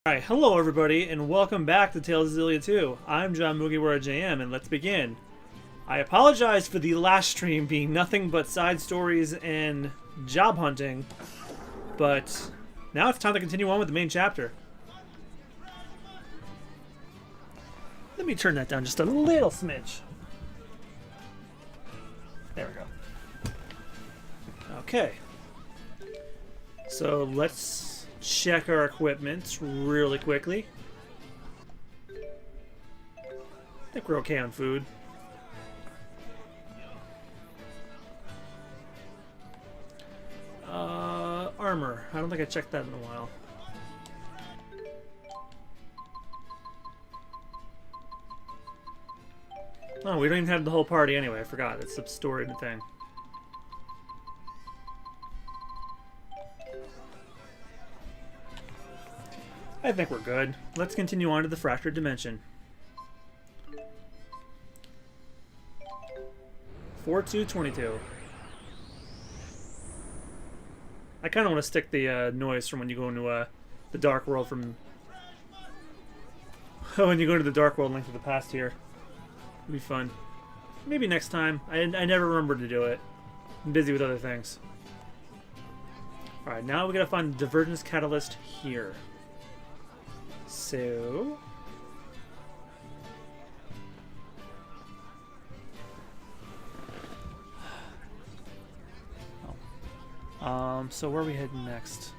Alright, hello everybody, and welcome back to Tales of Xillia 2. I'm John MugiwaraJM, and let's begin. I apologize for the last stream being nothing but side stories and job hunting, but now it's time to continue on with the main chapter. Let me turn that down just a little smidge. There we go. Okay. So let's check our equipment really quickly. I think we're okay on food. Armor. I don't think I checked that in a while. Oh, we don't even have the whole party anyway. I forgot. It's a story thing. I think we're good. Let's continue on to the fractured dimension. 4222. I kind of want to stick the noise from when you go into the dark world from when you go into the dark world Link to the Past here. It'll be fun. Maybe next time. I never remember to do it. I'm busy with other things. Alright, now we gotta find the divergence catalyst here. So so where are we heading next?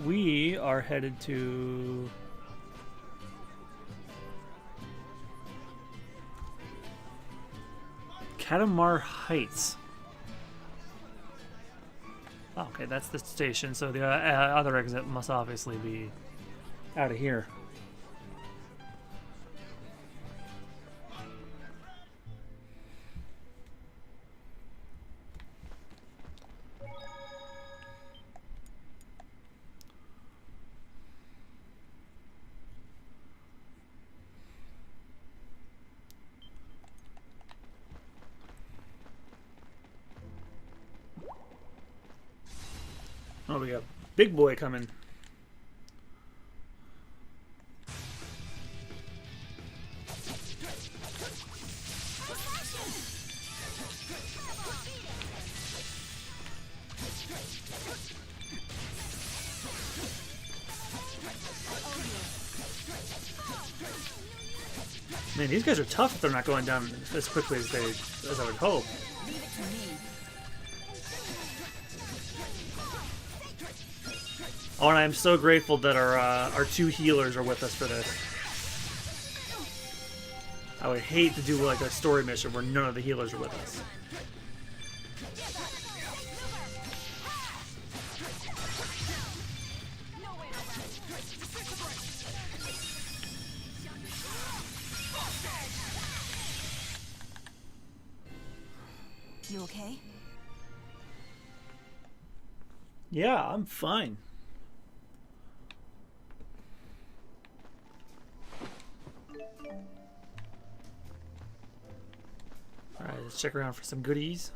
We are headed to Katamar Heights. Oh, okay, that's the station, so the other exit must obviously be out of here. Oh, we got big boy coming. Man, these guys are tough if they're not going down as quickly as I would hope. Oh, and I'm so grateful that our two healers are with us for this. I would hate to do like a story mission where none of the healers are with us. You okay? Yeah, I'm fine. Alright, let's check around for some goodies.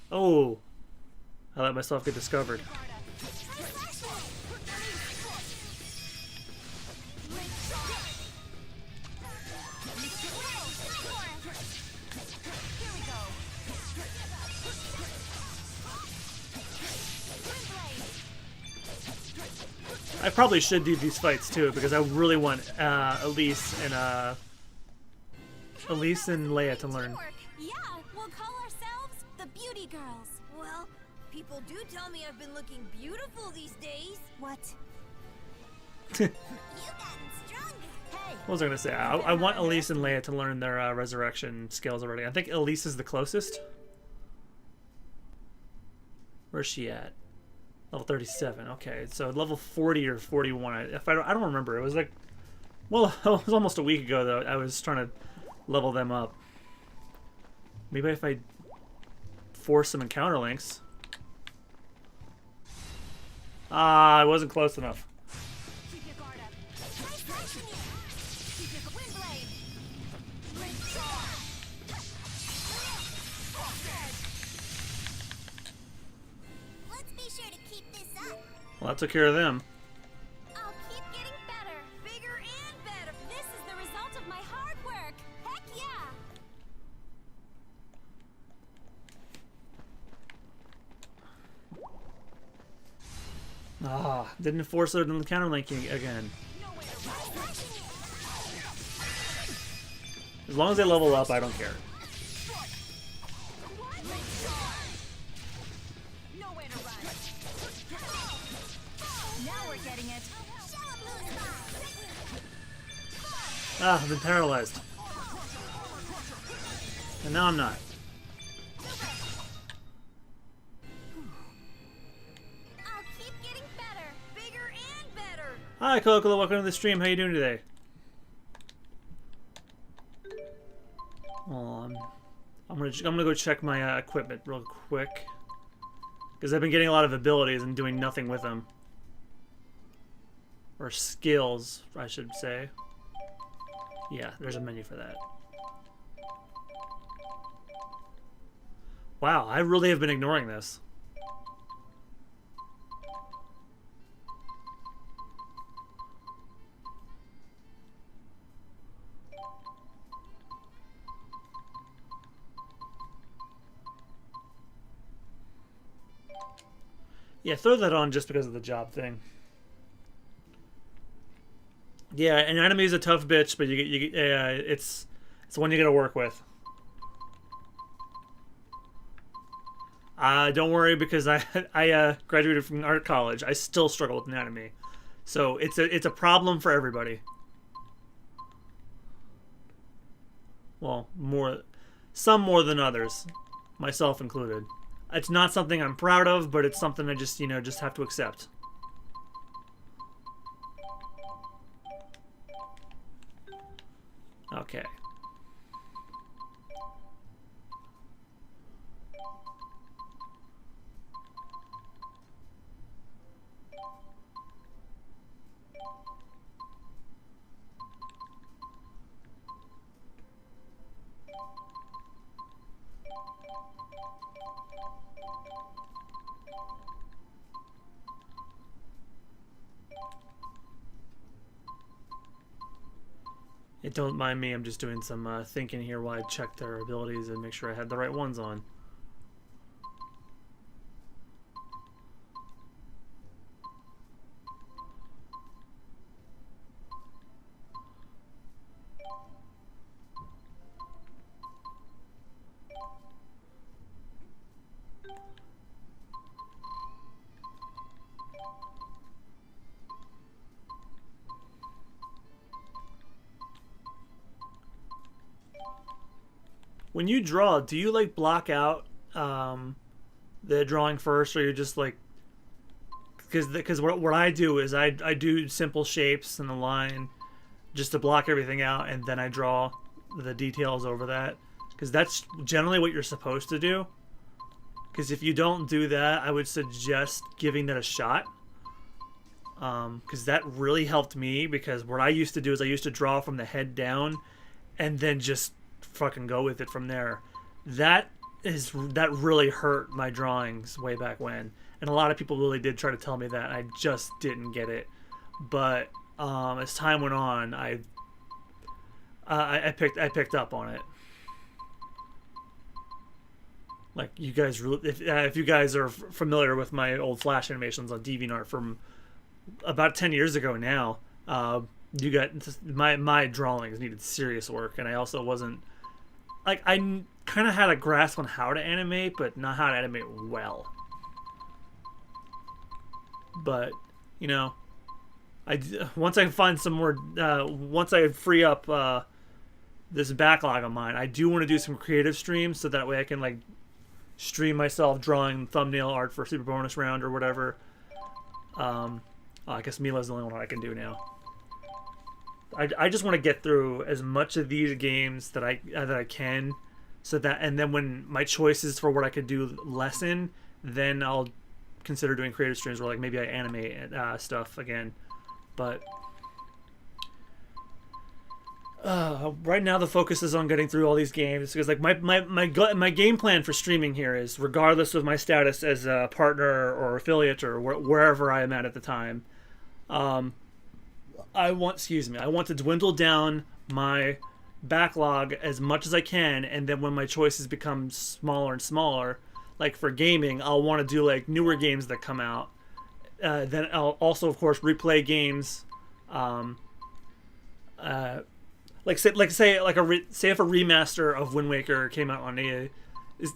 Oh! I let myself get discovered. I probably should do these fights too because I really want Elise and Leia to learn. Yeah, we'll call ourselves the Beauty Girls. Well, people do tell me I've been looking beautiful these days. What? You've gotten stronger. Hey. What was I gonna say? I want Elise and Leia to learn their resurrection skills already. I think Elise is the closest. Where's she at? Level 37. Okay, so level 40 or 41. I don't remember. It was like, well, it was almost a week ago though. I was trying to level them up. Maybe if I force some encounter links. Ah, I wasn't close enough. Keep your guard up. Nice touching you. Keep your wind blade. Let's sure to keep this up. Well, that took care of them. I'll keep getting better, bigger and better. This is the result of my hard work. Heck yeah! Ah, didn't force it in the counterlinking again. As long as they level up, I don't care. Nowhere to run. Now we're getting it. Ah, I've been paralyzed. And now I'm not. I'll keep getting better, bigger and better. Hi, Coco. Welcome to the stream. How you doing today? Well, I'm gonna go check my equipment real quick, because I've been getting a lot of abilities and doing nothing with them, or skills, I should say. Yeah, there's a menu for that. Wow, I really have been ignoring this. Yeah, throw that on just because of the job thing. Yeah, an enemy is a tough bitch, but it's one you gotta work with. Don't worry, because I graduated from art college. I still struggle with anatomy, so it's a problem for everybody. Well, some more than others, myself included. It's not something I'm proud of, but it's something I just have to accept. Okay. Don't mind me, I'm just doing some thinking here while I check their abilities and make sure I had the right ones on. When you draw, do you like block out the drawing first, or you're just like, because what I do is I do simple shapes in the line just to block everything out, and then I draw the details over that, because that's generally what you're supposed to do. Because if you don't do that, I would suggest giving that a shot, because that really helped me. Because what I used to do is I used to draw from the head down and then just fucking go with it from there. That really hurt my drawings way back when, and a lot of people really did try to tell me that. I just didn't get it. But as time went on, I picked up on it. Like, you guys, if you guys are familiar with my old Flash animations on DeviantArt from about 10 years ago now, you got my drawings needed serious work, and I also wasn't, like, I kind of had a grasp on how to animate, but not how to animate well. But, you know, once I find some more, once I free up this backlog of mine, I do want to do some creative streams, so that way I can, like, stream myself drawing thumbnail art for Super Bonus Round or whatever. I guess Mila's the only one I can do now. I just want to get through as much of these games that I can, so that, and then when my choices for what I could do lessen, then I'll consider doing creative streams where, like, maybe I animate stuff again. But Right now the focus is on getting through all these games because like my game plan for streaming here is regardless of my status as a partner or affiliate or wherever I am at the time. I want to dwindle down my backlog as much as I can, and then when my choices become smaller and smaller, like for gaming, I'll want to do like newer games that come out. Then I'll also, of course, replay games. Say if a remaster of Wind Waker came out on it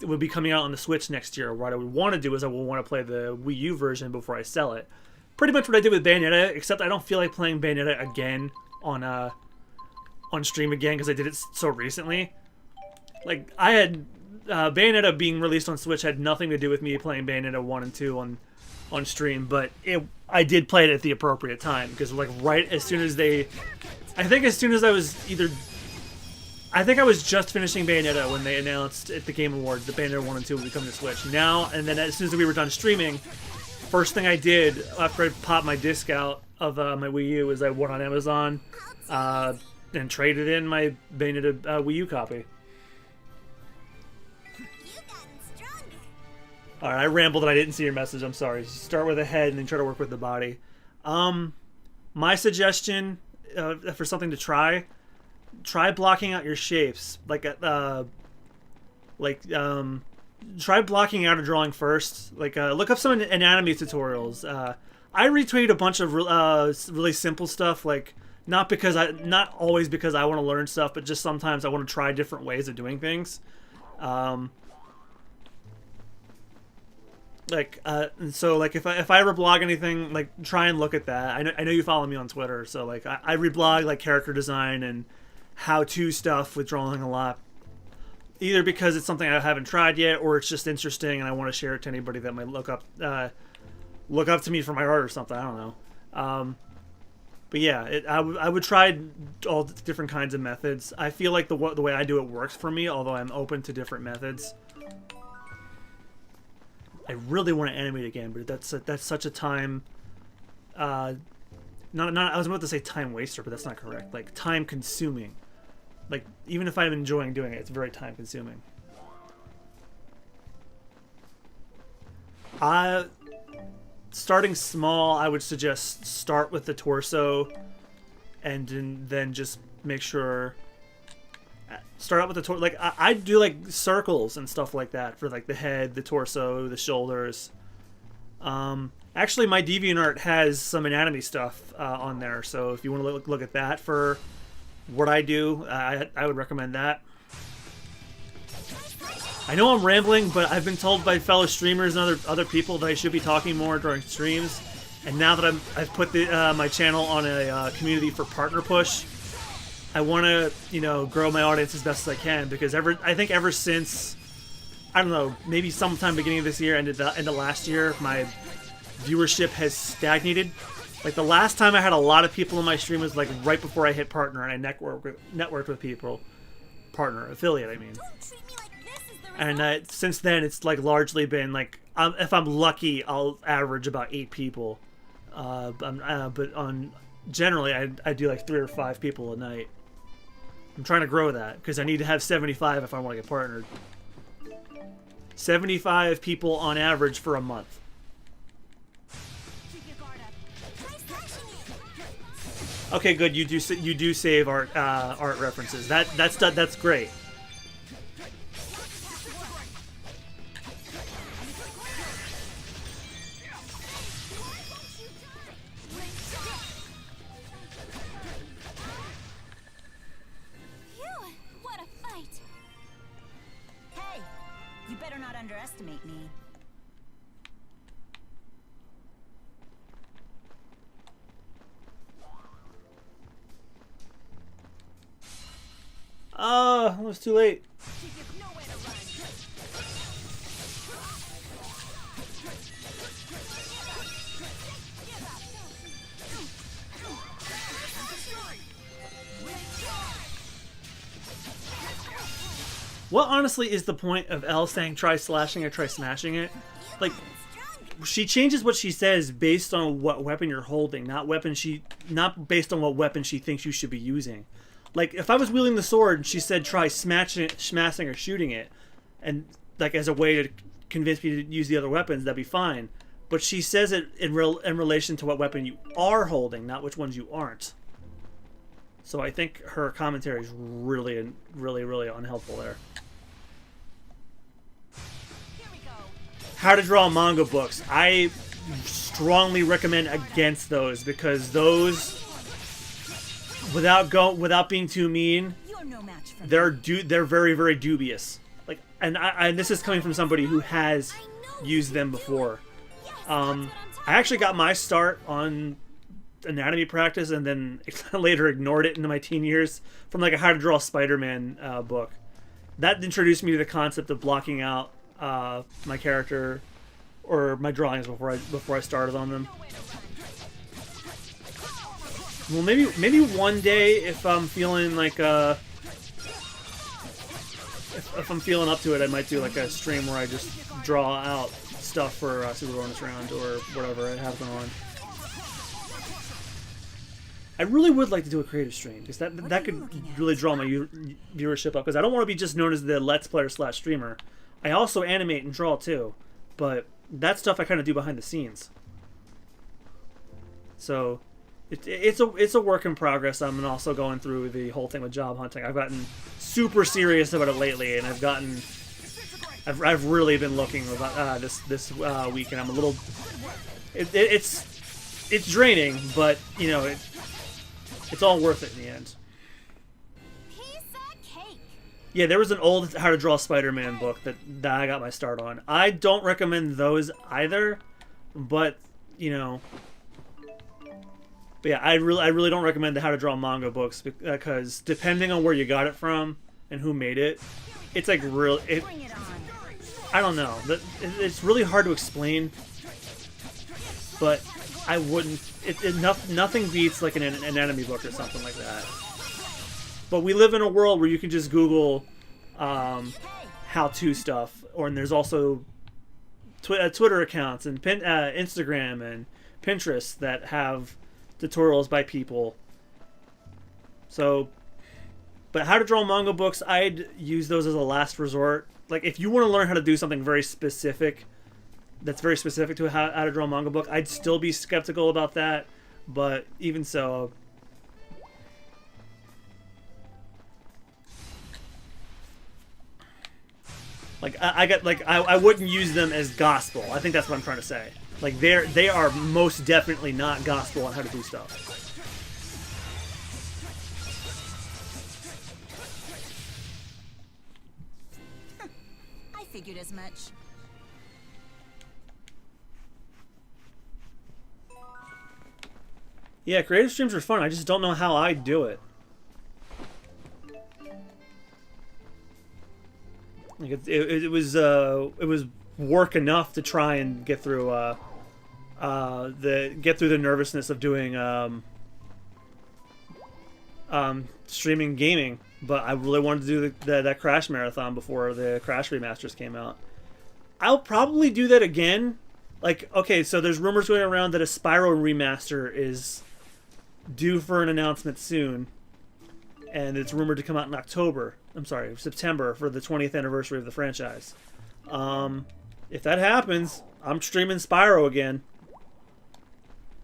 would be coming out on the Switch next year. What I would want to do is I would want to play the Wii U version before I sell it. Pretty much what I did with Bayonetta, except I don't feel like playing Bayonetta again on stream again because I did it so recently. Like I had Bayonetta being released on Switch had nothing to do with me playing Bayonetta 1 and 2 on stream, but I did play it at the appropriate time because like right as soon as I think I was just finishing Bayonetta when they announced at the Game Awards that Bayonetta 1 and 2 would be coming to Switch. Now, and then as soon as we were done streaming, first thing I did after I popped my disc out of my Wii U is I went on Amazon and traded in my Bayonetta Wii U copy. Alright, I rambled and I didn't see your message. I'm sorry. Start with the head and then try to work with the body. My suggestion for something to try blocking out your shapes. Try blocking out a drawing first. Look up some anatomy tutorials. I retweeted a bunch of really simple stuff. Not always because I want to learn stuff, but just sometimes I want to try different ways of doing things. If I ever blog anything, try and look at that. I know you follow me on Twitter, so I reblog character design and how-to stuff with drawing a lot. Either because it's something I haven't tried yet, or it's just interesting and I want to share it to anybody that might look up to me for my art or something. I don't know. But yeah, I would try all different kinds of methods. I feel like the way I do it works for me, although I'm open to different methods. I really want to animate again, but that's such a time. I was about to say time waster, but that's not correct. Time consuming. Even if I'm enjoying doing it, it's very time consuming. Starting small, I would suggest start with the torso, and then just make sure. Start out with the torso. I do circles and stuff like that for the head, the torso, the shoulders. Actually, my DeviantArt has some anatomy stuff on there, so if you want to look at that for what I do, I would recommend that. I know I'm rambling, but I've been told by fellow streamers and other people that I should be talking more during streams. And now that I've put my channel on a community for partner push, I want to grow my audience as best as I can, because I think ever since, I don't know, maybe sometime beginning of this year, end of last year, my viewership has stagnated. The last time I had a lot of people in my stream was right before I hit partner and I networked with people. Partner, affiliate, I mean. And since then, it's largely been if I'm lucky, I'll average about 8 people. But generally, I do 3 or 5 people a night. I'm trying to grow that because I need to have 75 if I want to get partnered. 75 people on average for a month. Okay, good. You do save art references. That's great. What a fight! Hey, you better not underestimate me. It was too late. What honestly is the point of Elle saying try slashing or try smashing it? She changes what she says based on what weapon you're holding, not based on what weapon she thinks you should be using. Like, if I was wielding the sword and she said try smashing or shooting it, and like as a way to convince me to use the other weapons, that'd be fine. But she says it in relation to what weapon you are holding, not which ones you aren't. So I think her commentary is really, really, really unhelpful there. How to draw manga books. I strongly recommend against those, because those, without being too mean, they're very, very dubious. Like, and this is coming from somebody who has used them before. I actually got my start on anatomy practice and then later ignored it into my teen years from like a How to Draw Spider-Man book. That introduced me to the concept of blocking out my character or my drawings before I started on them. Well, maybe one day if I'm feeling like if I'm feeling up to it, I might do like a stream where I just draw out stuff for Super Bonus Round or whatever I have going on. I really would like to do a creative stream, because that could really draw my viewership up, because I don't want to be just known as the Let's Player / streamer. I also animate and draw too, but that stuff I kind of do behind the scenes. So it's a work in progress. I'm also going through the whole thing with job hunting. I've gotten super serious about it lately, and I've really been looking about this week, and I'm a little. It's draining, but you know it's all worth it in the end. Yeah, there was an old How to Draw Spider-Man book that I got my start on. I don't recommend those either, but you know. But yeah, I really don't recommend the How to Draw manga books, because depending on where you got it from and who made it, it's like real. I don't know. It's really hard to explain, but I wouldn't. Nothing beats like an anatomy book or something like that. But we live in a world where you can just Google how-to stuff, and there's also Twitter accounts and Instagram and Pinterest that have tutorials by people. So, but How to Draw manga books, I'd use those as a last resort. Like, if you want to learn how to do something very specific, that's very specific to how to draw a manga book, I'd still be skeptical about that. But even so, like I wouldn't use them as gospel. I think that's what I'm trying to say. Like they are most definitely not gospel on how to do stuff. I figured as much. Yeah, creative streams are fun. I just don't know how I do it. Like it was work enough to try and get through the nervousness of doing streaming gaming, but I really wanted to do that Crash marathon before the Crash remasters came out. I'll probably do that again. Like, okay, so there's rumors going around that a Spyro remaster is due for an announcement soon, and it's rumored to come out in September for the 20th anniversary of the franchise. If that happens, I'm streaming Spyro again.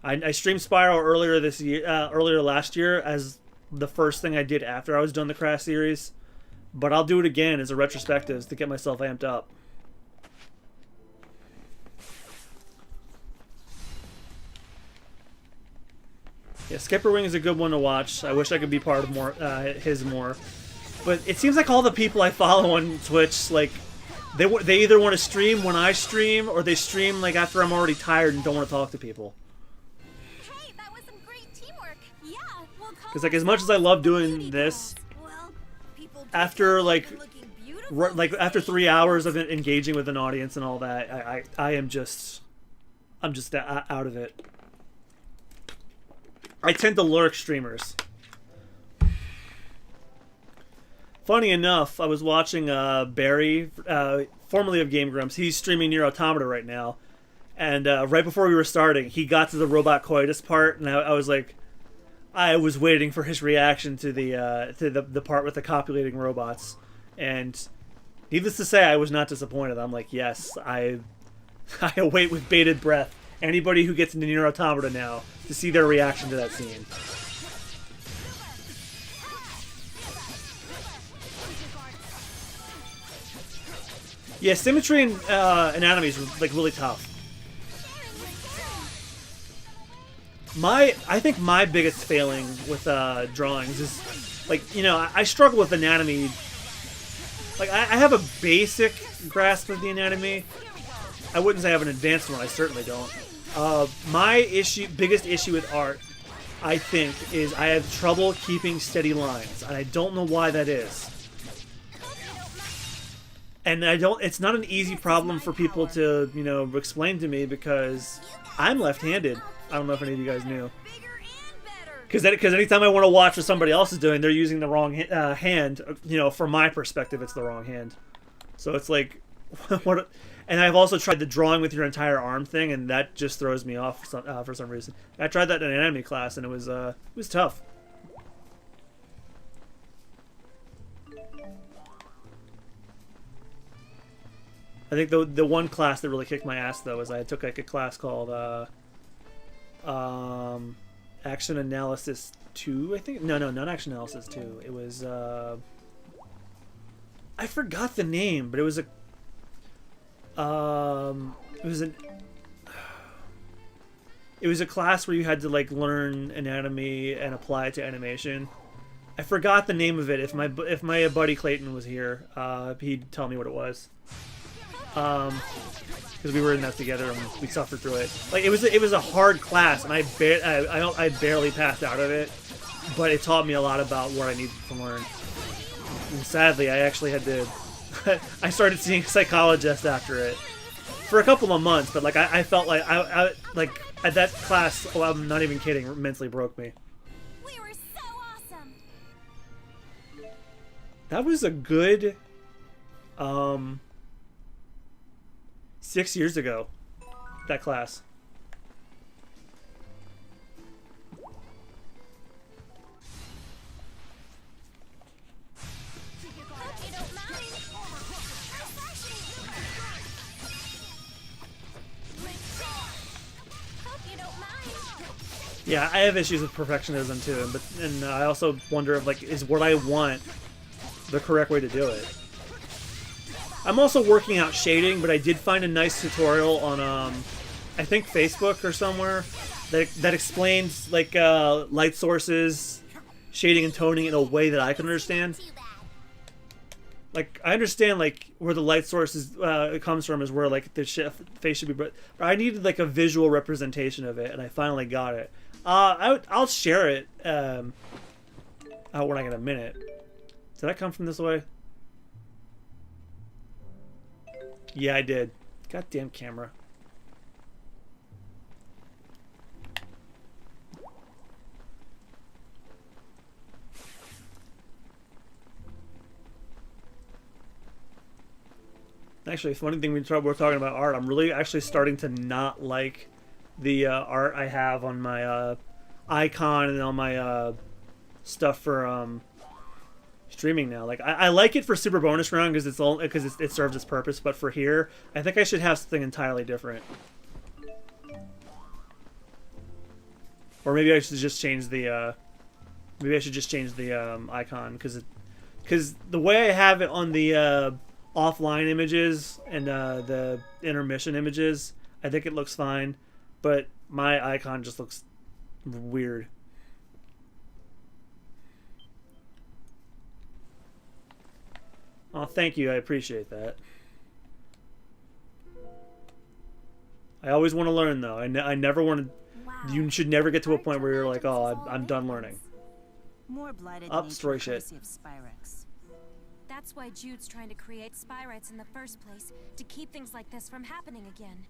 I streamed Spyro earlier last year as the first thing I did after I was done the Crash series, but I'll do it again as a retrospective to get myself amped up. Yeah, Skipper Wing is a good one to watch. I wish I could be part of his more. But it seems like all the people I follow on Twitch, like, they either want to stream when I stream, or they stream like after I'm already tired and don't want to talk to people. Hey, that was some great teamwork. Yeah, because like as much as I love doing this, after after 3 hours of engaging with an audience and all that, I'm just out of it. I tend to lurk streamers. Funny enough, I was watching Barry, formerly of Game Grumps. He's streaming Nier Automata right now. And right before we were starting, he got to the robot coitus part, and I was like, I was waiting for his reaction to the part with the copulating robots, and needless to say, I was not disappointed. I'm like, yes, I await with bated breath anybody who gets into Nier Automata now to see their reaction to that scene. Yeah, symmetry and anatomy is like really tough. I think my biggest failing with drawings is, like, you know, I struggle with anatomy. Like, I have a basic grasp of the anatomy. I wouldn't say I have an advanced one. I certainly don't. My biggest issue with art, I think, is I have trouble keeping steady lines, and I don't know why that is. And it's not an easy problem for people to, you know, explain to me because I'm left-handed. I don't know if any of you guys knew. Because anytime I want to watch what somebody else is doing, they're using the wrong hand. You know, from my perspective, it's the wrong hand. So it's like, what? And I've also tried the drawing with your entire arm thing, and that just throws me off for some reason. I tried that in an anatomy class, and it was tough. I think the one class that really kicked my ass though was I took like a class called Action Analysis 2, I think. No, not Action Analysis 2. It was I forgot the name, but it was a class where you had to like learn anatomy and apply it to animation. I forgot the name of it. If my buddy Clayton was here, he'd tell me what it was. Because we were in that together and we suffered through it. Like it was a hard class, and I barely passed out of it, but it taught me a lot about what I needed to learn. And sadly, I actually had to. I started seeing a psychologist after it for a couple of months, but like I felt like I like at that class. Oh, I'm not even kidding. Mentally broke me. We were so awesome. That was a good 6 years ago, that class. Yeah, I have issues with perfectionism too, and I also wonder if like is what I want the correct way to do it. I'm also working out shading, but I did find a nice tutorial on I think Facebook or somewhere that explains like light sources, shading and toning in a way that I can understand. Like I understand like where the light source it comes from is where like the face should be, but I needed like a visual representation of it, and I finally got it. I'll share it when I get a minute. Did I come from this way? Yeah, I did. Goddamn camera. Actually, funny thing we're talking about art. I'm really actually starting to not like the art I have on my icon and on my stuff for streaming now. Like I like it for Super Bonus Round because it serves its purpose, but for here, I think I should have something entirely different. Or maybe I should just change the icon because the way I have it on the offline images and the intermission images, I think it looks fine, but my icon just looks weird. Oh, thank you. I appreciate that. I always want to learn, though. I never want to... Wow. You should never get to a point where you're like, oh, I'm done learning. More blighted story shit. That's why Jude's trying to create Spyrites in the first place, to keep things like this from happening again.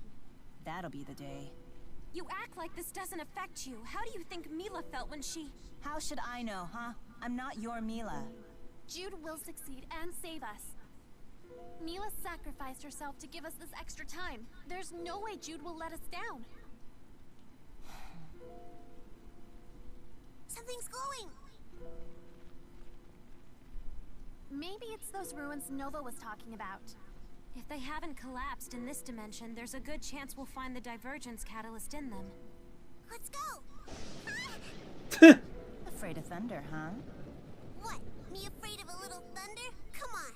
That'll be the day. You act like this doesn't affect you. How do you think Mila felt when she... How should I know, huh? I'm not your Mila. Jude will succeed and save us. Mila sacrificed herself to give us this extra time. There's no way Jude will let us down. Something Nothing's glowing. Maybe it's those ruins Nova was talking about. If they haven't collapsed in this dimension, there's a good chance we'll find the divergence catalyst in them. Let's go. Afraid of thunder, huh? What? Me afraid of a little thunder? Come on.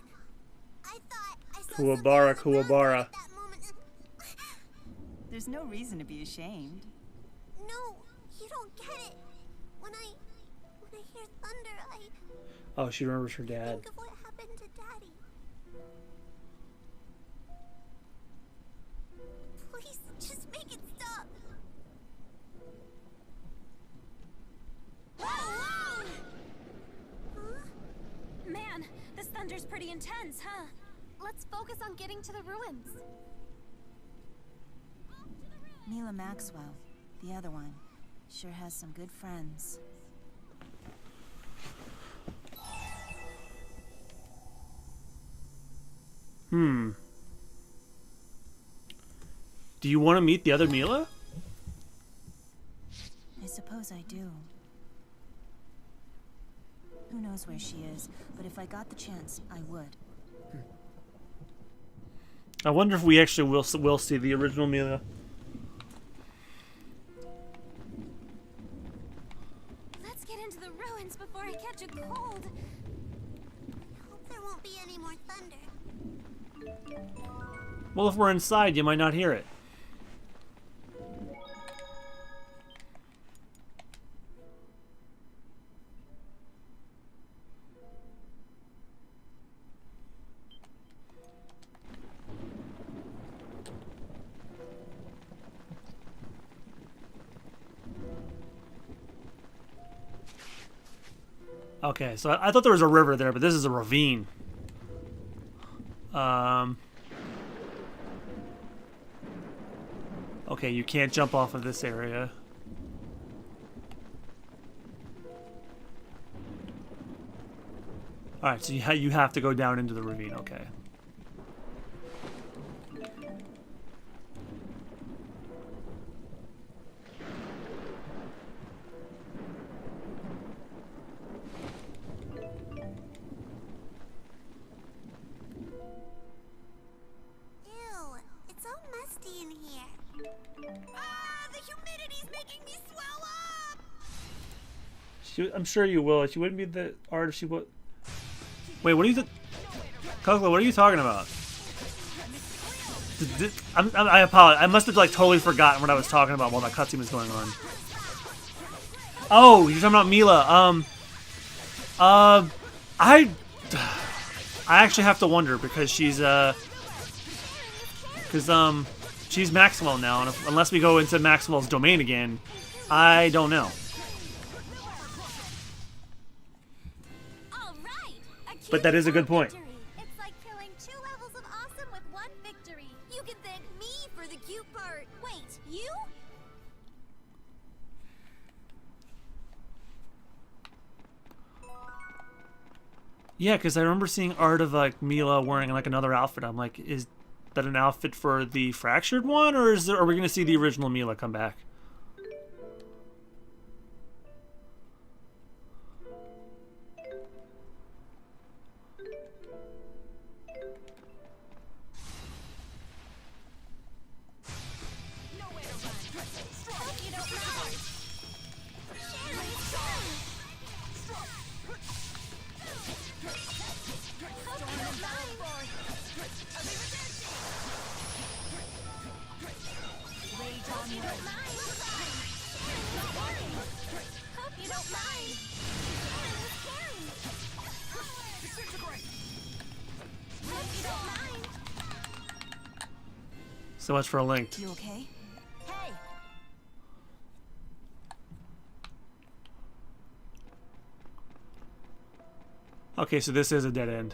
I thought I saw Kuwabara, something on the ground Kuwabara. at that moment. There's no reason to be ashamed. No, you don't get it. When I hear thunder, I Oh, she remembers her dad. think of what happened to Daddy. Please, just make it stop. Whoa! Huh? Man, this thunder's pretty intense, huh? Let's focus on getting to the ruins. Mila Maxwell, the other one, sure has some good friends. Do you want to meet the other Mila? I suppose I do. Who knows where she is, but if I got the chance, I would. I wonder if we actually will see the original Mila. Let's get into the ruins before I catch a cold. Hope there won't be any more thunder. Well, if we're inside, you might not hear it. Okay, so I thought there was a river there, but this is a ravine. Okay, you can't jump off of this area. Alright, so you have to go down into the ravine, okay. Ew, it's all musty in here. Ah, the humidity's making me swell up! I'm sure you will. She wouldn't be the art if she would. Wait, what are you? Kokla, what are you talking about? I apologize. I must have like totally forgotten what I was talking about while that cutscene was going on. Oh, you're talking about Mila. I actually have to wonder because she's she's Maxwell now, and unless we go into Maxwell's domain again, I don't know. All right. But that is a good point. It's like killing 2 levels of awesome with 1 victory. You can thank me for the cute part. Wait, you? Yeah, because I remember seeing art of like Mila wearing like another outfit. I'm like, is that an outfit for the fractured one, or are we going to see the original Mila come back? So much for a link. You okay? Hey! Okay, so this is a dead end.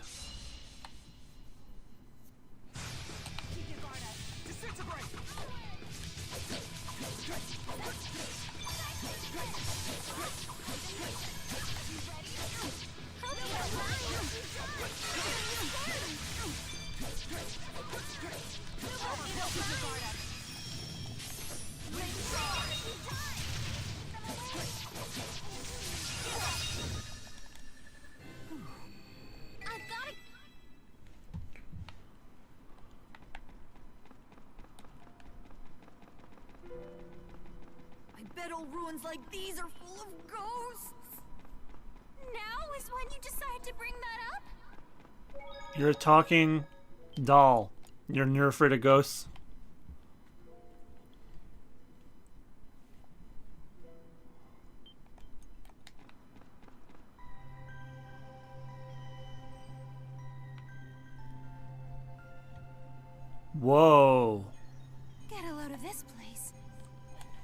metal ruins like these are full of ghosts. Now is when you decide to bring that up? You're a talking doll. You're afraid of ghosts? Whoa. Get a load of this place.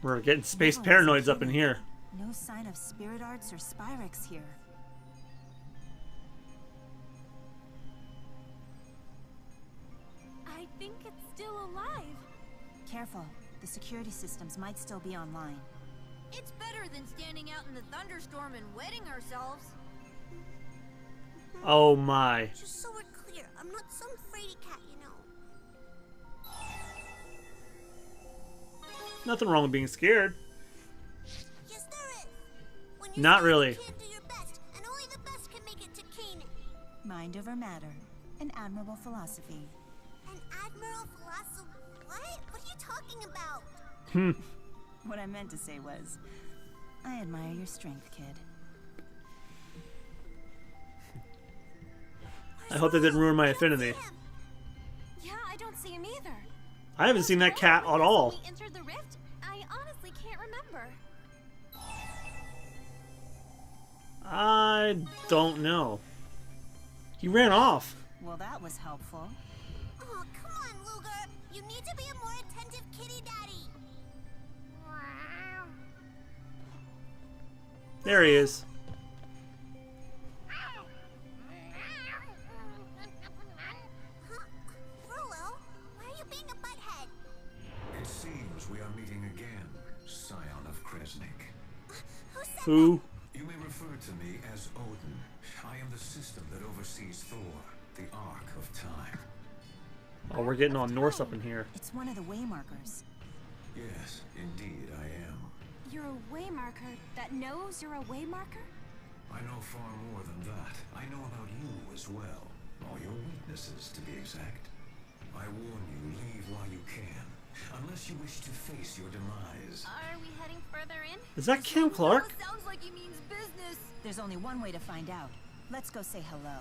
We're getting space paranoids up in here. No sign of spirit arts or Spyrex here. I think it's still alive. Careful. The security systems might still be online. It's better than standing out in the thunderstorm and wetting ourselves. Oh my. Just so we're clear, I'm not some fraidy cat, you know. Nothing wrong with being scared. Yes, there is. When you're Not scared, really. you can't do your best, and only the best can make it to Canaan. Mind over matter. An admirable philosophy. An admiral philosophy? What? What are you talking about? What I meant to say was, I admire your strength, kid. I hope that didn't ruin my affinity. Yeah, I don't see him either. I haven't seen that cat at all. When we entered the rift, I honestly can't remember. I don't know. He ran off. Well, that was helpful. Oh, come on, Luger. You need to be a more attentive kitty daddy. There he is. Huh? Frollo, why are you being a butthead? It seems we are meeting again, scion of Kresnik. Who said Who? You may refer to me as Odin. I am the system that oversees Thor, the Ark of Time. Oh, we're getting all Norse up in here. It's one of the waymarkers. Yes, indeed I am. You're a waymarker that knows you're a waymarker? I know far more than that. I know about you as well. All your weaknesses, to be exact. I warn you, leave while you can. Unless you wish to face your demise. Are we heading further in? Is that Cam Clark? Sounds like he means business. There's only one way to find out. Let's go say hello.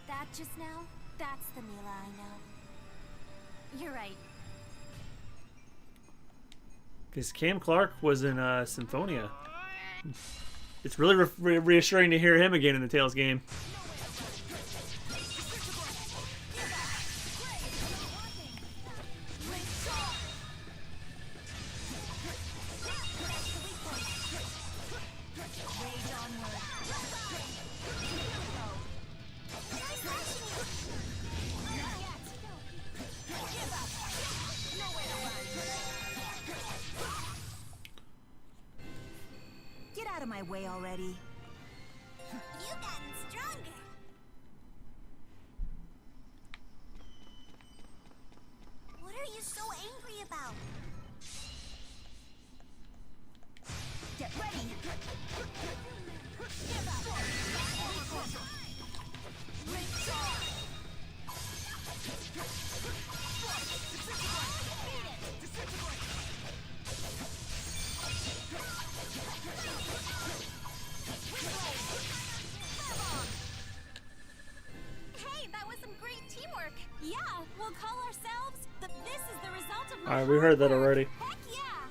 That just now? That's the Mila I know. You're right. Because Cam Clark was in Symphonia. It's really reassuring to hear him again in the Tales game. Get out of my way already. You've gotten stronger. What are you so angry about? Get ready! Hey, that was some great teamwork. Yeah, we'll call ourselves This is the result of my Alright, we heard that hard work. already. Heck yeah!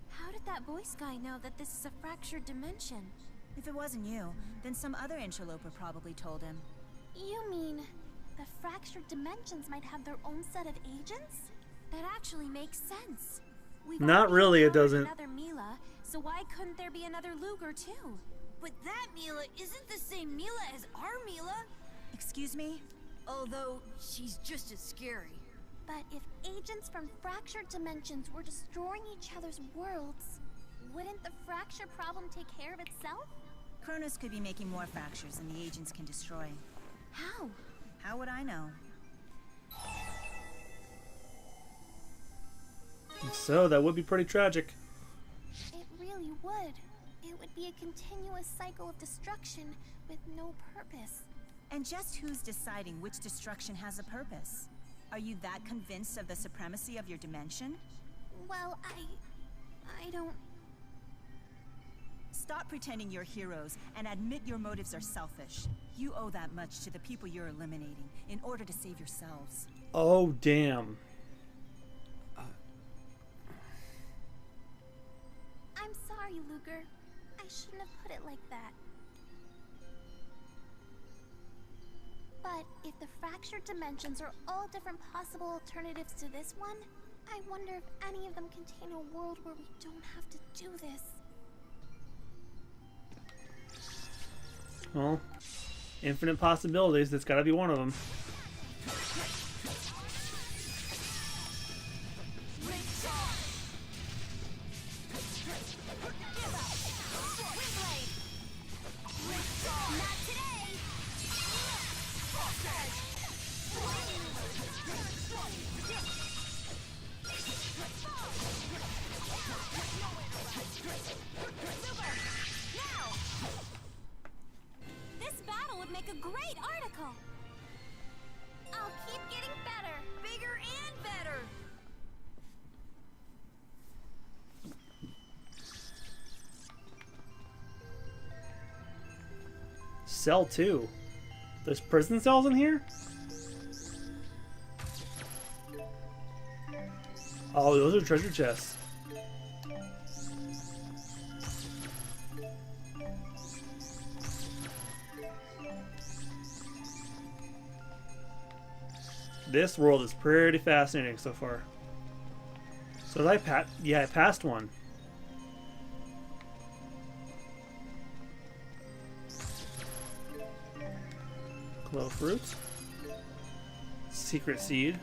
How did that voice guy know that this is a fractured dimension? If it wasn't you, then some other interloper probably told him. You mean the fractured dimensions might have their own set of agents? That actually makes sense. We've Not already really, it encountered doesn't. Another Mila, so why couldn't there be another Luger too? But that Mila isn't the same Mila as our Mila. Excuse me? Although, she's just as scary. But if agents from fractured dimensions were destroying each other's worlds, wouldn't the fracture problem take care of itself? Kronos could be making more fractures than the agents can destroy. How? How would I know? So that would be pretty tragic. It really would. It it would be a continuous cycle of destruction with no purpose. And just who's deciding which destruction has a purpose? Are you that convinced of the supremacy of your dimension? Well, I don't... Stop pretending you're heroes and admit your motives are selfish. You owe that much to the people you're eliminating in order to save yourselves. Oh, damn. I'm sorry, Luger. I shouldn't have put it like that. But if the fractured dimensions are all different possible alternatives to this one, I wonder if any of them contain a world where we don't have to do this. Well, infinite possibilities. That's gotta be one of them. This battle would make a great article. I'll keep getting better. Bigger and better. Cell 2. There's prison cells in here? Oh, those are treasure chests. This world is pretty fascinating so far. So did I yeah, I passed one. Glow fruit. Secret seed.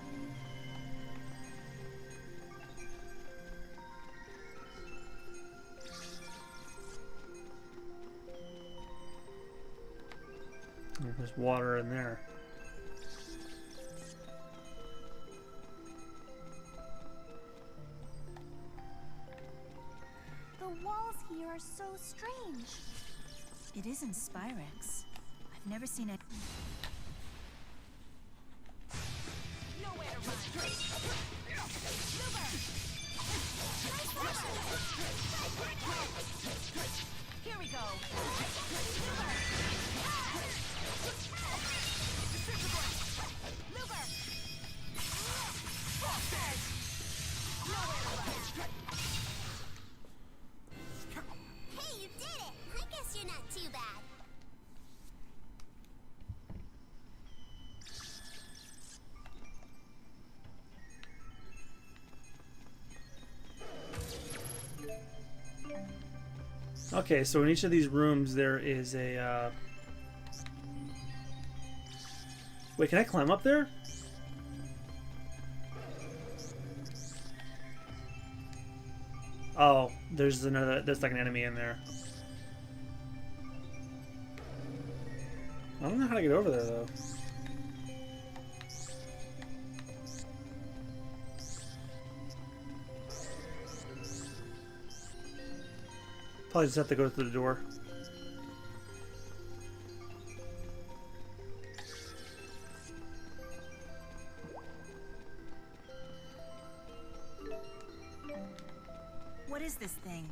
And there's water in there. The walls here are so strange. It is in Spyrex. I've never seen it. Nowhere to run. Here we go. Hey, you did it! I guess you're not too bad. Okay, so in each of these rooms there is a Wait, can I climb up there? Oh, there's like an enemy in there. I don't know how to get over there though. Probably just have to go through the door. What is this thing?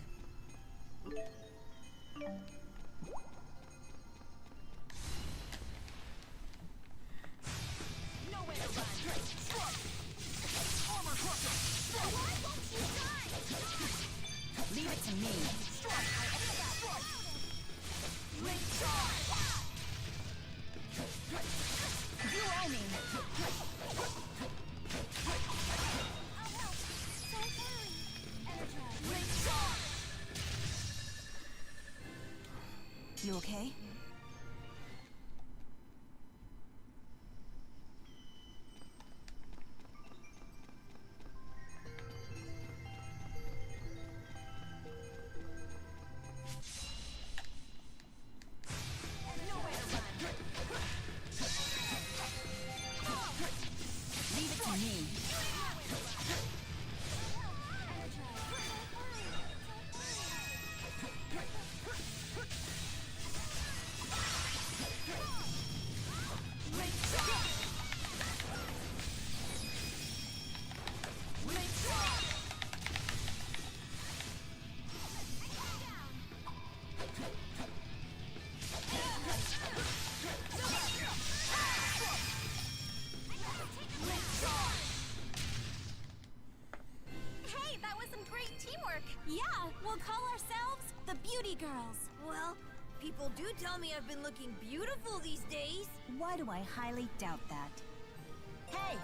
Nowhere to run. Armor crusher. Why won't you die? Leave it to me. You owe me. You okay? Leave it to me. People do tell me I've been looking beautiful these days. Why do I highly doubt that? Hey!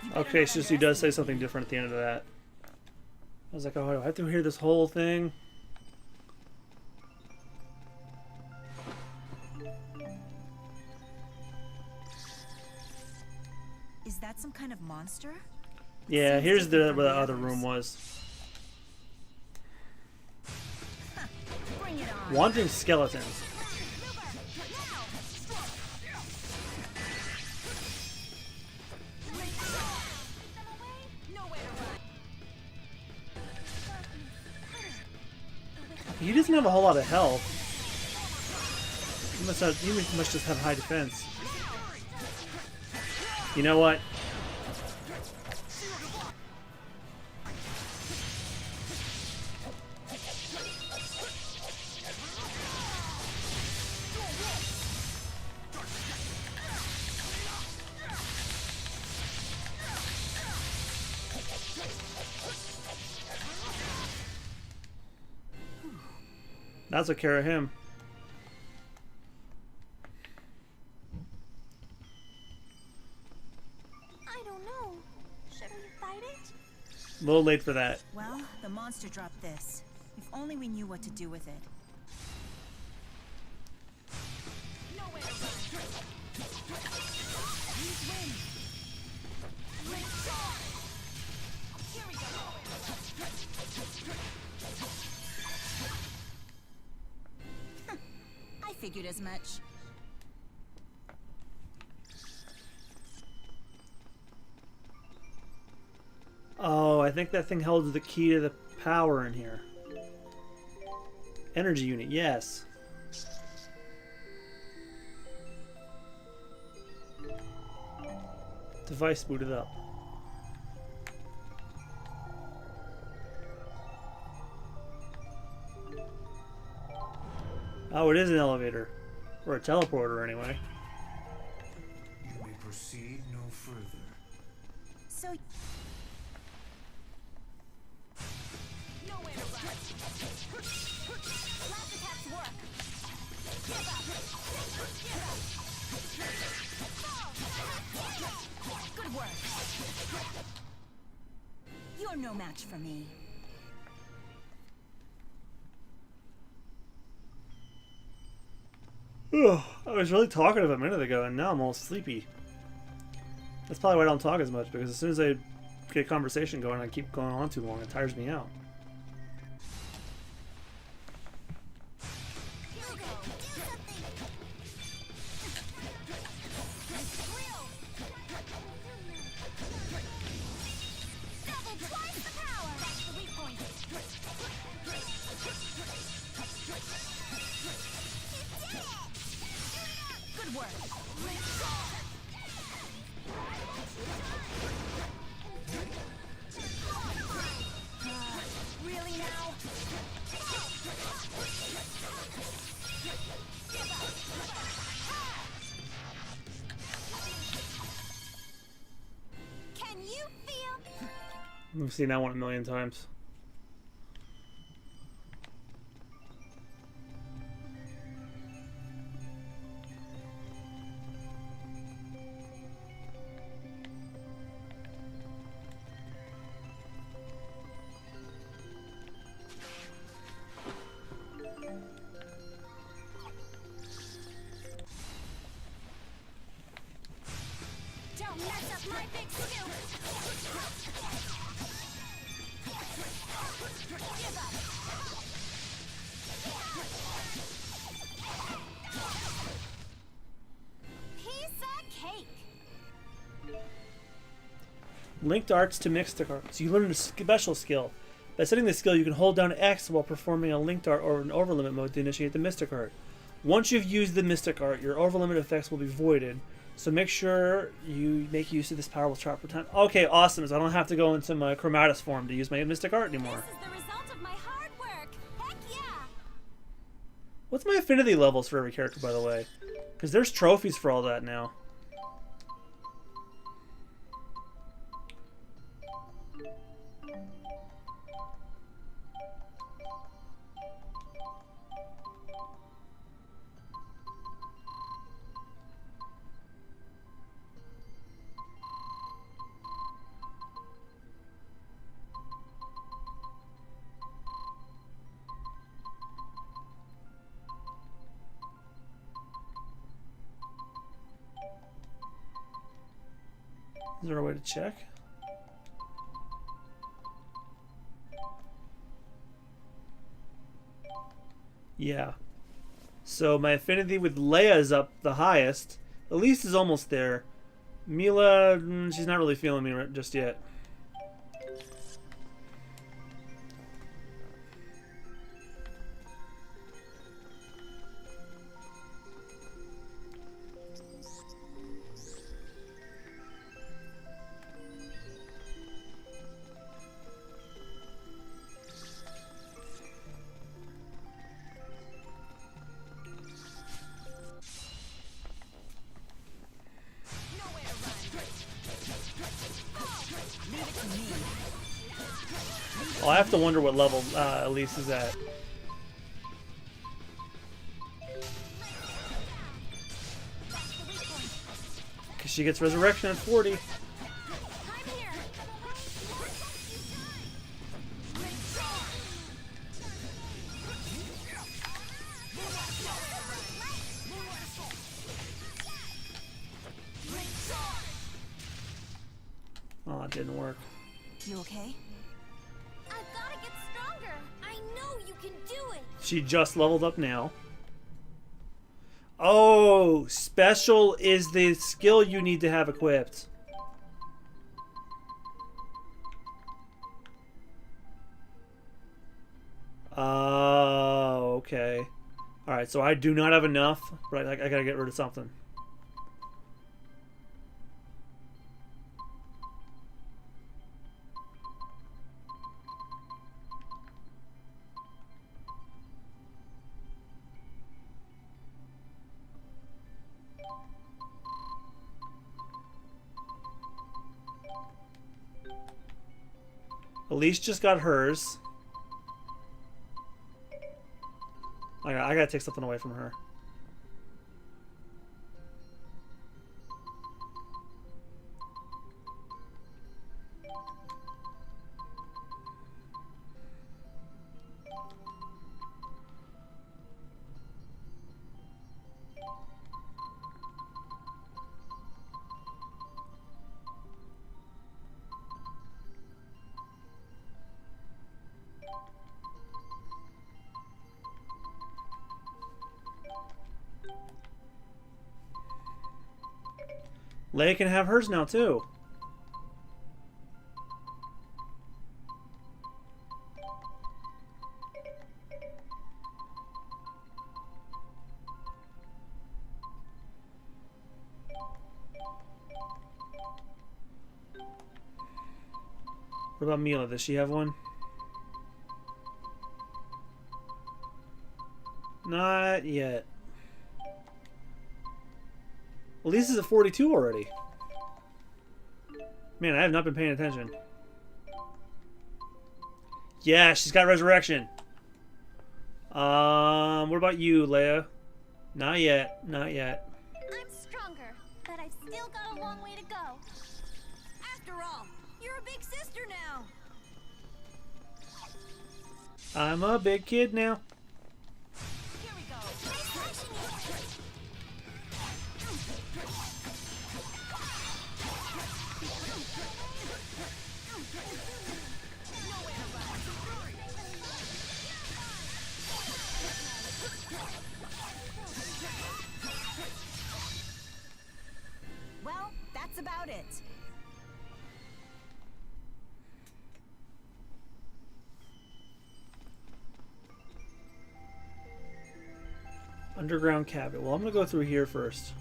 You better Okay, not so she does say underestimate something me. different at the end of that. I was like, oh, do I have to hear this whole thing? Is that some kind of monster? Yeah, Seems here's different the from where the the other others. room was. Bring it on. Wanting skeletons. He doesn't have a whole lot of health. He must just have high defense. You know what? That's what care of him. I don't know. Should we fight it? A little late for that. Well, the monster dropped this. If only we knew what to do with it. Nowhere to run. Use wind. Here we go. I figured as much. Oh, I think that thing holds the key to the power in here. Energy unit, yes. Device booted up. Oh, it is an elevator. Or a teleporter, anyway. You may proceed no further. So. Nowhere to run. Blast attacks work. Give up. Good work. You're no match for me. Ugh, I was really talkative a minute ago, and now I'm all sleepy. That's probably why I don't talk as much, because as soon as I get a conversation going, I keep going on too long. It tires me out. Hugo, do something. Double twice the power. That's the weak point. Good work. Really now? Can you feel? We've seen that one a million times. Don't mess up my big skill. Give up. Piece of cake. Linked arts to mixed arts. So you learn a special skill. By setting the skill, you can hold down X while performing a linked art or an overlimit mode to initiate the mystic art. Once you've used the mystic art, your overlimit effects will be voided. So make sure you make use of this power with proper time. Okay, awesome. So I don't have to go into my chromatus form to use my mystic art anymore. This is the result of my hard work. Heck yeah. What's my affinity levels for every character, by the way? Because there's trophies for all that now. Is there a way to check? Yeah. So my affinity with Leia is up the highest. Elise is almost there. Mila, she's not really feeling me just yet. Well, I have to wonder what level Elise is at. Because she gets resurrection at 40. Oh, it didn't work. You okay? I've gotta get stronger. I know you can do it. She just leveled up now. Oh, special is the skill you need to have equipped. Oh, okay. Alright, so I do not have enough, but I gotta get rid of something. Elise just got hers. I gotta take something away from her. Leia can have hers now, too. What about Mila? Does she have one? Not yet. Elise is at 42 already. Man, I have not been paying attention. Yeah, she's got resurrection. What about you, Leia? Not yet. Not yet. I'm stronger, but I've still got a long way to go. After all, you're a big sister now. I'm a big kid now. Here we go. Well, that's about it. Underground cabinet. Well, I'm gonna go through here first.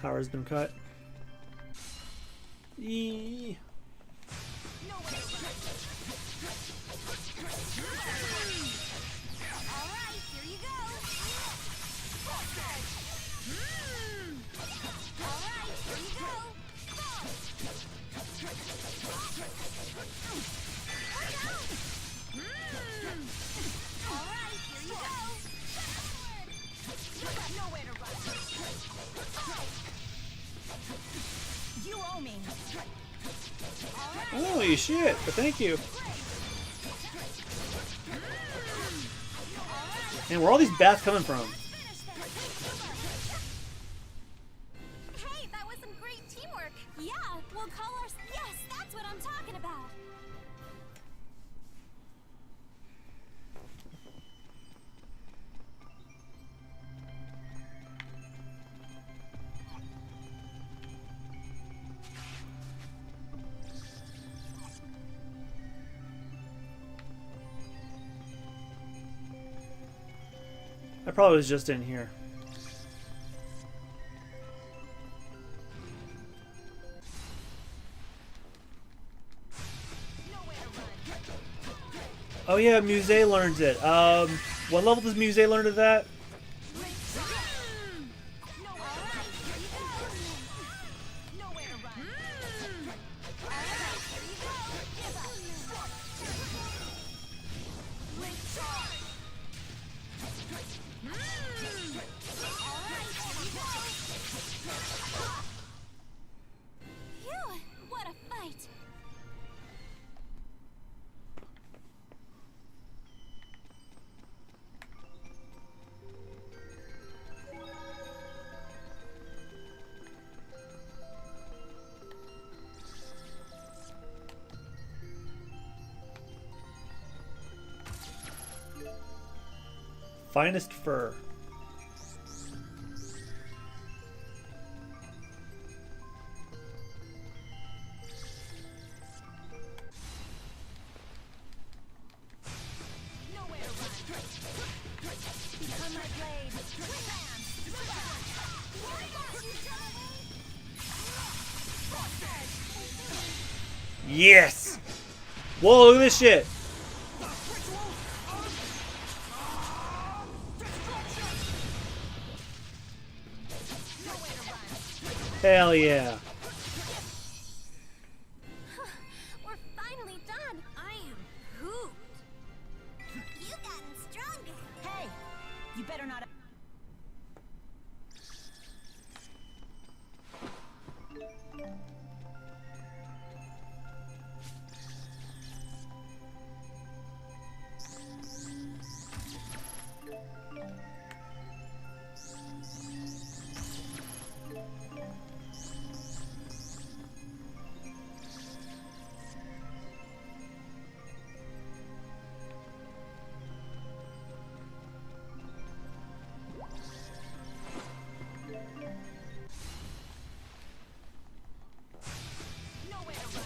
Power's been cut. Eee. Alright, here you go. Alright, here you go. Alright, here you go. You got nowhere to run. You owe me. Holy shit! But thank you. And where are all these bats coming from? I probably was just in here. Oh yeah, Muse learns it. What level does Muse learn to that? Phew, what a fight! Finest fur. Nowhere to run. Become my blade. Yes! Whoa, look at this shit! Hell yeah. We're finally done. I am pooped. You've gotten stronger. Hey, you better not. Nowhere to run.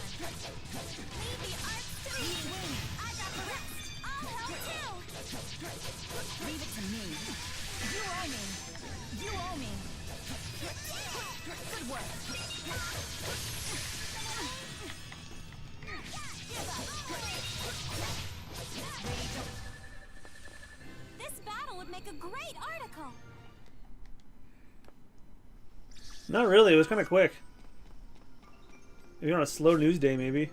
Leave the arts to me. I got the rest. I'll help too. Leave it to me. You owe me. You owe me. Good work. This battle would make a great article. Not really, it was kind of quick. Maybe on a slow news day, maybe.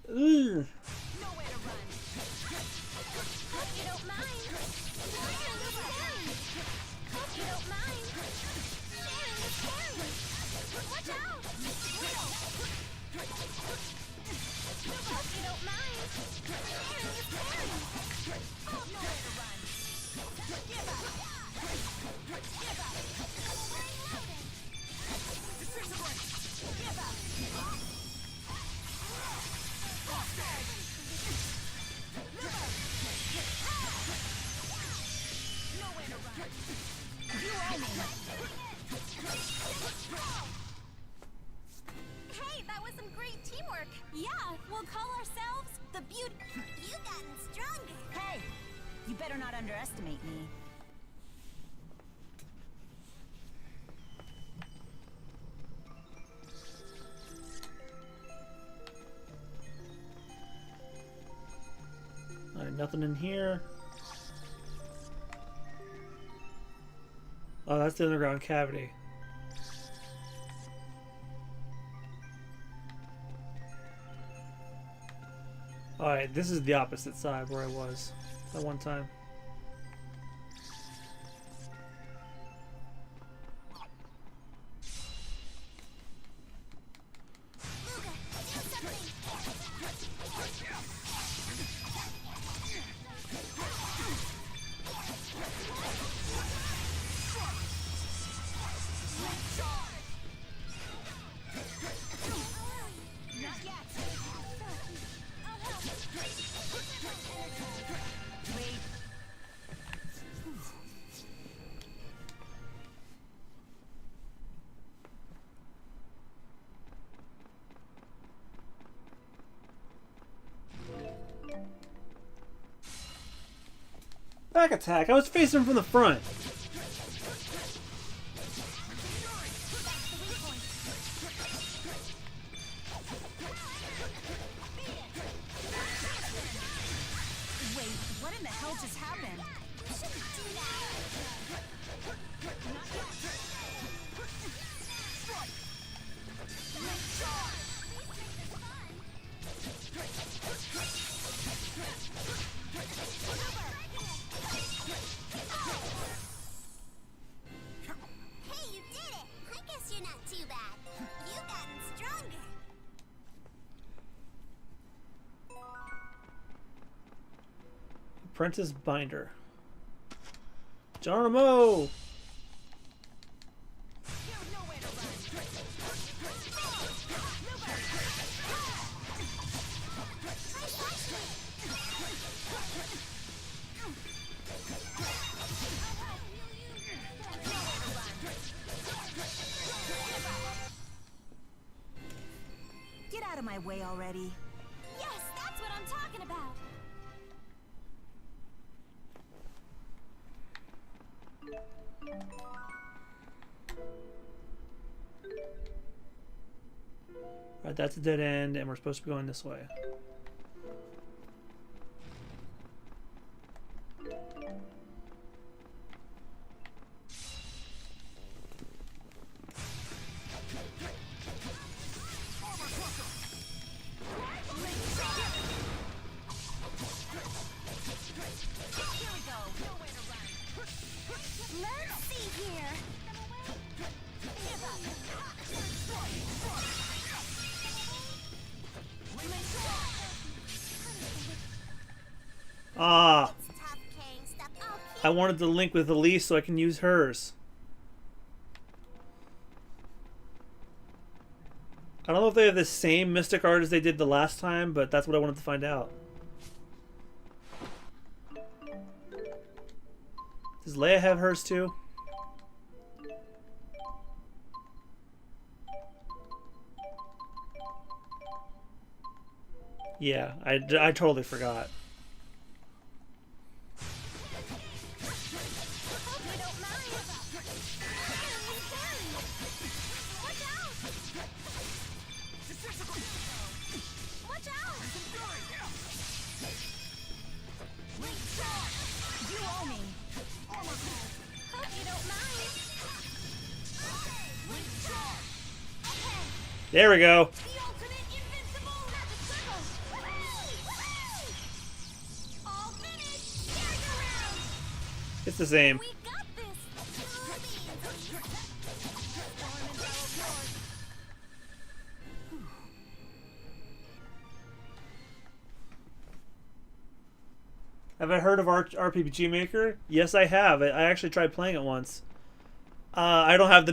Ugh. Nowhere to run. Hope you don't mind. Sharing is caring. Hope you don't mind. Sharing is caring. Watch out! Hope you don't mind. Sharing is caring. Nowhere to run. Give up. Give up. Give up. Nowhere to run. You owe me. Hey, that was some great teamwork. Yeah, we'll call ourselves the Beauty. You've gotten stronger. Hey, you better not underestimate me. Alright, nothing in here. Oh, that's the underground cavity. Alright, this is the opposite side where I was that one time. Wait, Back attack. I was facing him from the front. Wait, what in the hell just happened? Hey, you did it! I guess you're not too bad. You've gotten stronger. Apprentice Binder. Geronimo! Get out of my way already. Yes, that's what I'm talking about. Alright, that's a dead end, and we're supposed to be going this way. Let's see here. Ah! It's tough carrying stuff. I'll keep I wanted to link with Elise so I can use hers. I don't know if they have the same mystic art as they did the last time, but that's what I wanted to find out. Does Leia have hers too? Yeah, I totally forgot. Hope you don't mind. Watch out! Watch out! You owe me. Hope you don't mind. There we go. The ultimate invincible magic circle. All finished. Carry around. It's the same. We got this. Have I heard of RPG Maker? Yes, I have. I actually tried playing it once. I don't have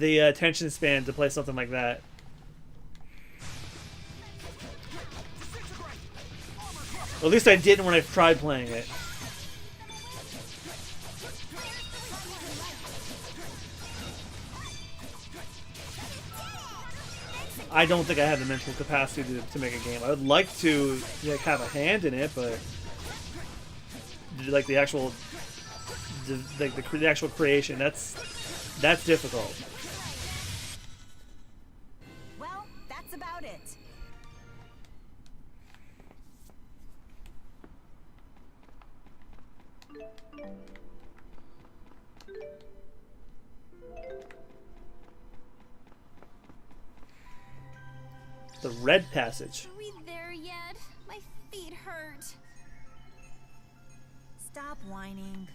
the attention span to play something like that. Or at least I didn't when I tried playing it. I don't think I have the mental capacity to make a game. I would like to like have a hand in it, but like the actual the actual creation, that's difficult. Well, that's about it. The red passage. Are we there yet? My feet hurt. Stop whining.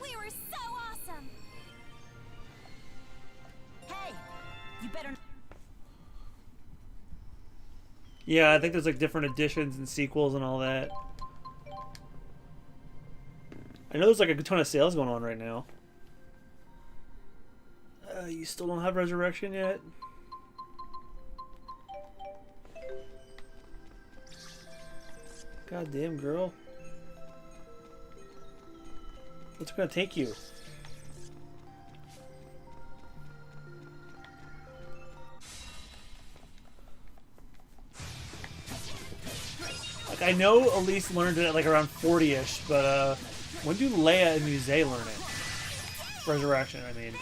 We were so awesome. Hey, You better. Yeah, I think there's like different editions and sequels and all that. I know there's like a ton of sales going on right now. You still don't have Resurrection yet? Goddamn, girl. What's it gonna take you? Like, I know Elise learned it at like around 40-ish, but when do Leia and Muse learn it? Resurrection, I mean.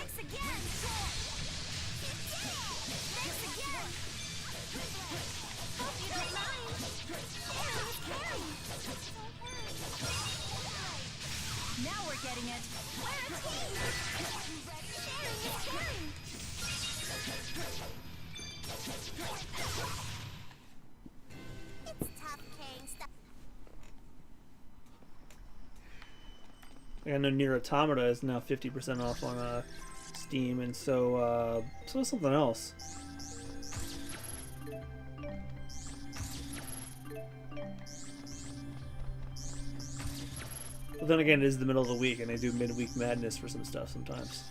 Now we're getting it. It's tough carrying stuff. I know Nier Automata is now 50% off on Steam, and so is something else. But then again, it is the middle of the week, and they do midweek madness for some stuff sometimes.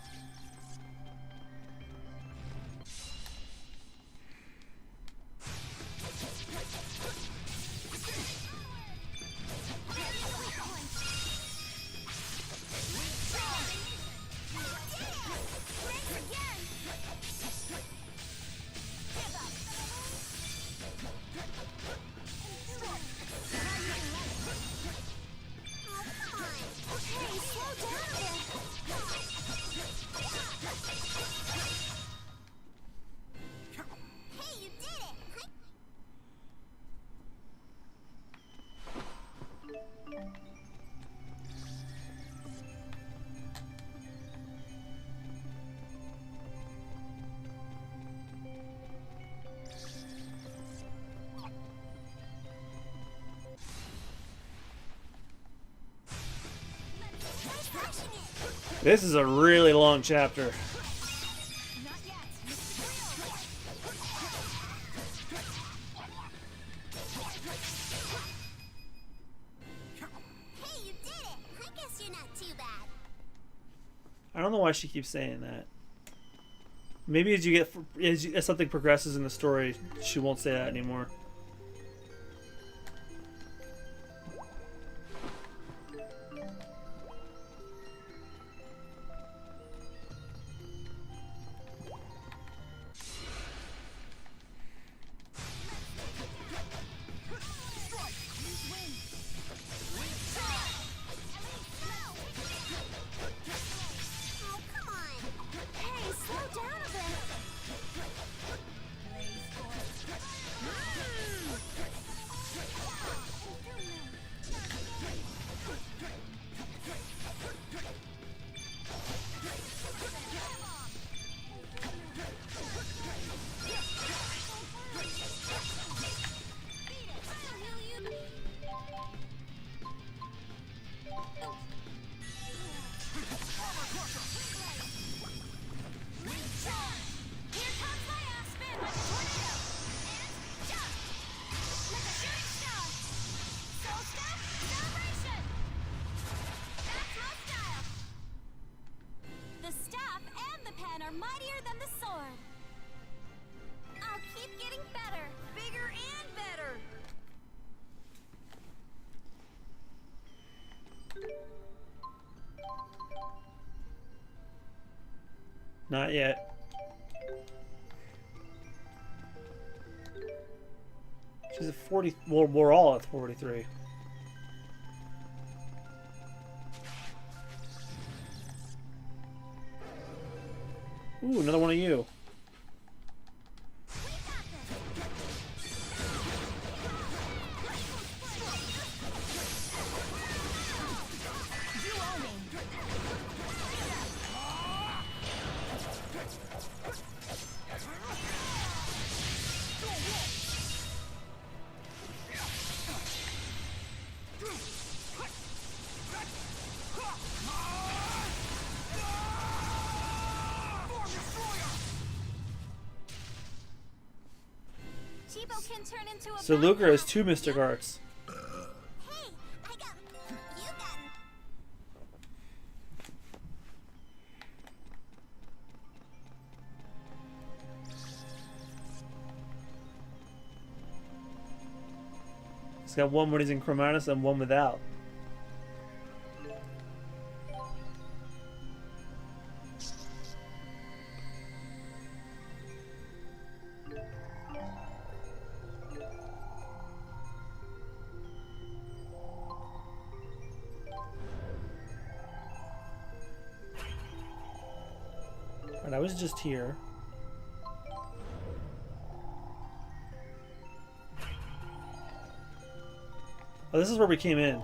This is a really long chapter. Hey, you did it! I guess you're not too bad. I don't know why she keeps saying that. Maybe as something progresses in the story, she won't say that anymore. Oh, come on! Hey, slow down a bit. Here comes my ass spin like a tornado. And jump! Like a shooting star. Soul step, celebration! That's my style. The staff and the pen are mightier than the sword. I'll keep getting better. Bigger and better. Not yet. She's at 40. Well, we're all at 43. Ooh, another one of you. Chibo can turn into a So Luger has 2 Mystic Arts. Hey, I got you got He's got one when he's in Chromatus and one without. And I was just here. Oh, this is where we came in.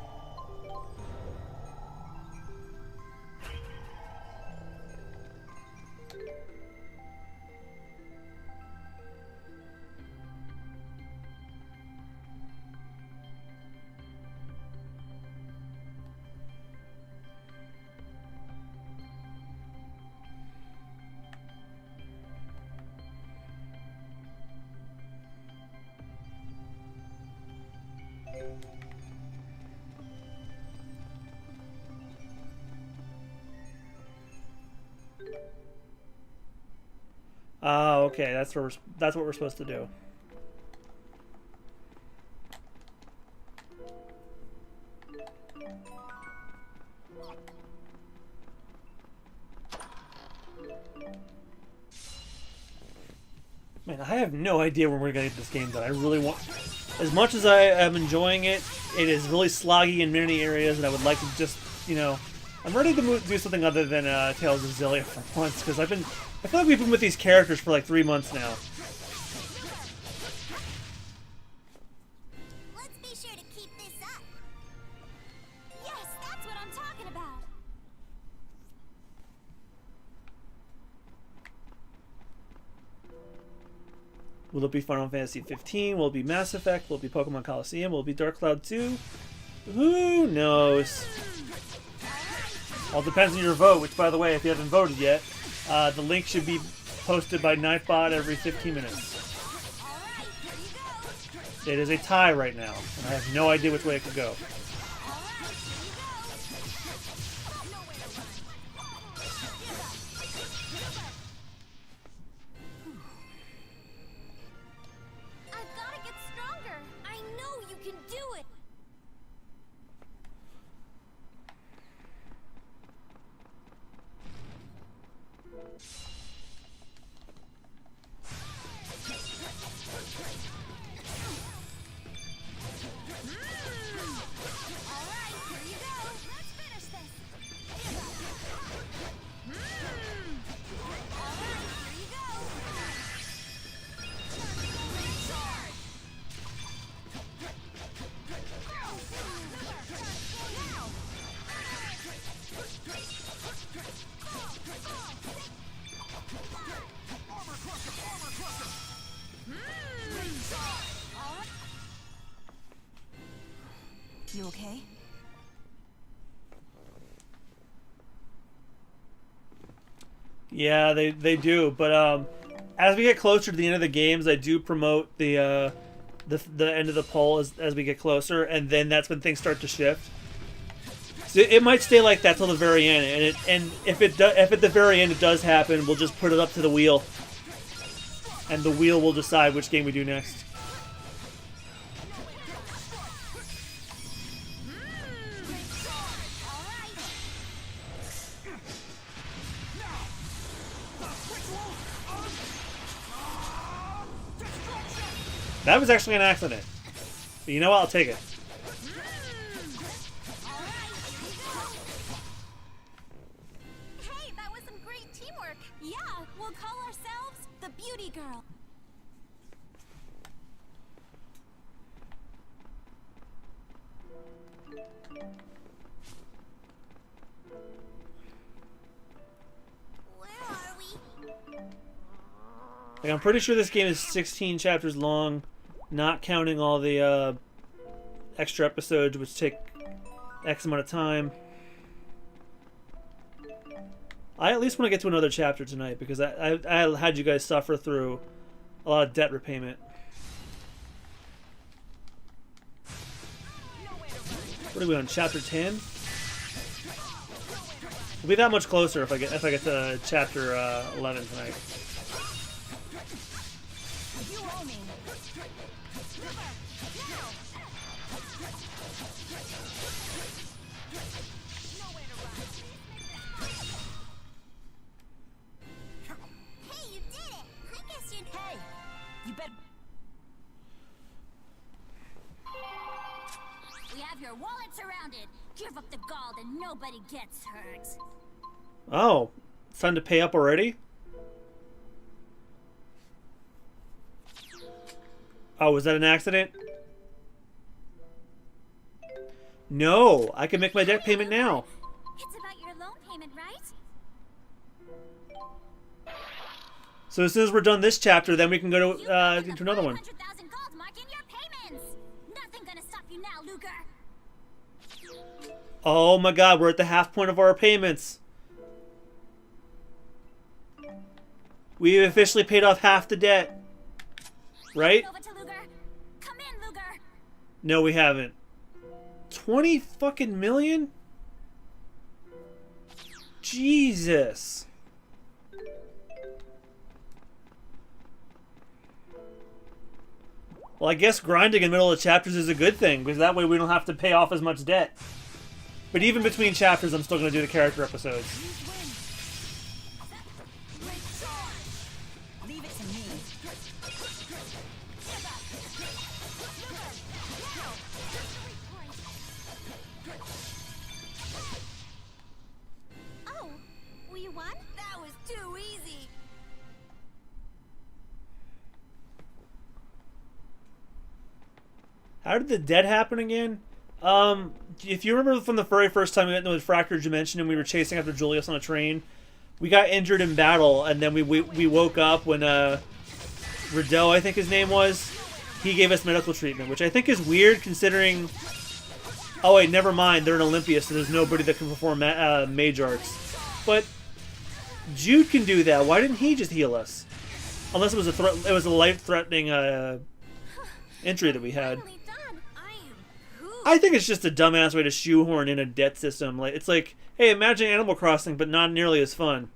Oh, okay. That's what we're supposed to do. Man, I have no idea when we're gonna get this game done. I really want, as much as I am enjoying it, it is really sloggy in many areas, and I would like to just, you know, I'm ready to do something other than Tales of Xillia for once, because I feel like we've been with these characters for like 3 months now. Let's be sure to keep this up. Yes, that's what I'm talking about. Will it be Final Fantasy 15? Will it be Mass Effect? Will it be Pokemon Coliseum? Will it be Dark Cloud 2? Who knows? All depends on your vote, which, by the way, if you haven't voted yet, the link should be posted by Nightbot every 15 minutes. It is a tie right now, and I have no idea which way it could go. I've got to get stronger. I know you can do it. You okay? Yeah, they do, but as we get closer to the end of the games, I do promote the end of the poll as we get closer, and then that's when things start to shift. So it might stay like that till the very end, and if at the very end it does happen, we'll just put it up to the wheel, and the wheel will decide which game we do next. That was actually an accident. But you know what? I'll take it. Hey, that was some great teamwork. Yeah, we'll call ourselves the Beauty Girl. Where are we? Like, I'm pretty sure this game is 16 chapters long, not counting all the extra episodes, which take X amount of time. I at least want to get to another chapter tonight, because I had you guys suffer through a lot of debt repayment. What are we on? Chapter 10? We'll be that much closer if I get to chapter 11 tonight. You owe me. Hey, you did it! I guess you... Hey, you better. We have your wallet surrounded. Give up the gold and nobody gets hurt. Oh, it's time to pay up already? Oh, was that an accident? No, I can make my debt payment now. It's about your loan payment, right? So as soon as we're done this chapter, then we can go to another one. 500,000 gold mark in your payments. Nothing gonna stop you now, Luger. Oh my god, we're at the half point of our payments. We've officially paid off half the debt. Right? Over to Luger. Come in, Luger. No, we haven't. 20 fucking million? Jesus. Well, I guess grinding in the middle of chapters is a good thing, because that way we don't have to pay off as much debt. But even between chapters, I'm still going to do the character episodes. Leave it to me. Oh, we won? That was too easy. How did the dead happen again? If you remember from the very first time we went into the fractured dimension and we were chasing after Julius on a train, we got injured in battle, and then we woke up when Riddell, I think his name was, he gave us medical treatment, which I think is weird considering. Oh wait, never mind. They're in Olympia, so there's nobody that can perform mage arts. But Jude can do that. Why didn't he just heal us? Unless it was a life-threatening entry that we had. Finally done. I am pooped. I think it's just a dumbass way to shoehorn in a debt system. Like it's like, hey, imagine Animal Crossing, but not nearly as fun.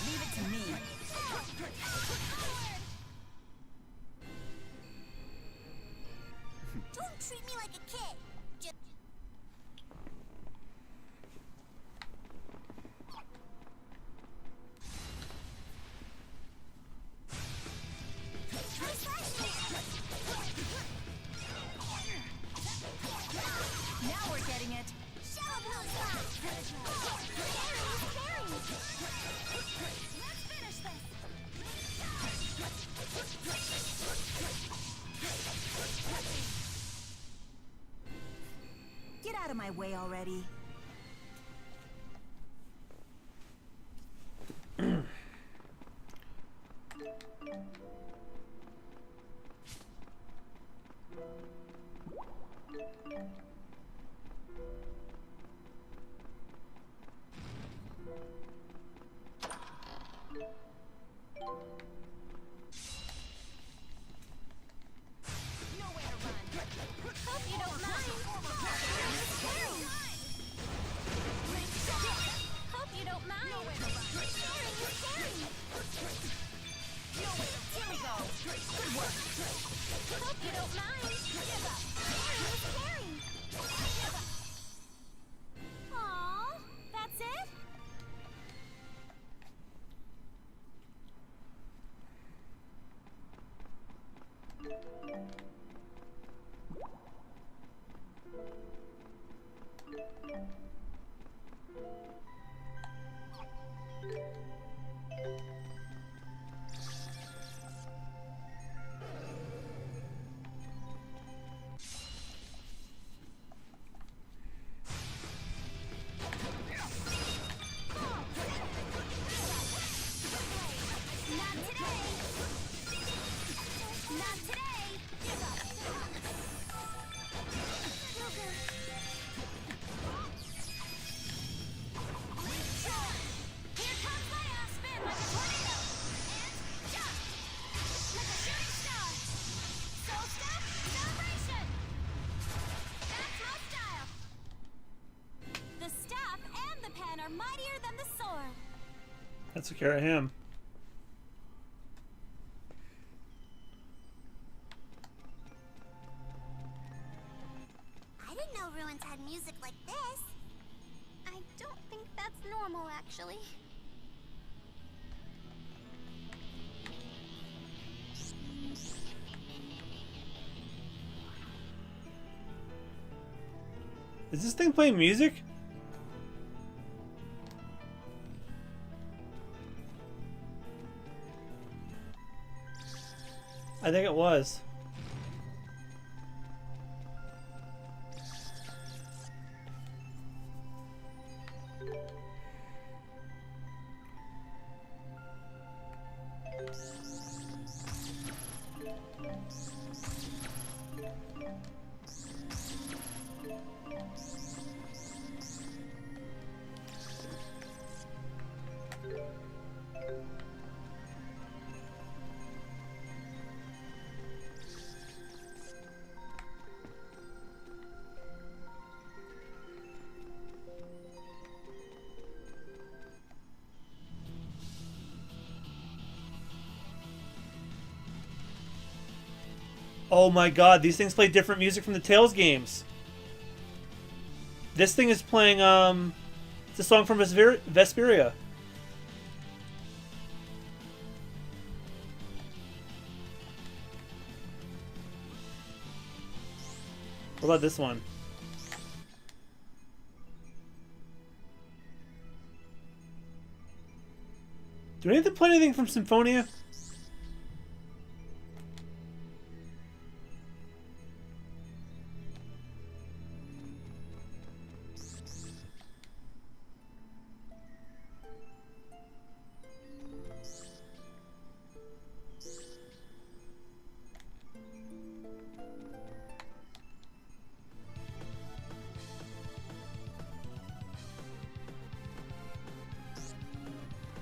Leave it to me. Don't treat me like a kid. Just... Try slashing it. Now we're getting it. Show 'em who's boss. Carry. Let's finish this. Get out of my way already. Hope you don't mind. Hope you don't mind. Sharing is caring. Here we go. Good work. Hope you don't mind. Sharing is caring. Aww, that's it? That took care of him. I didn't know ruins had music like this. I don't think that's normal, actually. Is this thing playing music? I think it was. Oh my god, these things play different music from the Tales games. This thing is playing, it's a song from Vesperia. What about this one? Do any of them play anything from Symphonia?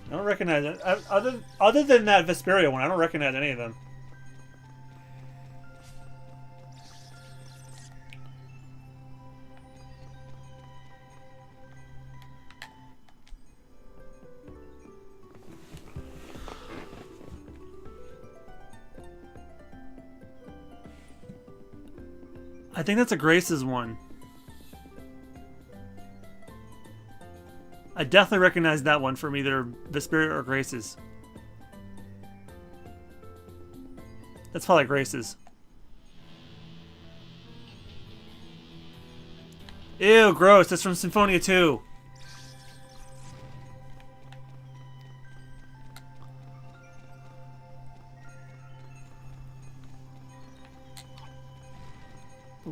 I don't recognize it. Other than that Vesperia one, I don't recognize any of them. I think that's a Grace's one. I definitely recognize that one from either Vesperia or Grace's. That's probably Grace's. Ew, gross. That's from Symphonia 2.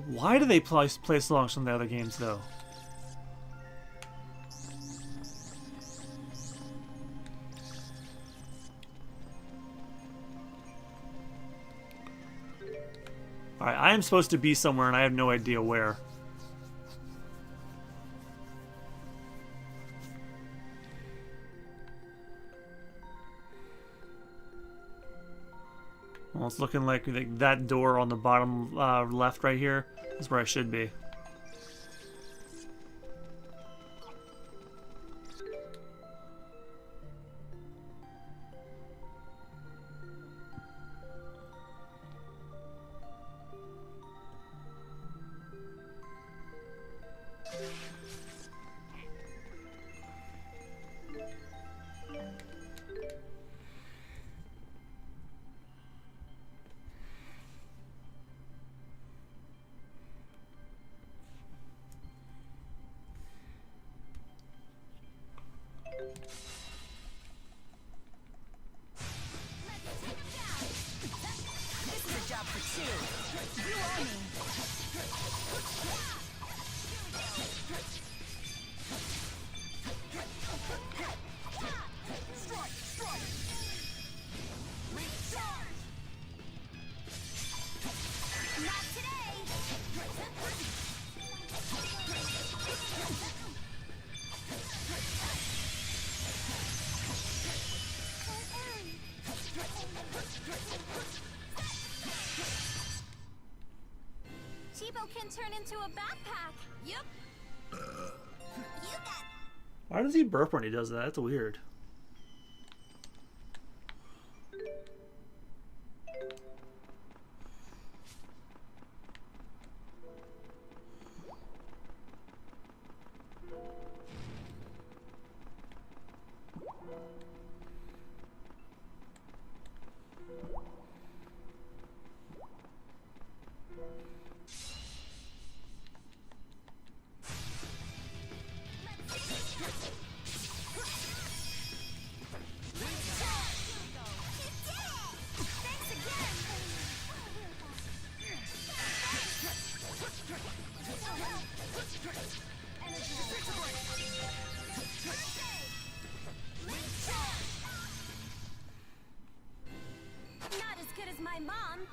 Why do they play songs from the other games, though? Alright, I am supposed to be somewhere and I have no idea where. Well, it's looking like that door on the bottom left right here is where I should be. Can turn into a backpack. Yep. You got. Why does he burp when he does that? That's weird.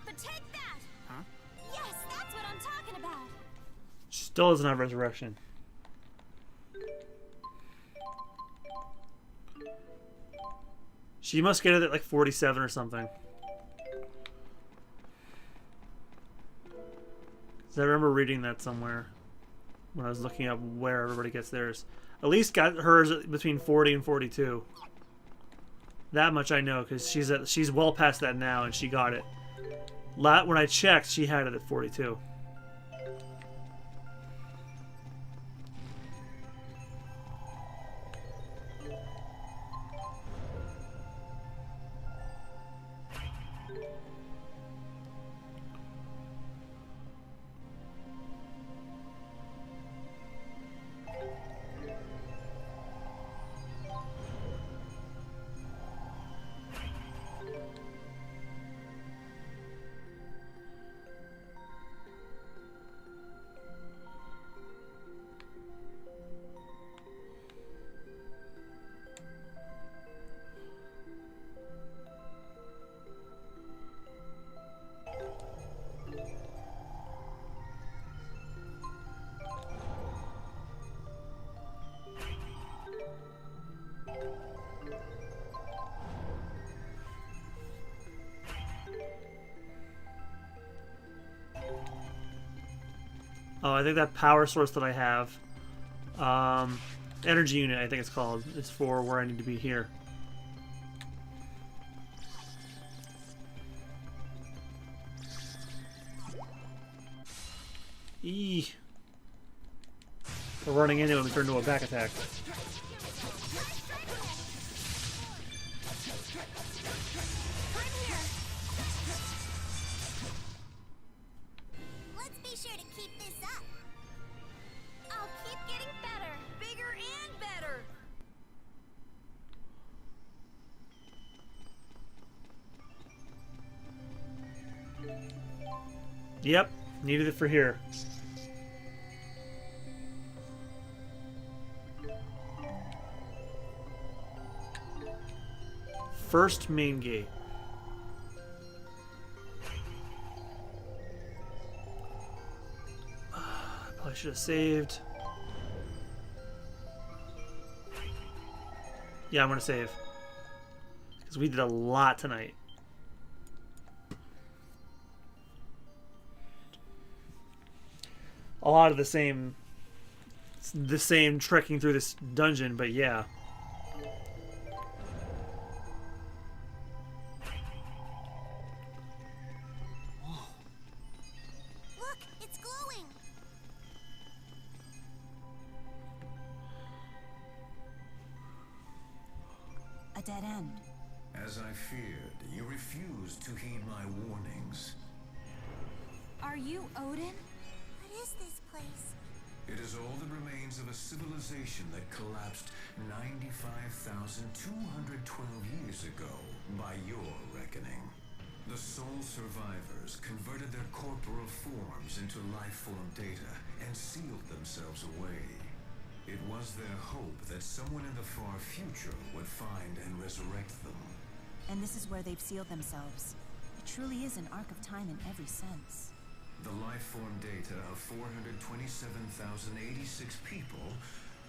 but take that! Huh? Yes, that's what I'm talking about! She still doesn't have resurrection. She must get it at like 47 or something. 'Cause I remember reading that somewhere when I was looking up where everybody gets theirs. Elise got hers between 40 and 42. That much I know because she's well past that now, and she got it. When I checked, she had it at 42. Oh, I think that power source that I have, energy unit, I think it's called, is for where I need to be here. Eee. We're running into him and turn into a back attack. Let's be sure to keep this up. I'll keep getting better, bigger and better. Yep, needed it for here. First main gate. Probably should have saved. Yeah, I'm gonna save. Because we did a lot tonight. A lot of the same trekking through this dungeon, but yeah. Look, it's glowing. A dead end. As I feared, you refused to heed my warnings. Are you Odin? What is this place? It is all that remains of a civilization that collapsed 95,212 years ago, by your reckoning. The sole survivors converted their corporal forms into life-form data and sealed themselves away. It was their hope that someone in the far future would find and resurrect them. And this is where they've sealed themselves. It truly is an arc of time in every sense. The life-form data of 427,086 people,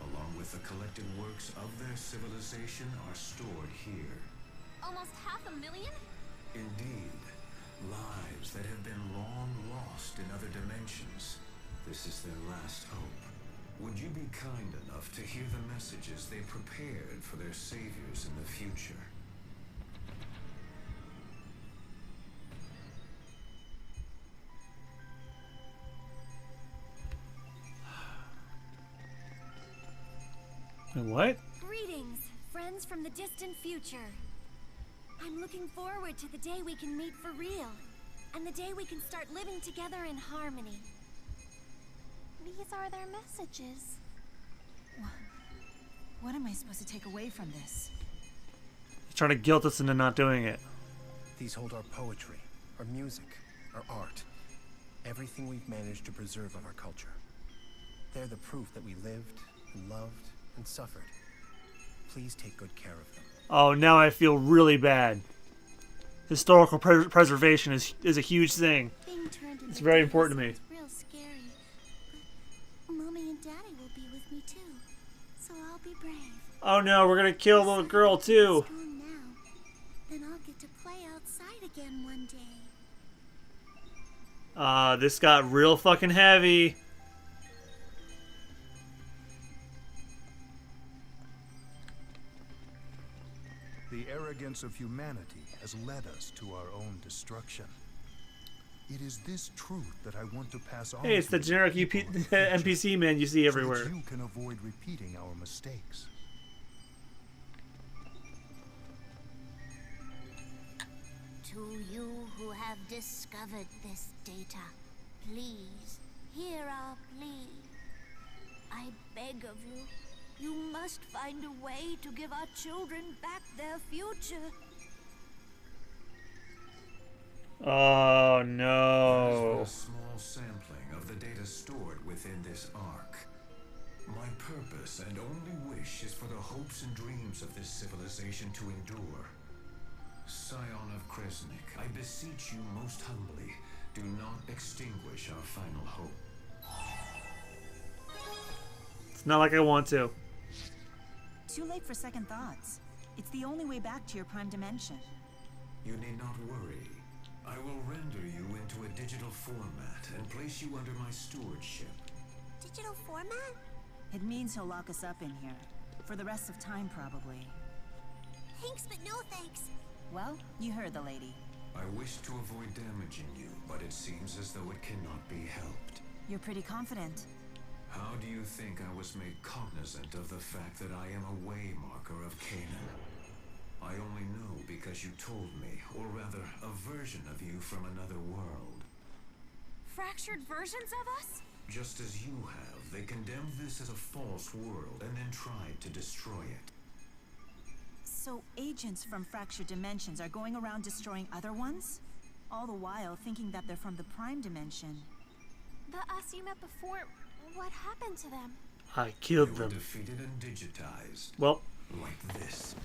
along with the collected works of their civilization, are stored here. Almost 500,000? Indeed, lives that have been long lost in other dimensions. This is their last hope. Would you be kind enough to hear the messages they prepared for their saviors in the future? What? Greetings, friends from the distant future. I'm looking forward to the day we can meet for real, and the day we can start living together in harmony. These are their messages. What am I supposed to take away from this? He's trying to guilt us into not doing it. These hold our poetry, our music, our art. Everything we've managed to preserve of our culture. They're the proof that we lived and loved and suffered. Please take good care of them. Oh, now I feel really bad. historical preservation is a huge thing. Being turned into It's very Dana important to me. sounds real scary, but Mommy and Daddy will be with me too, so I'll be brave. Oh no, we're gonna kill the little girl too. Strong now, then I'll get to play outside again one day. This got real fucking heavy. The arrogance of humanity has led us to our own destruction. It is this truth that I want to pass on. Hey, it's to the you generic people in the future, NPC man you see so everywhere. that you can avoid repeating our mistakes. To you who have discovered this data, please hear our plea. I beg of you, you must find a way to give our children back their future. Oh That no. is but a small sampling of the data stored within this ark. My purpose and only wish is for the hopes and dreams of this civilization to endure. Scion of Kresnik, I beseech you most humbly, do not extinguish our final hope. It's not like I want to. Too late for second thoughts. It's the only way back to your prime dimension. You need not worry. I will render you into a digital format and place you under my stewardship. Digital format? It means he'll lock us up in here. For the rest of time, probably. Thanks, but no thanks. Well, you heard the lady. I wish to avoid damaging you, but it seems as though it cannot be helped. You're pretty confident. How do you think I was made cognizant of the fact that I am a waymarker of Canaan? I only know because you told me, or rather, a version of you from another world. Fractured versions of us? Just as you have, they condemned this as a false world and then tried to destroy it. So agents from fractured dimensions are going around destroying other ones? All the while thinking that they're from the prime dimension. The us you met before, what happened to them? I They killed were them. defeated and digitized, Well, like this.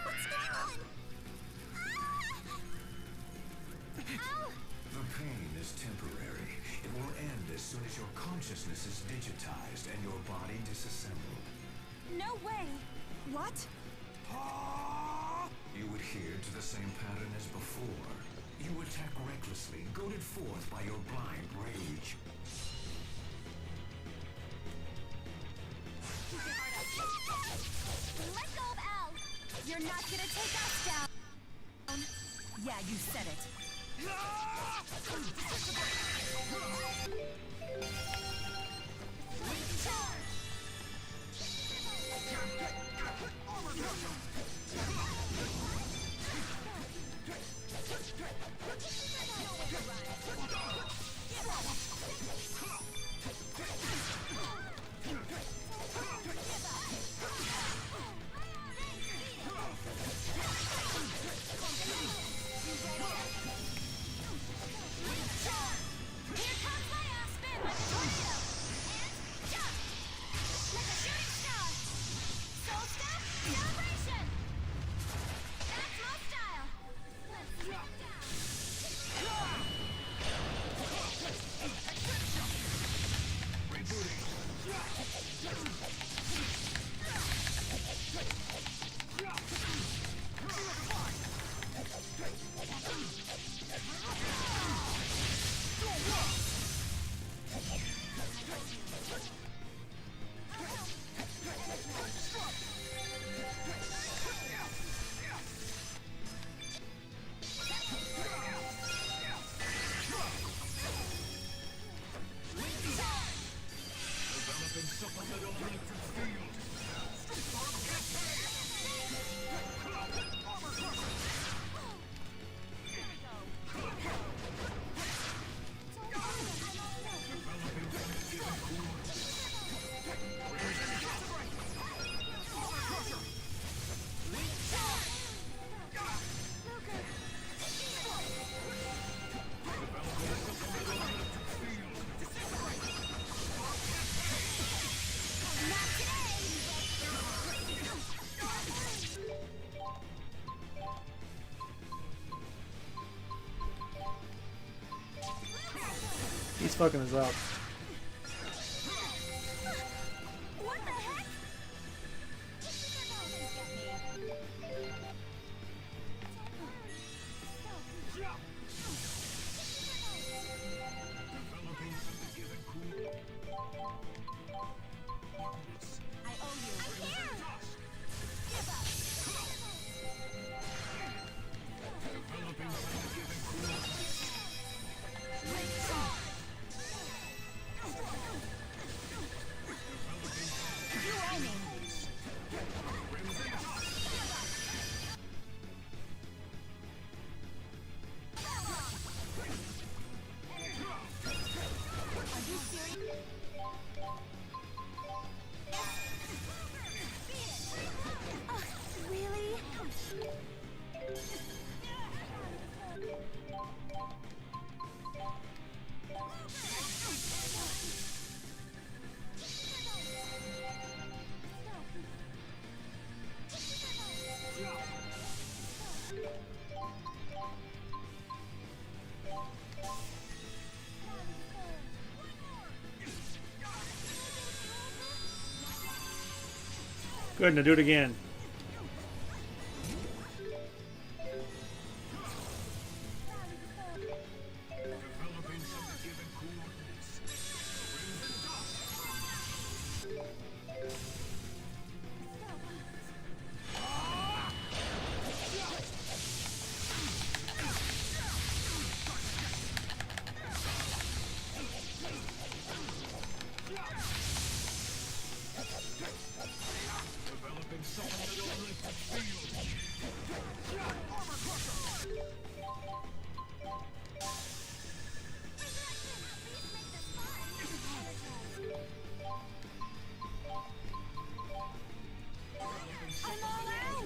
What's going on? The pain is temporary. It will end as soon as your consciousness is digitized and your body disassembled. No way! What? You adhere to the same pattern as before. You attack recklessly, goaded forth by your blind rage. Let go of Al! You're not gonna take us down! Yeah, you said it. Here comes my ass spin like a tornado! And jump! Like a shooting star! Soul fucking us up. What the heck? I owe you. I'm here. Give up. You owe me. Are you serious? Really? Good, now do it again. I'm all out.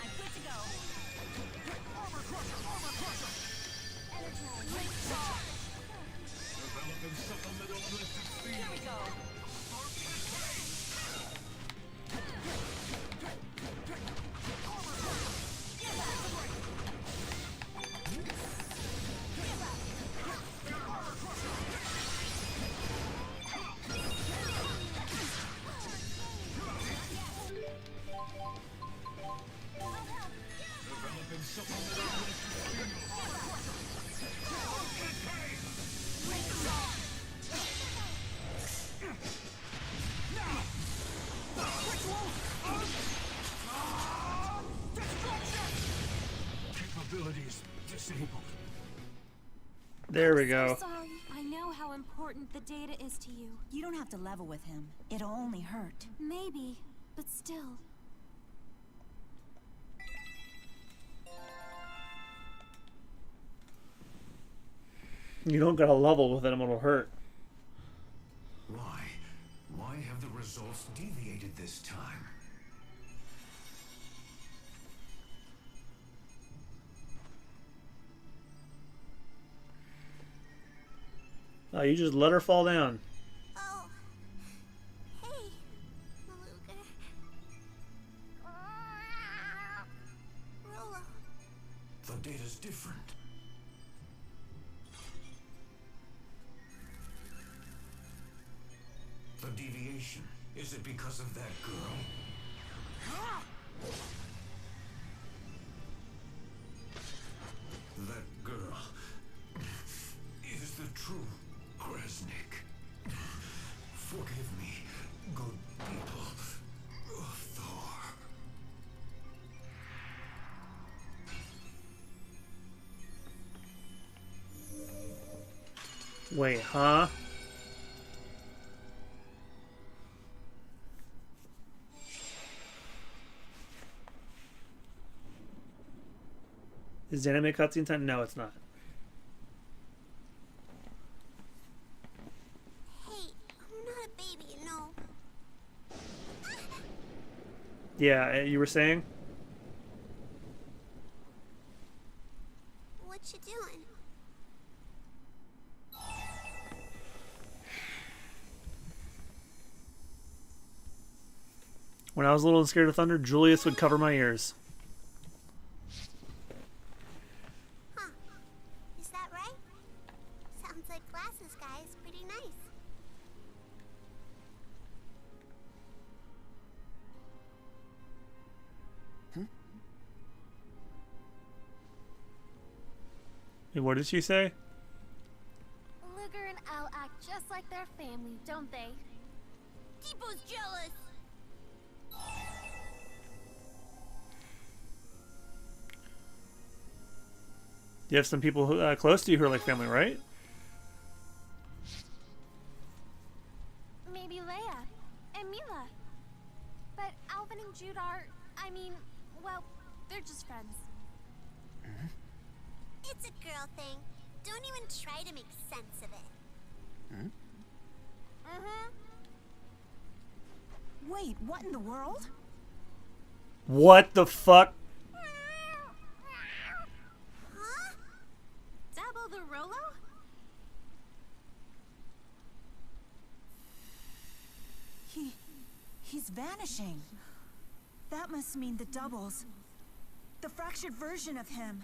I'm good to go. Here we go. Capabilities disabled. There we go. Sorry. I know how important the data is to you. You don't have to level with him. It'll only hurt. Maybe, but still. You don't gotta level with him, it'll hurt. Why? Why have the results deviated this time? Oh, you just let her fall down. Oh. Hey, Beluga. Rolo. The data's different. The deviation. Is it because of that girl? That girl is the true Kresnik. Forgive me, good people of Thor. Wait, huh? Is the anime cutscene time? No, it's not. Hey, I'm not a baby, you know. Yeah, you were saying? What you doing? When I was little and scared of thunder, Julius would cover my ears. Huh. Is that right? Sounds like glasses guy is pretty nice. Hey, what did she say? Luger and Al act just like their family, don't they? Deepo's jealous. You have some people who, close to you who are like family, right? Maybe Leia and Mila. But Alvin and Jude are, I mean, well, they're just friends. It's a girl thing. Don't even try to make sense of it. Wait, what in the world? What the fuck? Huh? Double the Rolo? He's vanishing. That must mean the doubles. The fractured version of him.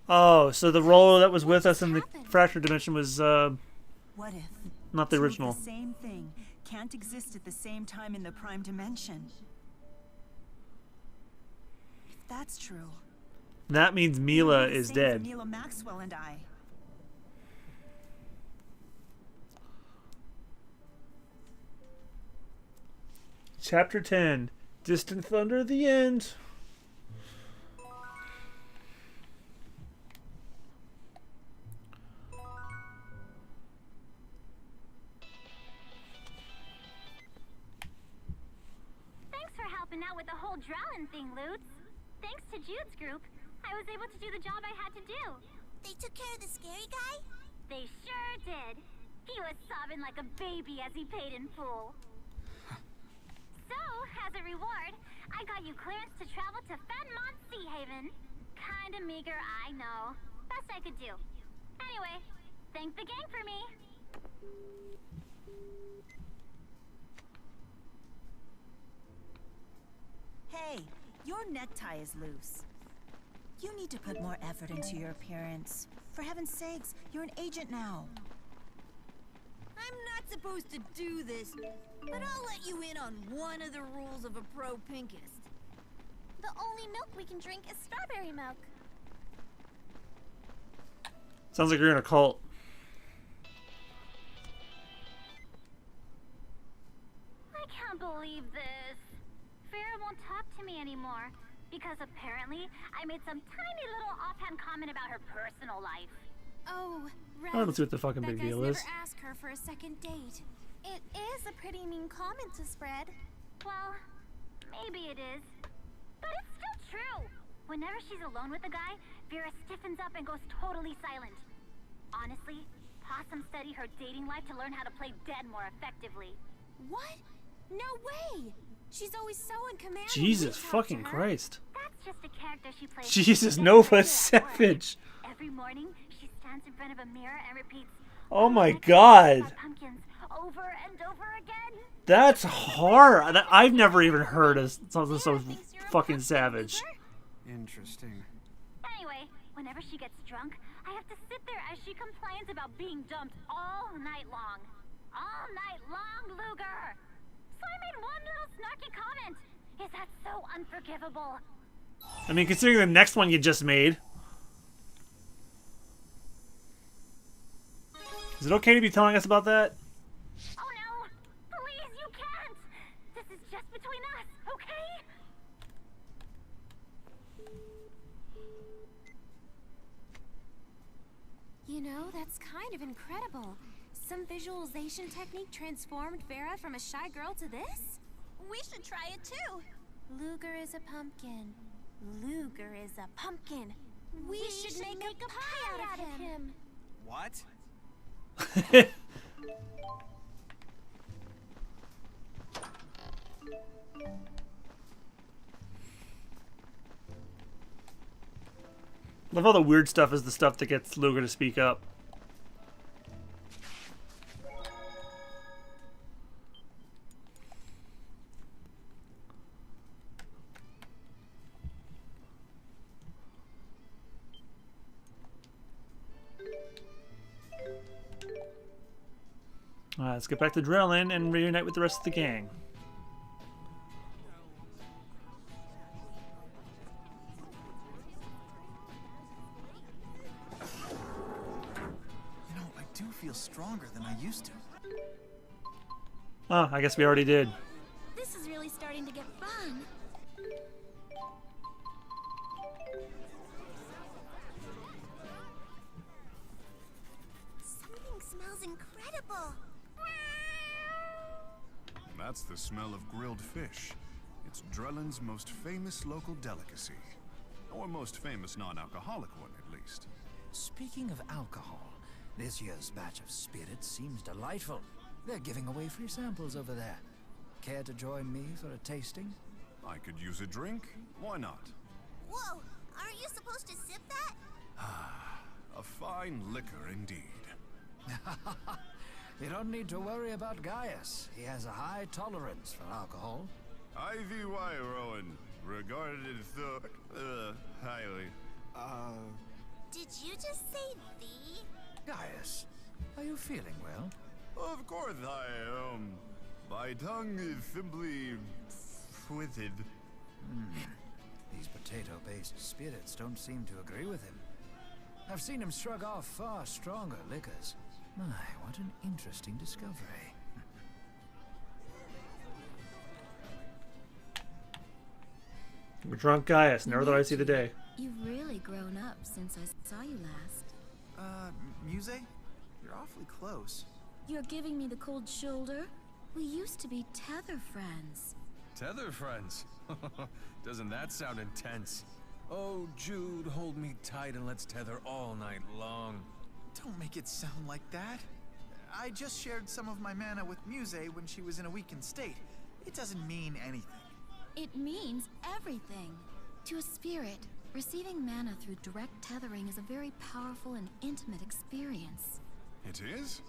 Oh, so the Rolo that was with us in the fractured dimension was What if not the two of original. the same thing can't exist at the same time in the prime dimension? If that's true, That means it Mila would be the is same dead. for Mila Maxwell and I. Chapter 10. Distant Thunder, the end. Thanks for helping out with the whole drowning thing, Lutz. Thanks to Jude's group, I was able to do the job I had to do. They took care of the scary guy? They sure did. He was sobbing like a baby as he paid in full. So, as a reward, I got you clearance to travel to Fenmont Sea Haven. Kinda meager, I know. Best I could do. Anyway, thank the gang for me. Hey, your necktie is loose. You need to put more effort into your appearance. For heaven's sakes, you're an agent now. I'm not supposed to do this, but I'll let you in on one of the rules of a pro pinkist. The only milk we can drink is strawberry milk. Sounds like you're in a cult. I can't believe this. Farrah won't talk to me anymore because apparently I made some tiny little offhand comment about her personal life. Oh, right. I don't see what the fucking That big guy's deal never is. asked her for a second date. It is a pretty mean comment to spread. Well, maybe it is. But it's still true. Whenever she's alone with a guy, Vera stiffens up and goes totally silent. Honestly, Possum studied her dating life to learn how to play dead more effectively. What? No way! She's always so in command. when Jesus we talk fucking to her. Christ. That's just a character she plays. Jesus, when Nova she's at work. Savage. Every morning, she stands in front of a mirror and repeats, Oh my "I can God. about pumpkins," over and over again. That's hard. I've never even heard of something so Vera thinks you're a fucking pumpkin, savage. Luger. Interesting. Anyway, whenever she gets drunk, I have to sit there as she complains about being dumped all night long. All night long, Luger! So I made one little snarky comment. Is that so unforgivable? I mean, considering the next one you just made. Is it okay to be telling us about that? Oh no! Please, you can't! This is just between us, okay? You know, that's kind of incredible. some visualization technique transformed Vera from a shy girl to this? We should try it too. Luger is a pumpkin. Luger is a pumpkin. We should make a pie out of him. What? Love all the weird stuff is the stuff that gets Luger to speak up. Alright, let's get back to Drellin and reunite with the rest of the gang. You know, I do feel stronger than I used to. Oh, I guess we already did. This is really starting to get fun. Something smells incredible. That's the smell of grilled fish. It's Drellin's most famous local delicacy. Or most famous non-alcoholic one, at least. Speaking of alcohol, this year's batch of spirits seems delightful. They're giving away free samples over there. Care to join me for a tasting? I could use a drink. Why not? Whoa, aren't you supposed to sip that? A fine liquor indeed. You don't need to worry about Gaius. He has a high tolerance for alcohol. Ivy Rowan, regarded highly. Did you just say the? Gaius, are you feeling well? Of course my tongue is simply twisted. These potato-based spirits don't seem to agree with him. I've seen him shrug off far stronger liquors. My, what an interesting discovery. We're drunk Gaius, never thought I'd see the day. You've really grown up since I saw you last. Muse? You're awfully close. You're giving me the cold shoulder? We used to be tether friends. Tether friends? Doesn't that sound intense? Oh, Jude, hold me tight and let's tether all night long. Don't make it sound like that. I just shared some of my mana with Muse when she was in a weakened state. It doesn't mean anything. It means everything. To a spirit, receiving mana through direct tethering is a very powerful and intimate experience. It is?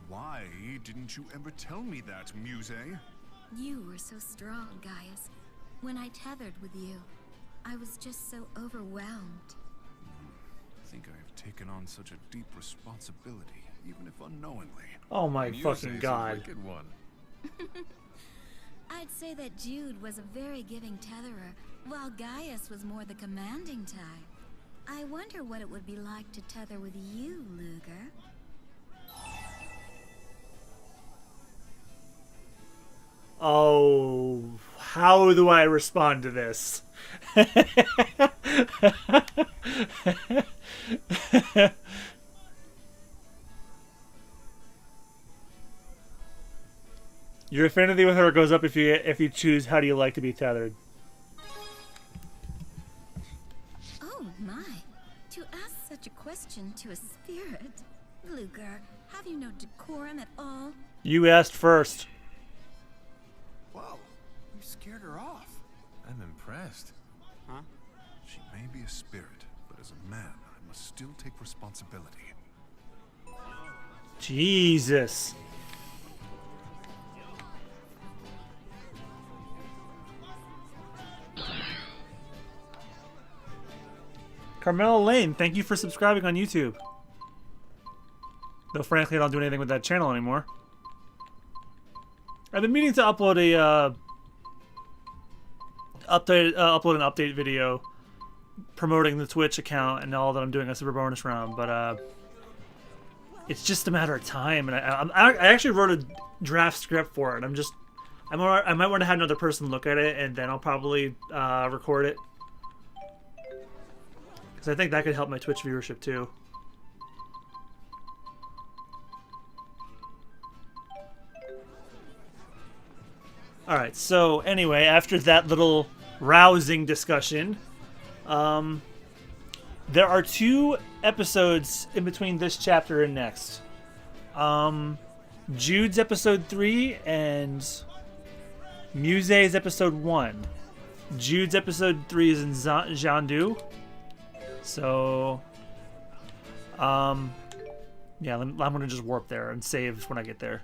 Why didn't you ever tell me that, Muse? You were so strong, Gaius. When I tethered with you, I was just so overwhelmed. I think I have taken on such a deep responsibility, even if unknowingly. Oh my Muse's fucking a god. wicked one. I'd say that Jude was a very giving tetherer, while Gaius was more the commanding type. I wonder what it would be like to tether with you, Luger. Oh, how do I respond to this? Your affinity with her goes up if you choose how do you like to be tethered. Oh my, to ask such a question to a spirit. Luger, have you no decorum at all? You asked first. Whoa, you scared her off. I'm impressed. Huh? She may be a spirit, but as a man, I must still take responsibility. Jesus. Carmela Lane, thank you for subscribing on YouTube. Though frankly, I don't do anything with that channel anymore. I've been meaning to upload a upload an update video promoting the Twitch account and all that I'm doing on Super Bonus Round, but it's just a matter of time. And I actually wrote a draft script for it. I might want to have another person look at it, and then I'll probably record it. Because I think that could help my Twitch viewership too. All right. So anyway, after that little rousing discussion, there are 2 episodes in between this chapter and next. Jude's episode 3 and Muse's episode 1. Jude's episode 3 is in Jiandu. So, yeah, I'm gonna just warp there and save when I get there.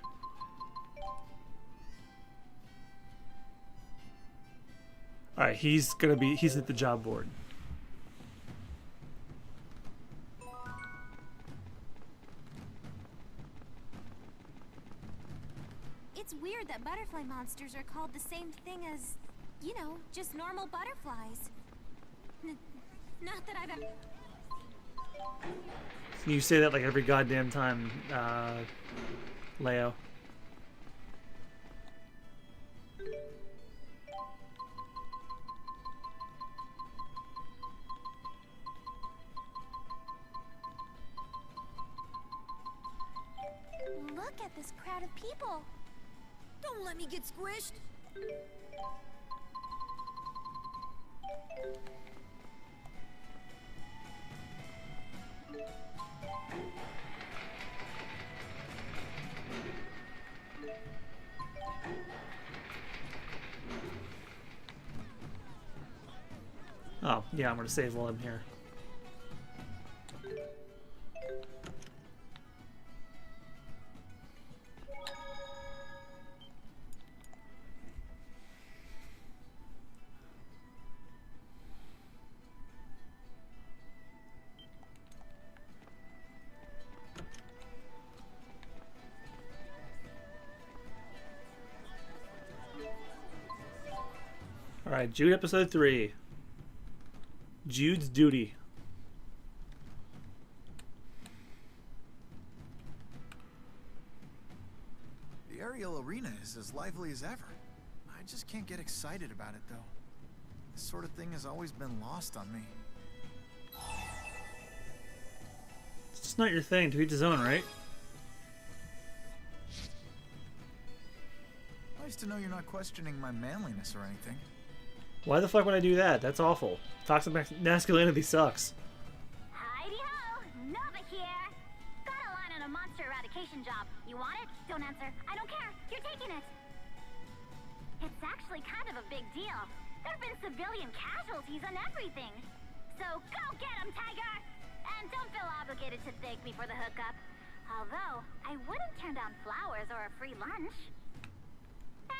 All right, he's at the job board. It's weird that butterfly monsters are called the same thing as, you know, just normal butterflies. Not that I've ever... You say that like every goddamn time, Leo. Look at this crowd of people. Don't let me get squished. Oh, yeah, I'm gonna save while I'm here. Alright, Jude episode 3. Jude's duty. The aerial arena is as lively as ever. I just can't get excited about it, though. This sort of thing has always been lost on me. It's just not your thing, to each his own, right? Nice to know you're not questioning my manliness or anything. Why the fuck would I do that? That's awful. Toxic masculinity sucks. Heidi-ho! Nova here! Got a line on a monster eradication job. You want it? Don't answer. I don't care. You're taking it. It's actually kind of a big deal. There have been civilian casualties and everything. So go get 'em, Tiger! And don't feel obligated to thank me for the hookup. Although, I wouldn't turn down flowers or a free lunch.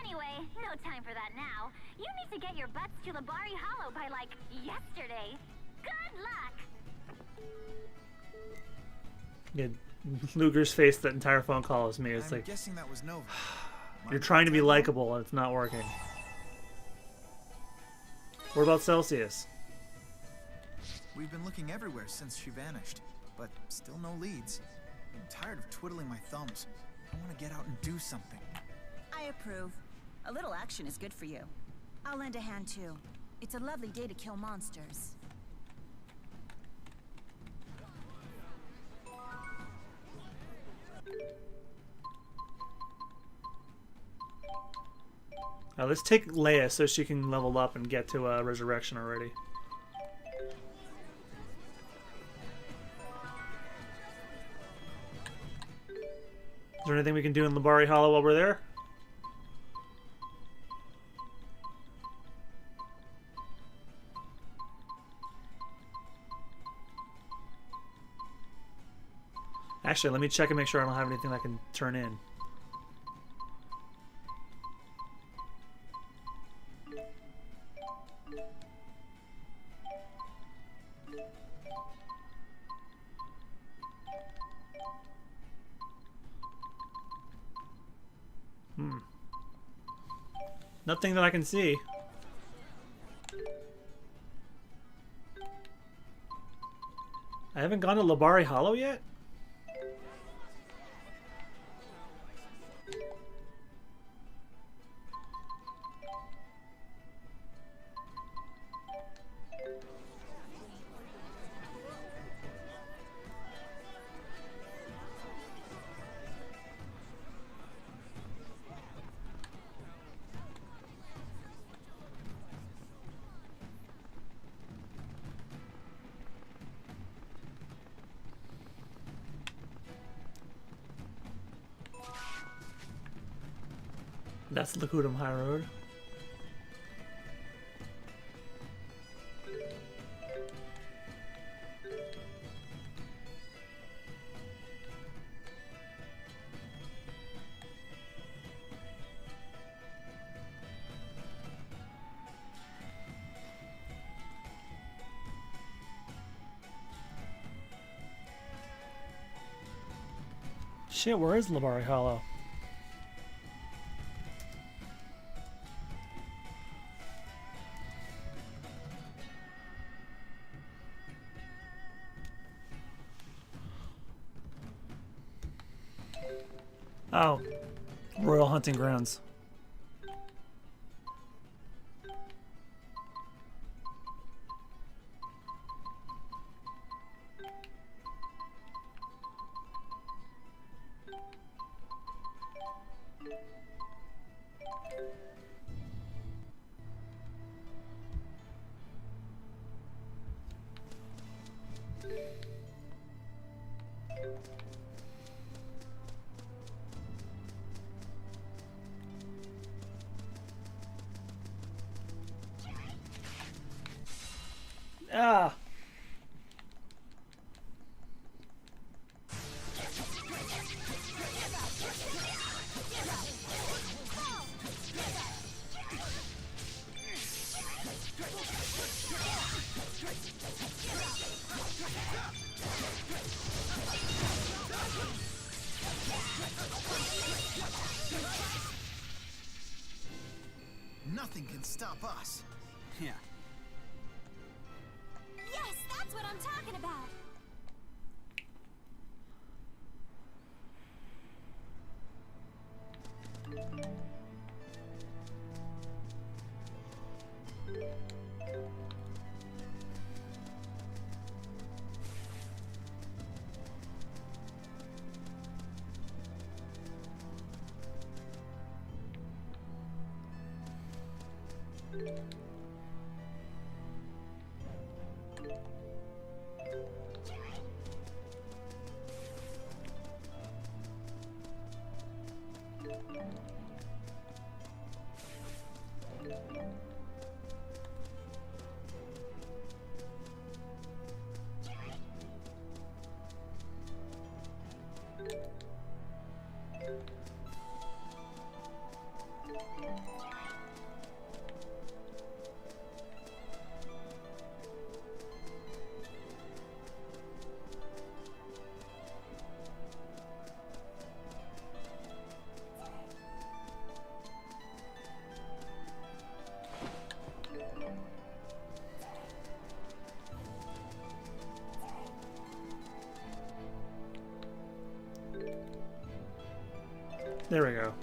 Anyway, no time for that now. You need to get your butts to Labari Hollow by, like, yesterday. Good luck! Yeah, Luger's face that entire phone call is me. It's I'm like, guessing that was Nova. you're trying to be likable and it's not working. What about Celsius? We've been looking everywhere since she vanished, but still no leads. I'm tired of twiddling my thumbs. I want to get out and do something. I approve. A little action is good for you. I'll lend a hand too. It's a lovely day to kill monsters. Let's take Leia so she can level up and get to Resurrection already. Is there anything we can do in Labari Hollow while we're there? Actually, let me check and make sure I don't have anything I can turn in. Nothing that I can see. I haven't gone to Labari Hollow yet? That's Lakudum High Road. Shit, where is Labari Hollow? Oh, Royal Hunting Grounds. Ah. Nothing can stop us. Yeah. Yes, that's what I'm talking about. There we go.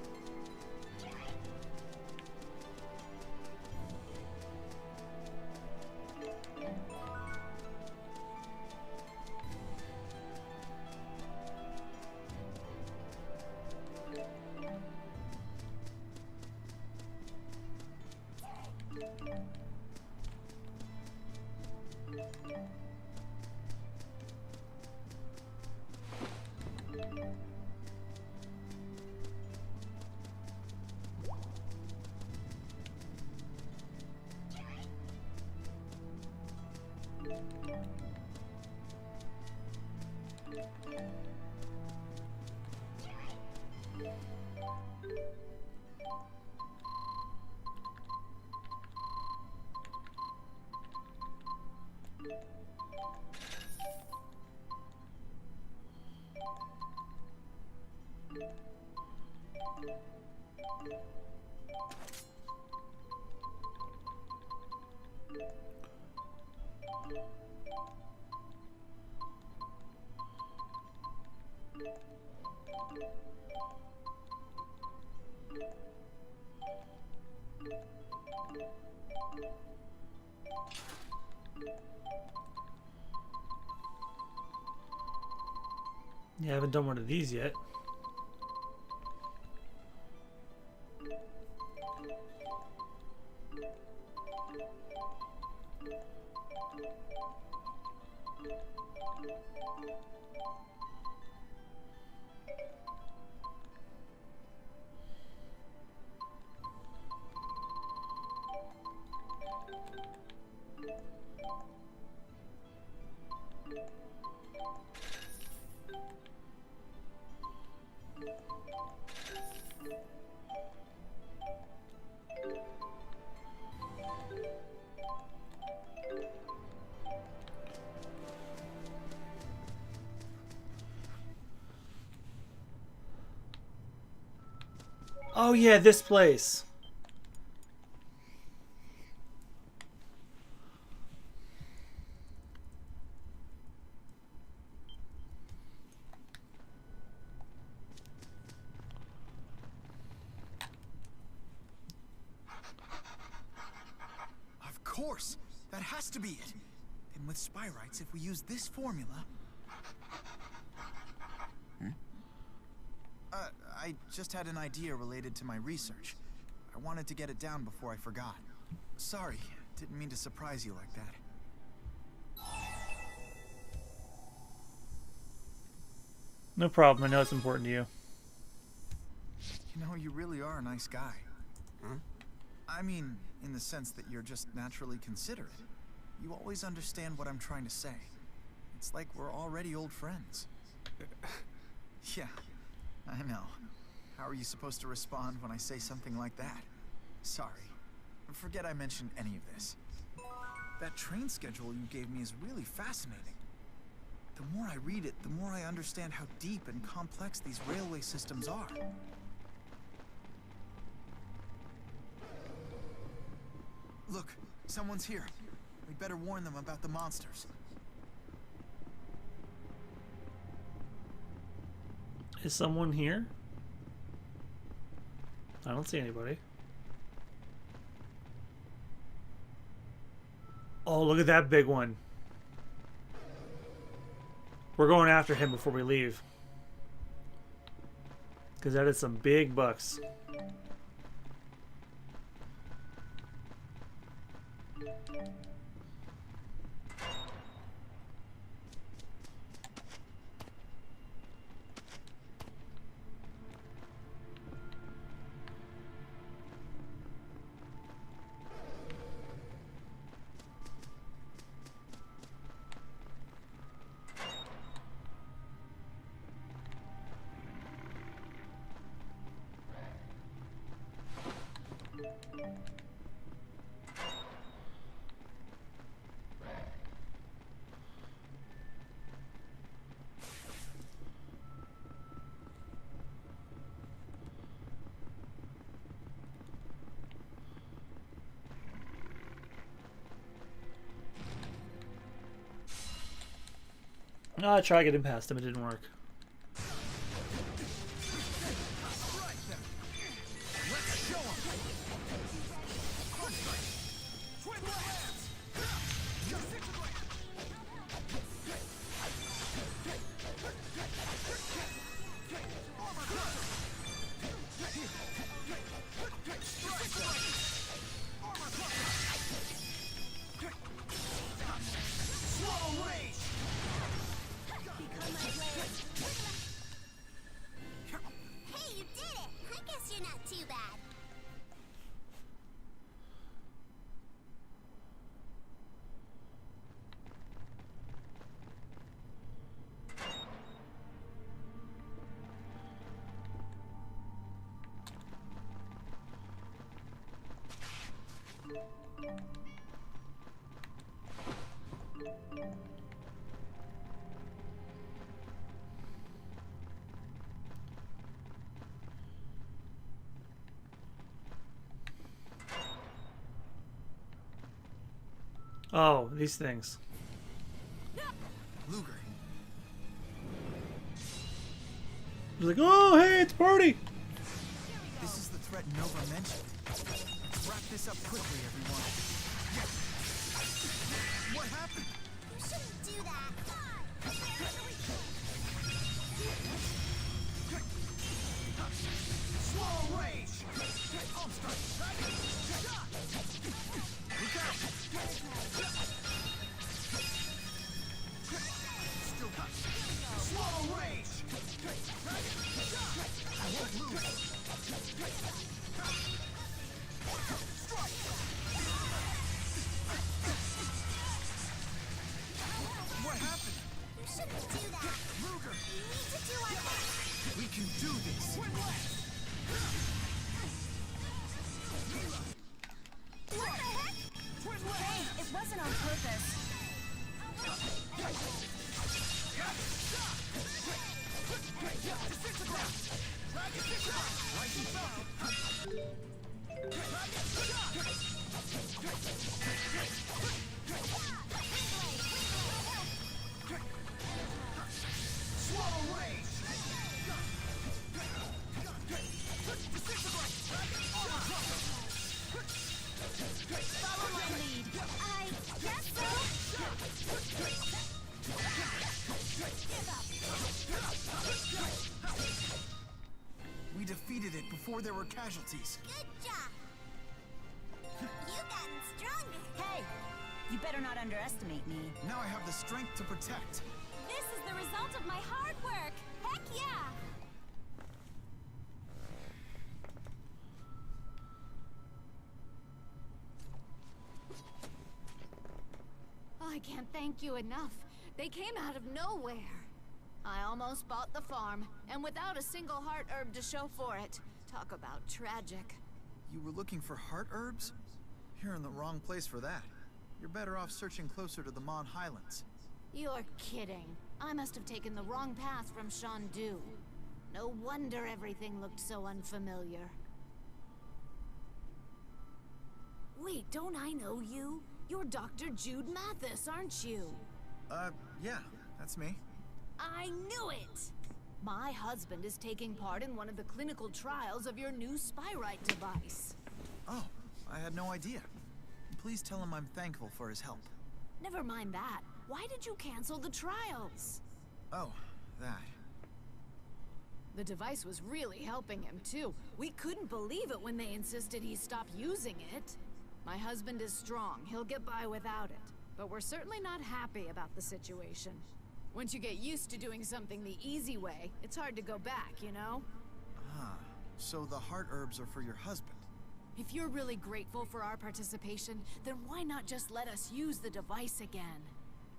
Yeah, I haven't done one of these yet. Oh yeah, this place. Of course! That has to be it! And with Spyrites, if we use this formula... I just had an idea related to my research. I wanted to get it down before I forgot. Sorry, didn't mean to surprise you like that. No problem. I know it's important to you. You know, you really are a nice guy. Huh? I mean, in the sense that you're just naturally considerate. You always understand what I'm trying to say. It's like we're already old friends. Yeah, I know. How are you supposed to respond when I say something like that? Sorry. Forget I mentioned any of this. That train schedule you gave me is really fascinating. The more I read it, the more I understand how deep and complex these railway systems are. Look, someone's here. We better warn them about the monsters. Is someone here? I don't see anybody. Oh, look at that big one. We're going after him before we leave. Because that is some big bucks. No, I tried getting past him. It didn't work. Hey, you did it! I guess you're not too bad. Oh, these things. Luger. He's like, oh, hey, it's a party. This is the threat Nova mentioned. Let's wrap this up quickly, everyone. What happened? You shouldn't do that. Swallow rage! Look out! Still cut. Swallow rage! I won't lose. Strike! What happened? You shouldn't do that. Luger! We need to do our best. We can do this! Follow my lead. I guess so. We defeated it before there were casualties. Good job. You've gotten stronger. Hey, you better not underestimate me. Now I have the strength to protect. This is the result of my hard work. Heck yeah! Oh, I can't thank you enough. They came out of nowhere. I almost bought the farm, and without a single heart herb to show for it. Talk about tragic. You were looking for heart herbs? You're in the wrong place for that. You're better off searching closer to the Mon Highlands. You're kidding. I must have taken the wrong path from Shandu. No wonder everything looked so unfamiliar. Wait, don't I know you? You're Dr. Jude Mathis, aren't you? Yeah, that's me. I knew it! My husband is taking part in one of the clinical trials of your new Spyrite device. Oh, I had no idea. Please tell him I'm thankful for his help. Never mind that. Why did you cancel the trials? Oh, that. The device was really helping him, too. We couldn't believe it when they insisted he stop using it. My husband is strong. He'll get by without it. But we're certainly not happy about the situation. Once you get used to doing something the easy way, it's hard to go back, you know? Ah, so the heart herbs are for your husband. If you're really grateful for our participation, then why not just let us use the device again?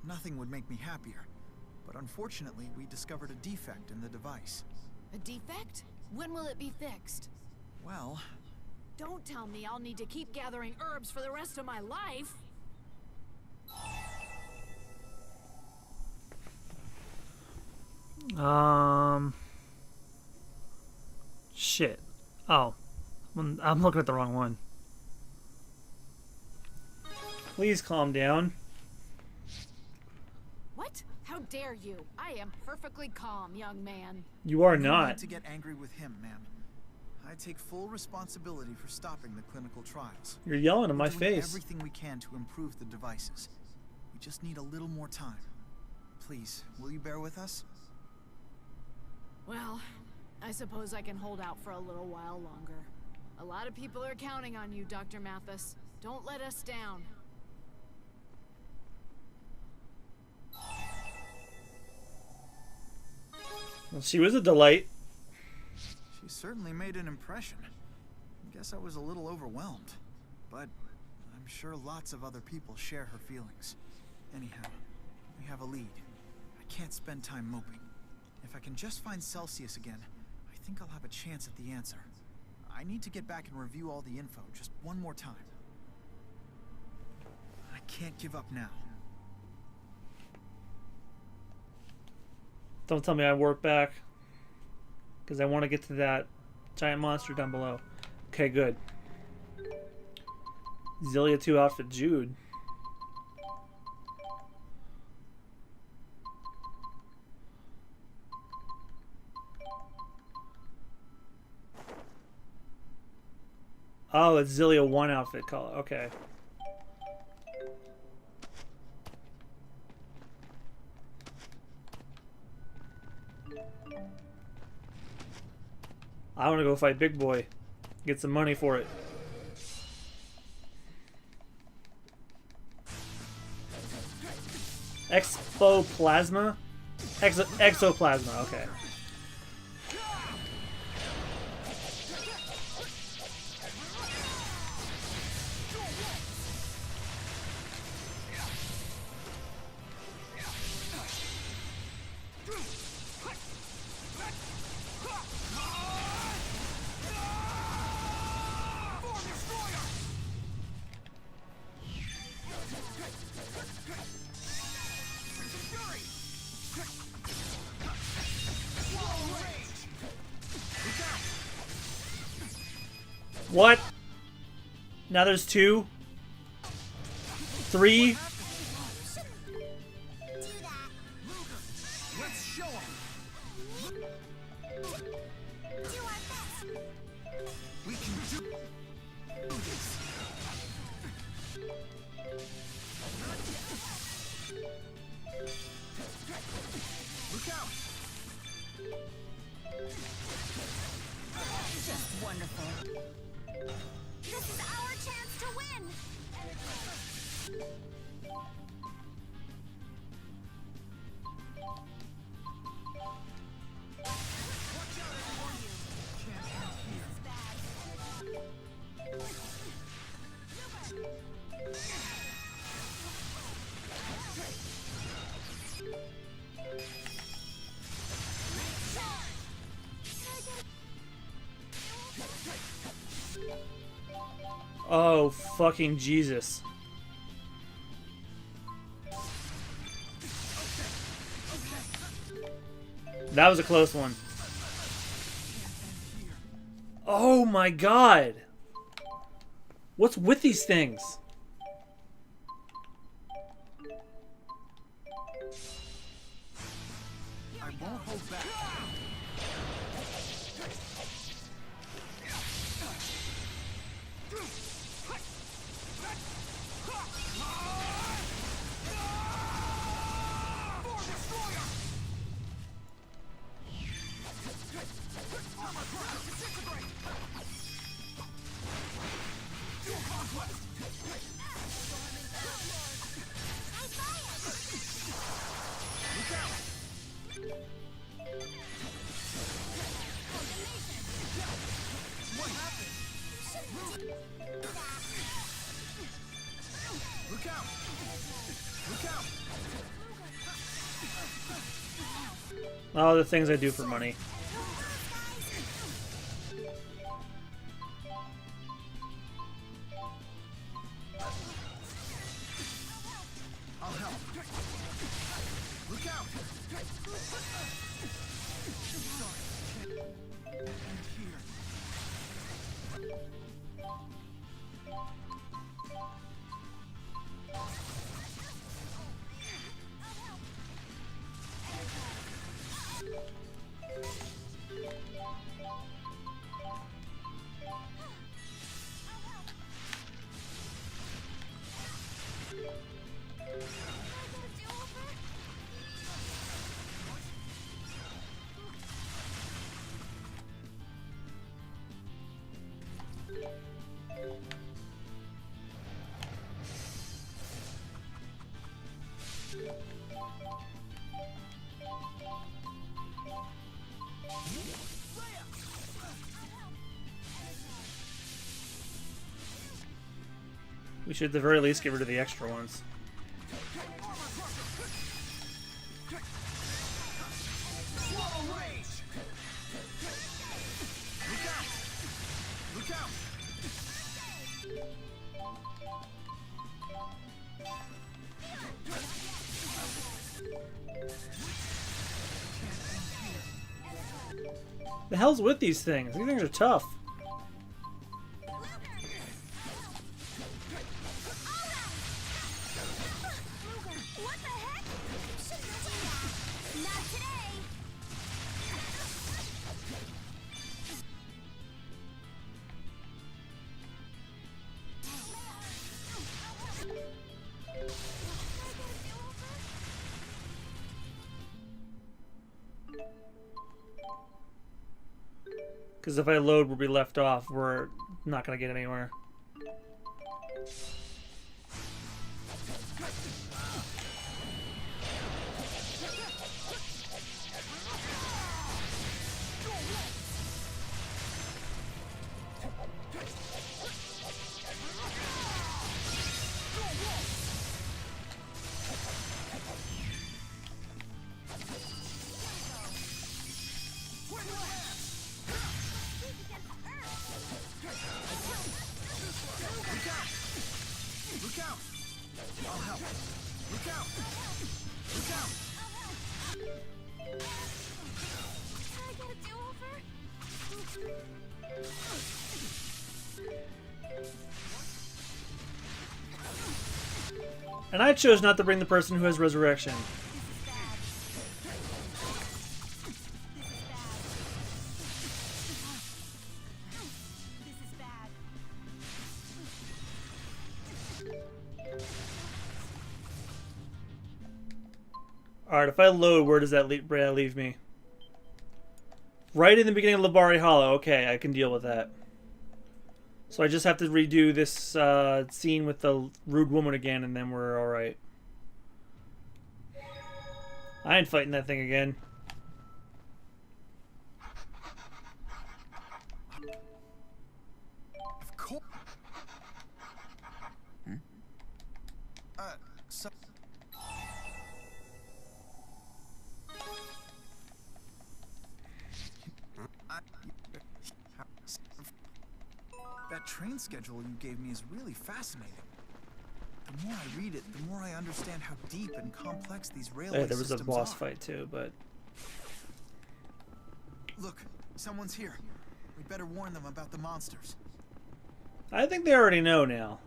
Nothing would make me happier. But unfortunately, we discovered a defect in the device. A defect? When will it be fixed? Well... Don't tell me I'll need to keep gathering herbs for the rest of my life! Shit. Oh. I'm looking at the wrong one. Please calm down. What? How dare you? I am perfectly calm, young man. You are No not. need to get angry with him, ma'am. I take full responsibility for stopping the clinical trials. You're yelling in We're my doing face. everything we can to improve the devices. We just need a little more time. Please, will you bear with us? Well, I suppose I can hold out for a little while longer. A lot of people are counting on you, Dr. Mathis. Don't let us down. Well, she was a delight. She certainly made an impression. I guess I was a little overwhelmed. But I'm sure lots of other people share her feelings. Anyhow, we have a lead. I can't spend time moping. If I can just find Celsius again, I think I'll have a chance at the answer. I need to get back and review all the info just one more time. I can't give up now. Don't tell me I warp back. Because I want to get to that giant monster down below. Okay, good. Xillia 2 outfit Jude. Oh, it's Xillia 1 outfit color. Okay. I want to go fight Big Boy. Get some money for it. Exoplasma? Exoplasma, okay. What? Now there's 2? 3? Let's show 'em. We can do this. Just wonderful. This is our chance to win! Oh, fucking Jesus. That was a close one. Oh my god. What's with these things? I won't hold back. Look out! Look out! Oh, the things I do for money. I'll help. Look out! And here. We should at the very least get rid of the extra ones. Swallow rage! Look out! Look out! The hell's with these things? These things are tough. What the heck? Not today! Because if I load where we left off, we're not going to get anywhere. Look out! I'll help. Look out! Look out! Can I get a do-over? And I chose not to bring the person who has resurrection. Alright, if I load, where does that leave me? Right in the beginning of Labari Hollow. Okay, I can deal with that. So I just have to redo this scene with the rude woman again, and then we're alright. I ain't fighting that thing again. Of course. So that train schedule you gave me is really fascinating. The more I read it, the more I understand how deep and complex these railway Yeah, there was a systems boss are. fight too, but... Look, someone's here. We better warn them about the monsters. I think they already know now.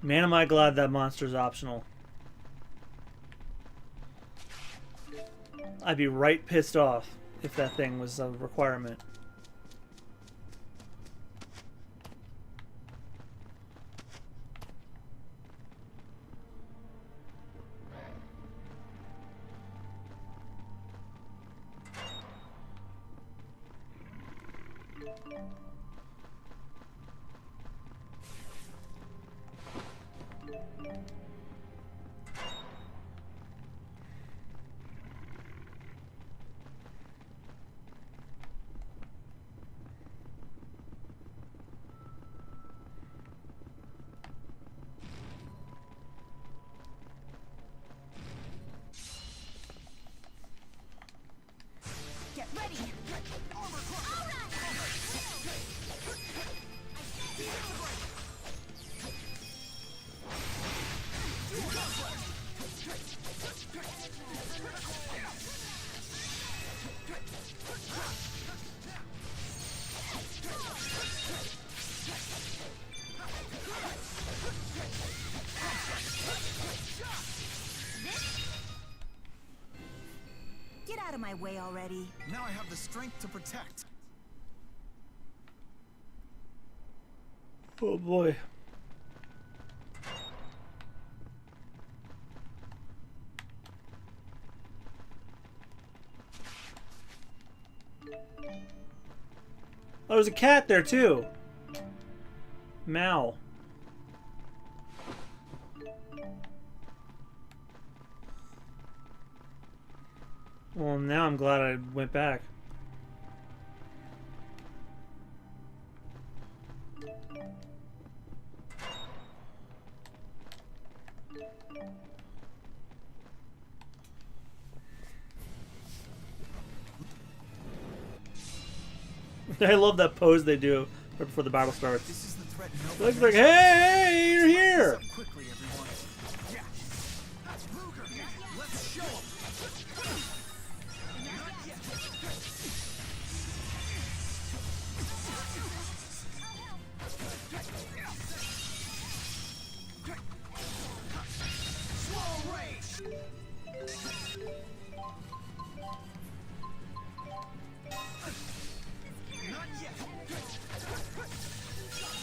Man, am I glad that monster's optional. I'd be right pissed off if that thing was a requirement. Get ready! Get out of my way already. Now I have the strength to protect. Oh boy. Oh, there's a cat there too. Mal. Well, now I'm glad I went back. I love that pose they do right before the battle starts. This is the threat It looks like, hey, you're here! quickly, everyone. Yeah. That's Ruger. Let's show him. Slow rage. Not yet.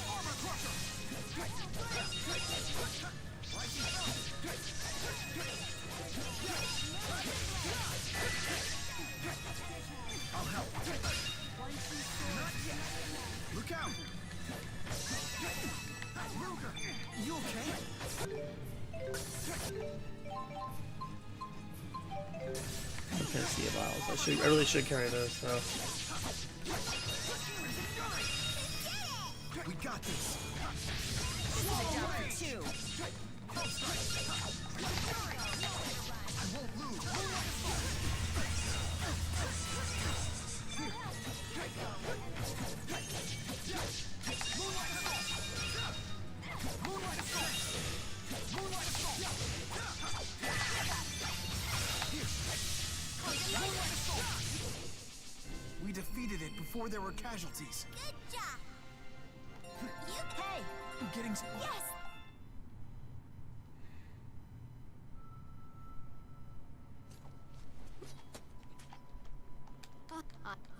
Armor crusher. I'll help. Not yet. Look out. Ruger, you okay? I'm gonna see a vials. I really should carry those, so. We got this. Down for two. I won't lose. We defeated it before there were casualties. Good job. Hey, I'm getting. Yes.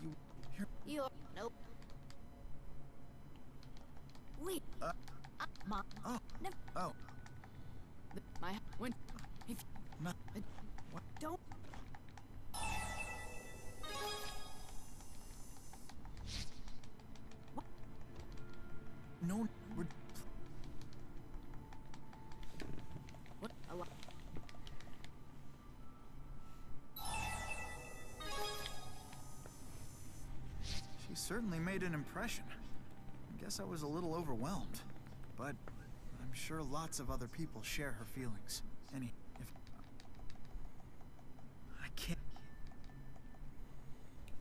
You Nope. Wait. Mom. Oh. No. Oh. My when. If No. What? don't. No. We're. What? A lot. She certainly made an impression. I guess I was a little overwhelmed, but I'm sure lots of other people share her feelings. If I can't.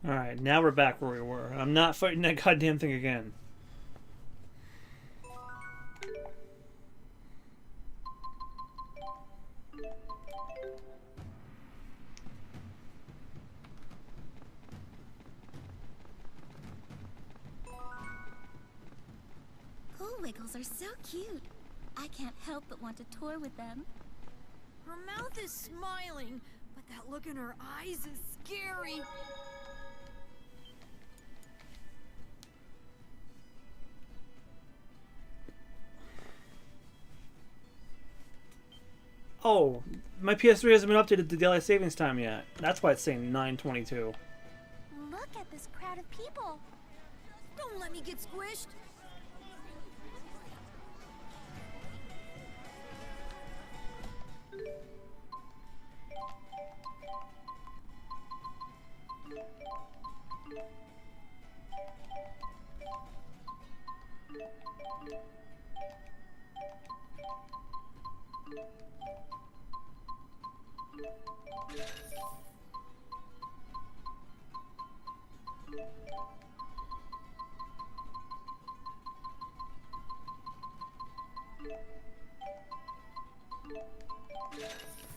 Alright, now we're back where we were. I'm not fighting that goddamn thing again. Wiggles are so cute. I can't help but want to tour with them. Her mouth is smiling, but that look in her eyes is scary. Oh, my PS3 hasn't been updated to daylight savings time yet. That's why it's saying 9:22. Look at this crowd of people. Don't let me get squished.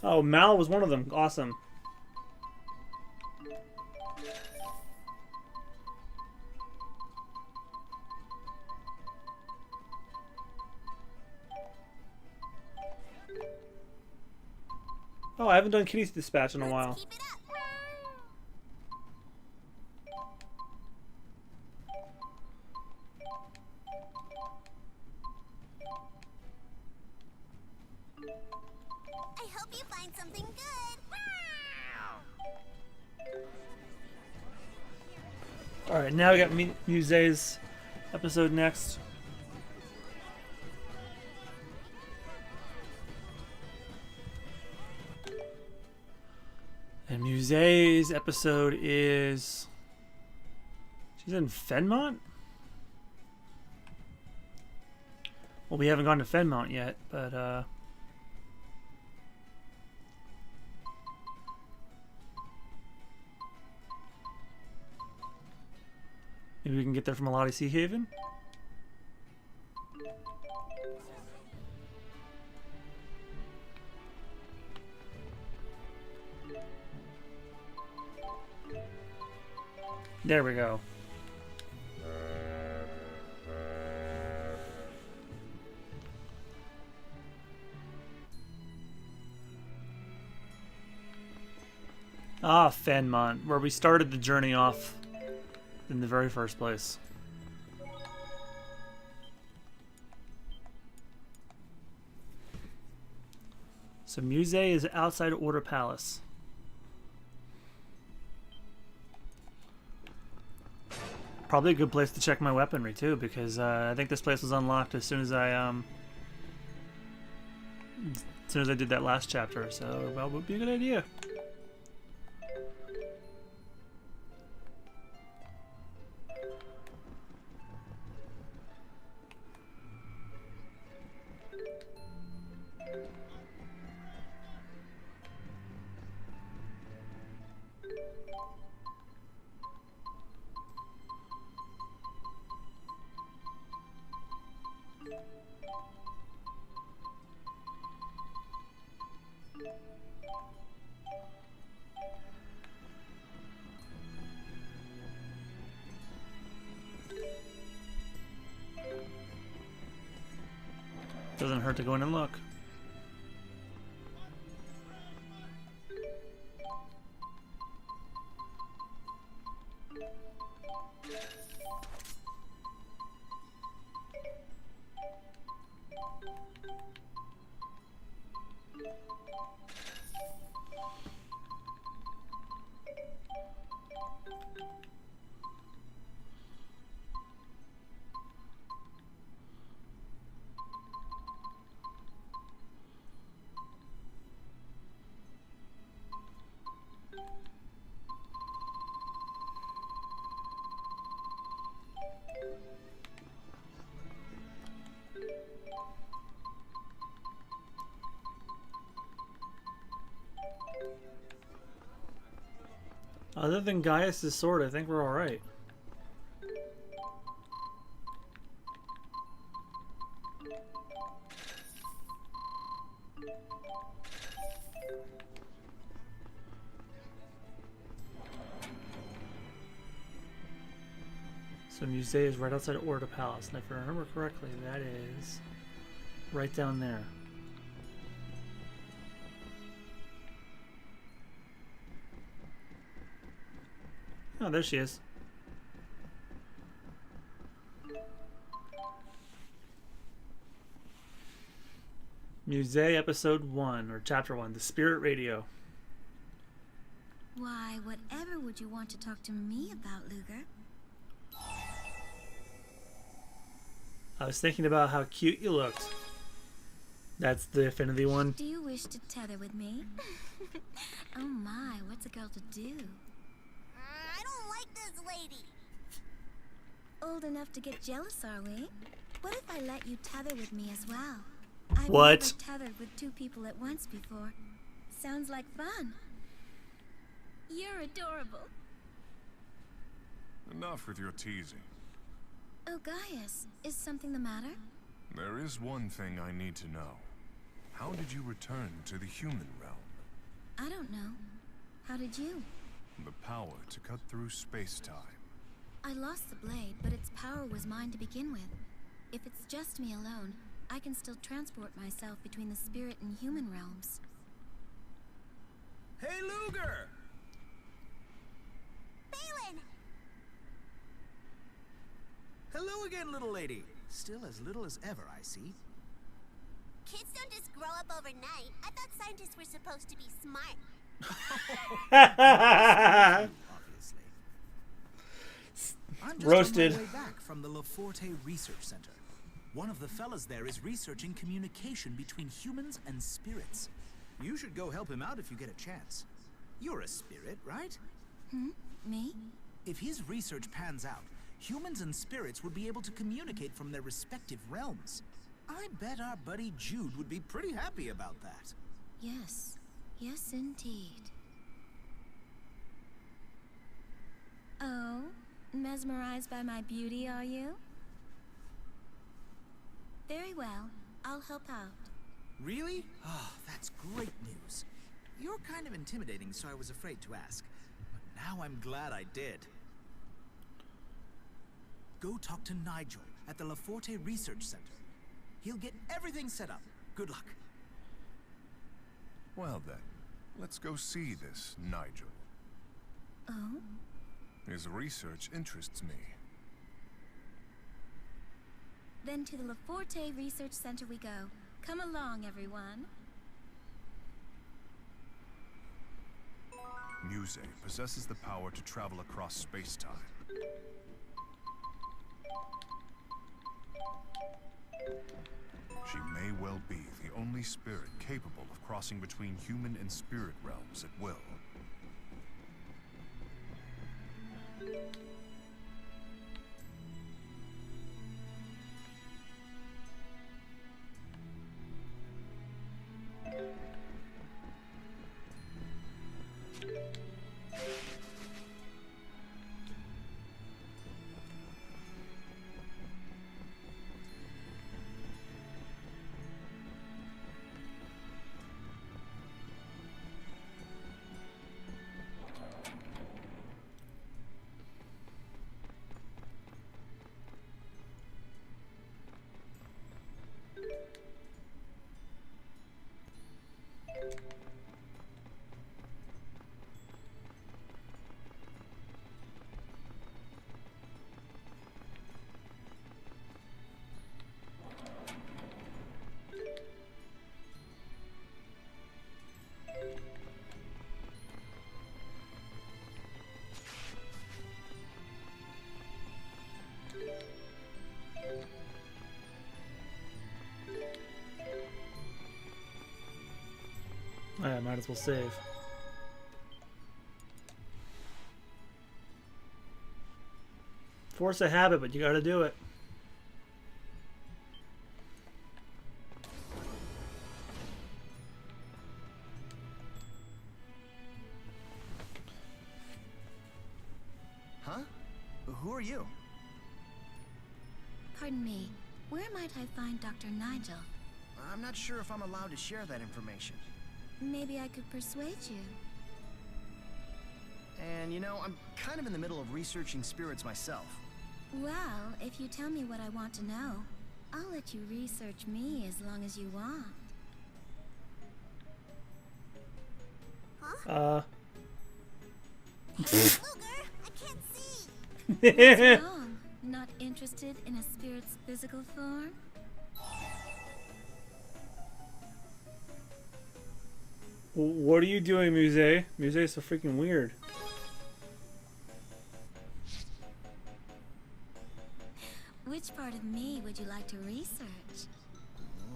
Oh, Mal was one of them. Awesome. Oh, I haven't done Kitty's Dispatch in a while. Keep it up. I hope you find something good. Alright, now we got Muse's episode next. And Muse's episode is... She's in Fenmont? Well, we haven't gone to Fenmont yet, but, maybe we can get there from Alati Sea Haven? There we go. Ah, Fenmont, where we started the journey off in the very first place. So Muse is outside Order Palace. Probably a good place to check my weaponry too, because I think this place was unlocked as soon as I did that last chapter. So that would be a good idea. Doesn't hurt to go in and look. Other than Gaius' sword, I think we're alright. So Musée is right outside Orda Palace, and if I remember correctly, that is right down there. Oh, there she is. Musée Episode 1, or Chapter 1, The Spirit Radio. Why, whatever would you want to talk to me about, Luger? I was thinking about how cute you looked. That's the affinity one. Do you wish to tether with me? Oh my, what's a girl to do? I don't like this lady. Old enough to get jealous, are we? What if I let you tether with me as well? I've What? never tethered with two people at once before. Sounds like fun. You're adorable. Enough with your teasing. Oh, Gaius, is something the matter? There is one thing I need to know. How did you return to the human realm? I don't know. How did you? The power to cut through space-time. I lost the blade, but its power was mine to begin with. If it's just me alone, I can still transport myself between the spirit and human realms. Hey, Luger! Balin! Hello again, little lady. Still as little as ever, I see. Kids don't just grow up overnight. I thought scientists were supposed to be smart. Obviously. I'm just Roasted. on my way back from the Laforte Research Center. One of the fellas there is researching communication between humans and spirits. You should go help him out if you get a chance. You're a spirit, right? Me? If his research pans out, humans and spirits would be able to communicate from their respective realms. I bet our buddy Jude would be pretty happy about that. Yes. Yes, indeed. Oh, mesmerized by my beauty, are you? Very well. I'll help out. Really? Oh, that's great news. You're kind of intimidating, so I was afraid to ask. But now I'm glad I did. Go talk to Nigel at the Laforte Research Center. He'll get everything set up. Good luck. Well then, let's go see this Nigel. Oh? His research interests me. Then to the Laforte Research Center we go. Come along, everyone. Musée possesses the power to travel across space-time. She may well be the only spirit capable of crossing between human and spirit realms at will. I might as well save. Force a habit, but you gotta do it. are you? Pardon me. Where might I find Dr. Nigel? I'm not sure if I'm allowed to share that information. Maybe I could persuade you. And you know, I'm kind of in the middle of researching spirits myself. Well, if you tell me what I want to know, I'll let you research me as long as you want. Luger, I can't see. What's wrong? Not interested in a spirit's physical form? What are you doing, Muse? Muse is so freaking weird. Which part of me would you like to research?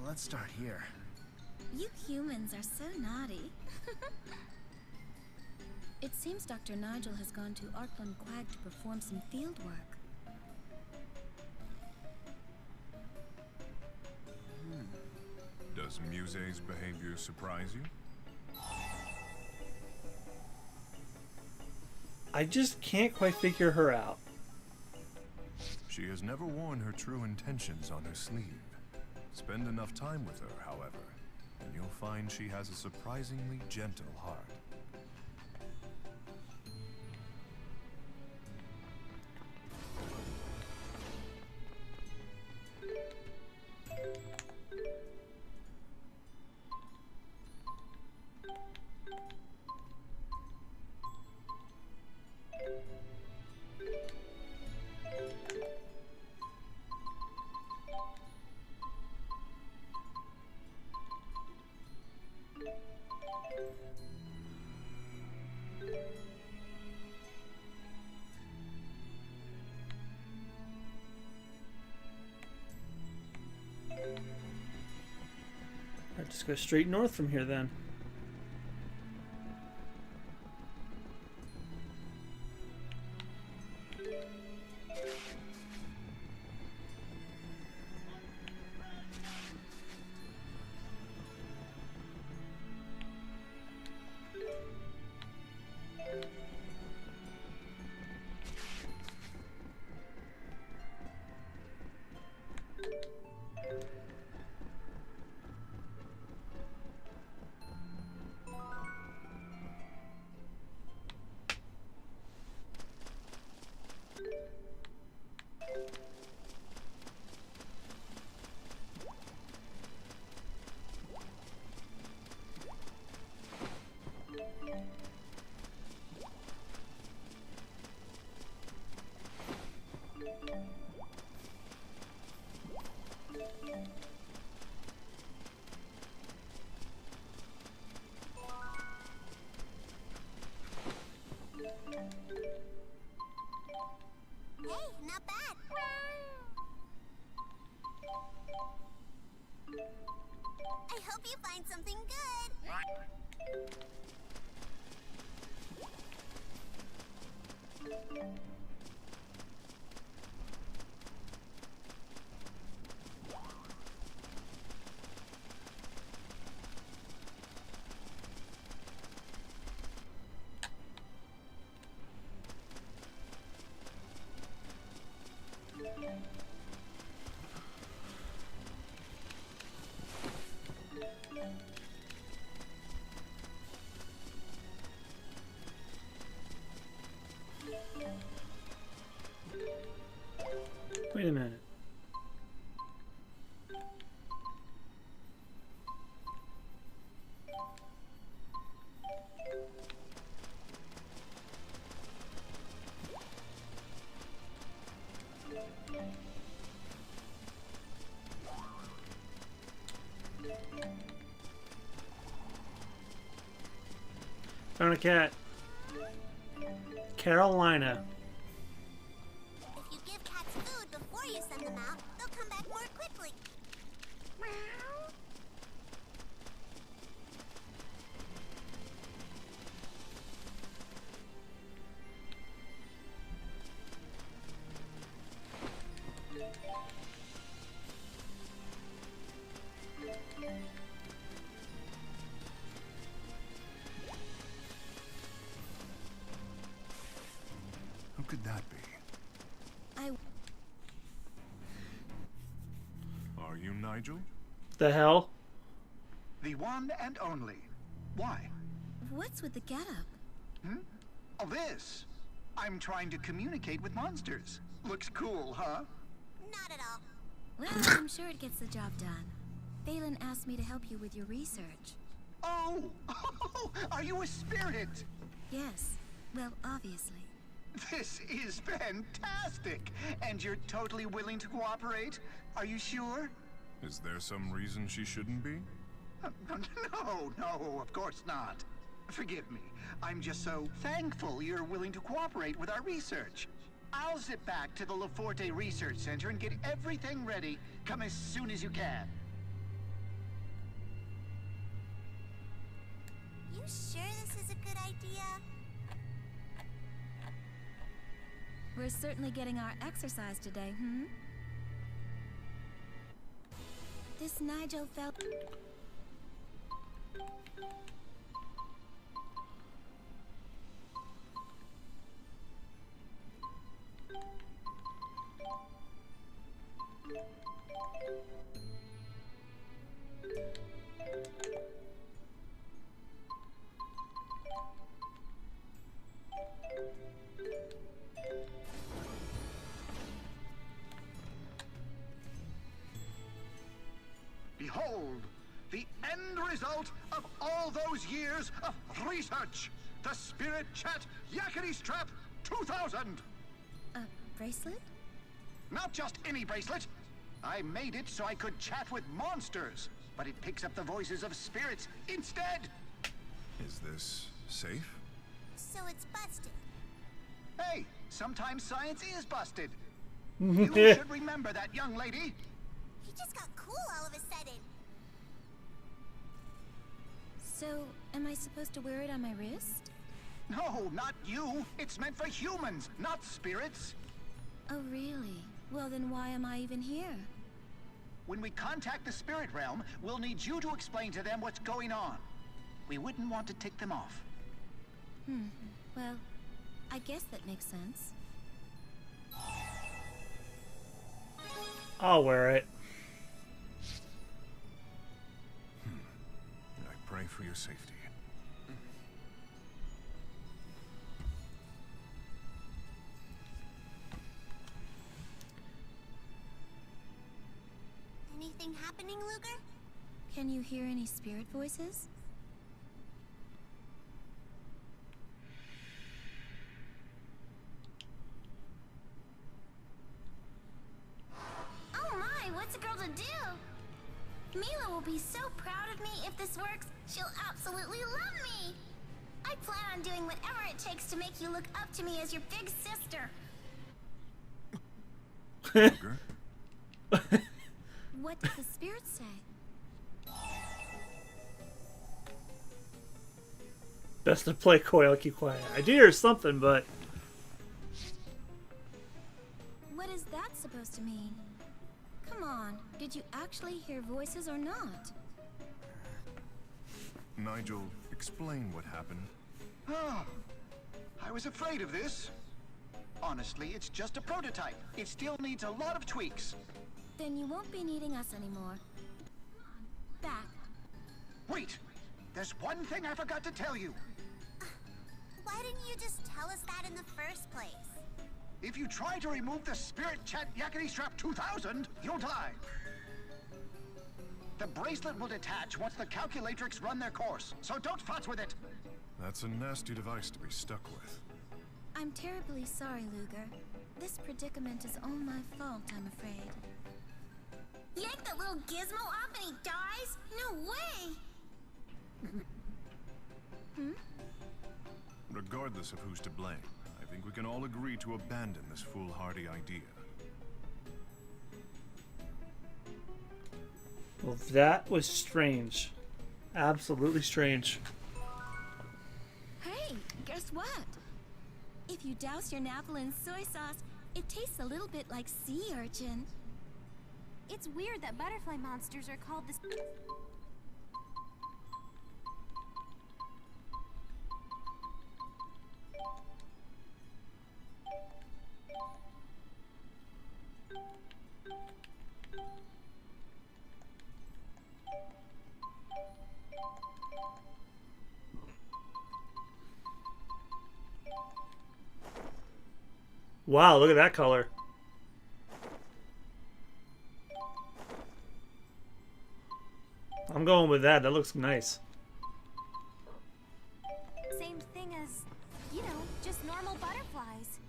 Let's start here. You humans are so naughty. It seems Dr. Nigel has gone to Arkland Quag to perform some field work. Does Muse's behavior surprise you? I just can't quite figure her out. She has never worn her true intentions on her sleeve. Spend enough time with her, however, and you'll find she has a surprisingly gentle heart. Alright, just go straight north from here then. Hey, not bad. I hope you find something good. Wait a minute. Found a cat. Carolina. If you give cats food before you send them out, they'll come back more quickly. Who could that be? Are you Nigel? The hell? The one and only. Why? What's with the getup? Oh, this. I'm trying to communicate with monsters. Looks cool, huh? Not at all. Well, I'm sure it gets the job done. Phelan asked me to help you with your research. Oh! Are you a spirit? Yes. Well, obviously. This is fantastic! And you're totally willing to cooperate? Are you sure? Is there some reason she shouldn't be? No, of course not. Forgive me. I'm just so thankful you're willing to cooperate with our research. I'll zip back to the Laforte Research Center and get everything ready. Come as soon as you can. You sure this is a good idea? We're certainly getting our exercise today, This Nigel fell... Behold, the end result of all those years of research. The Spirit Chat Yakety Strap 2000. A bracelet? Not just any bracelet. I made it so I could chat with monsters, but it picks up the voices of spirits instead. Is this safe? So it's busted. Hey, sometimes science is busted. You should remember that, young lady. He just got cool all of a sudden. So, am I supposed to wear it on my wrist? No, not you. It's meant for humans, not spirits. Oh, really? Well, then why am I even here? When we contact the spirit realm, we'll need you to explain to them what's going on. We wouldn't want to tick them off. Well, I guess that makes sense. I'll wear it. I pray for your safety. Anything happening, Luger? Can you hear any spirit voices? Oh my, what's a girl to do? Mila will be so proud of me if this works. She'll absolutely love me. I plan on doing whatever it takes to make you look up to me as your big sister. Luger? What did the spirits say? Best to play coy, I'll keep quiet. I do hear something, but... What is that supposed to mean? Come on, did you actually hear voices or not? Nigel, explain what happened. Oh, I was afraid of this. Honestly, it's just a prototype. It still needs a lot of tweaks. Then you won't be needing us anymore. Back. Wait! There's one thing I forgot to tell you. Why didn't you just tell us that in the first place? If you try to remove the Spirit Chat Yakety Strap 2000, you'll die. The bracelet will detach once the calculatrix run their course, so don't futz with it. That's a nasty device to be stuck with. I'm terribly sorry, Luger. This predicament is all my fault, I'm afraid. Yank that little gizmo off and he dies? No way! Regardless of who's to blame, I think we can all agree to abandon this foolhardy idea. Well, that was strange. Absolutely strange. Hey, guess what? If you douse your Napple in soy sauce, it tastes a little bit like sea urchin. It's weird that butterfly monsters are called this. Wow, look at that color. I'm going with that. That looks nice. Same thing as, you know, just normal butterflies.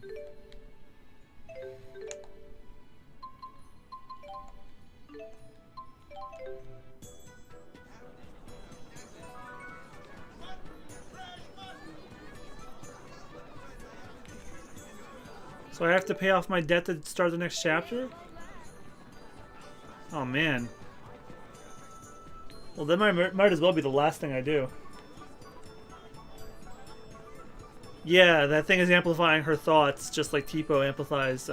So I have to pay off my debt to start the next chapter? Oh man. Well, that might as well be the last thing I do. Yeah, that thing is amplifying her thoughts, just like Tipo amplifies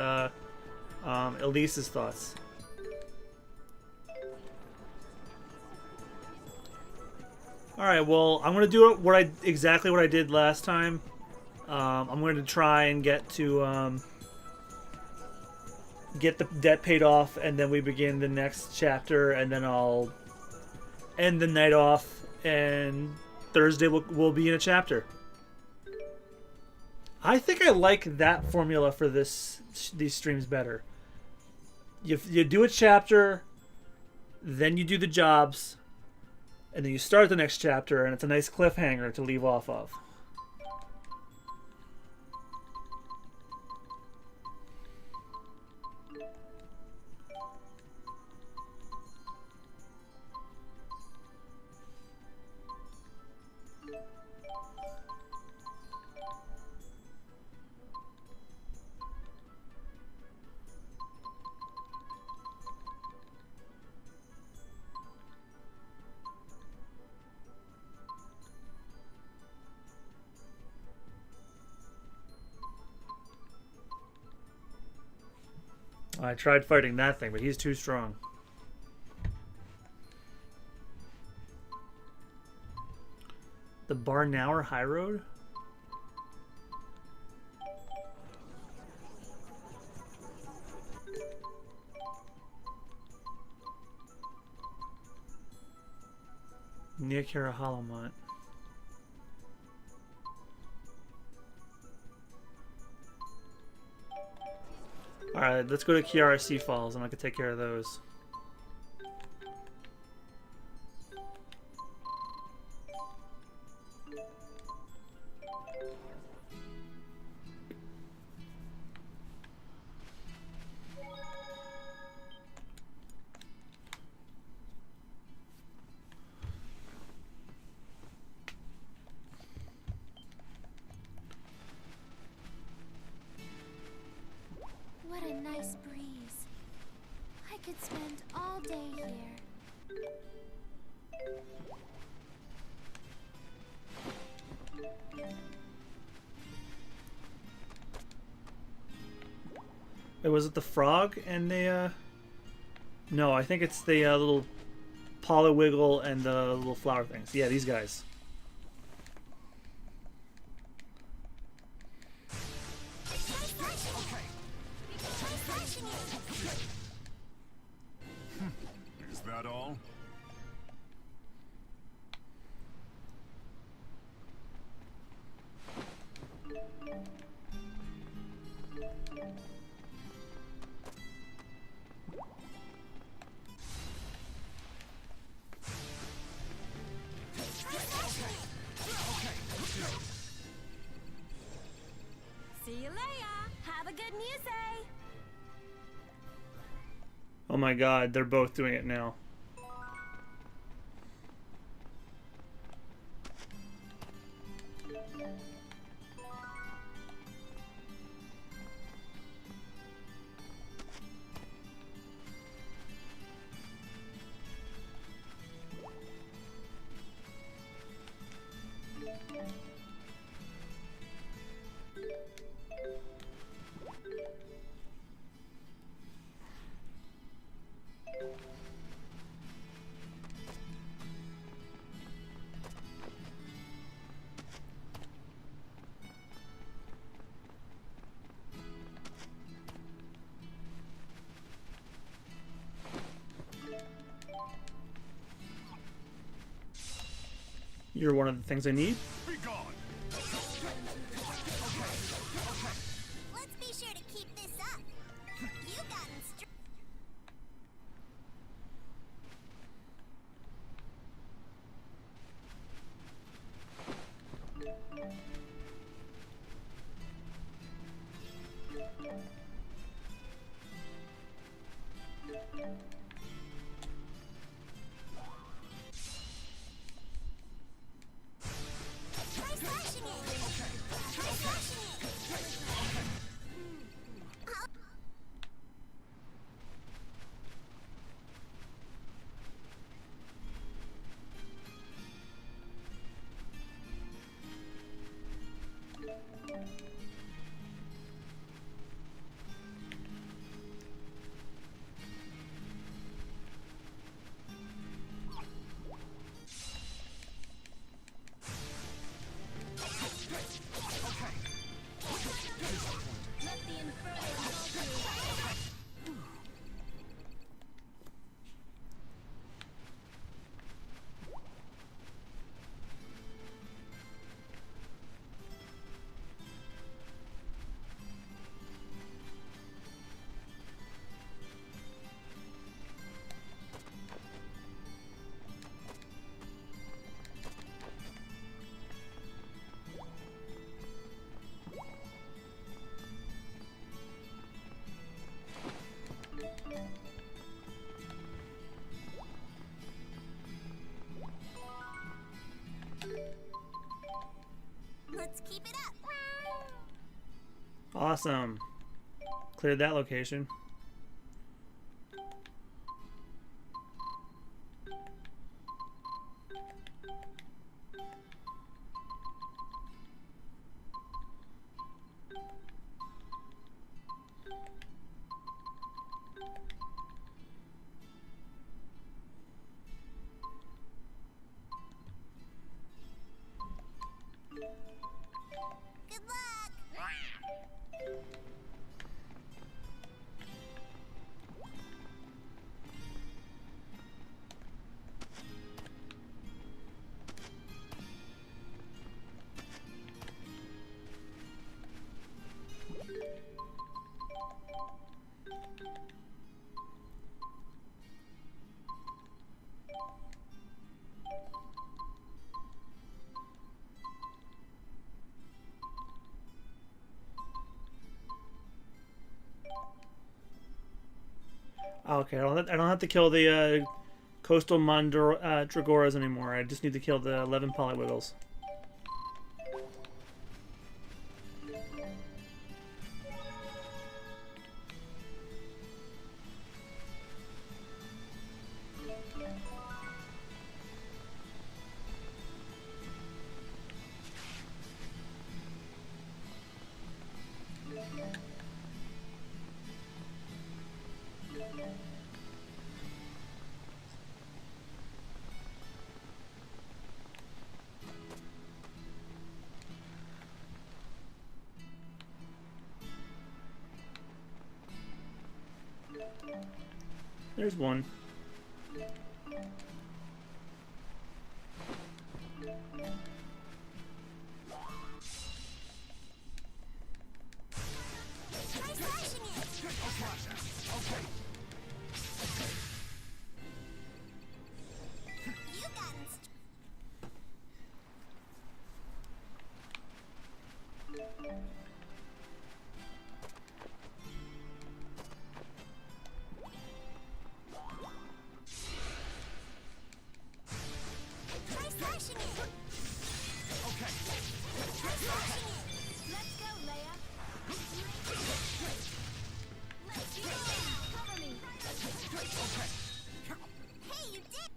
Elise's thoughts. All right, well, I'm gonna do exactly what I did last time. I'm going to try and get to get the debt paid off, and then we begin the next chapter, and then I'll end the night off, and Thursday we'll be in a chapter. I think I like that formula for these streams better. You do a chapter, then you do the jobs, and then you start the next chapter, and it's a nice cliffhanger to leave off of. I tried fighting that thing, but he's too strong. The Barnauer High Road? Near Karahalamont. Alright, let's go to Kiara Sea Falls and I can take care of those. What a nice breeze. I could spend all day here. Was it the frog and the, No, I think it's the little Polywiggle and the little flower things. Yeah, these guys. Is that all? See you later. Have a good music. Oh my god, they're both doing it now. You're one of the things I need. Let's be sure to keep Awesome. Cleared that location. Good luck! Okay, I don't have to kill the coastal Dragoras anymore. I just need to kill the 11 Polywiggles. There's one. Try slashing it! You've gotten Try slashing it! Okay. Try slashing it! Let's go, Leia. Let's go. Cover me. Hey, you did!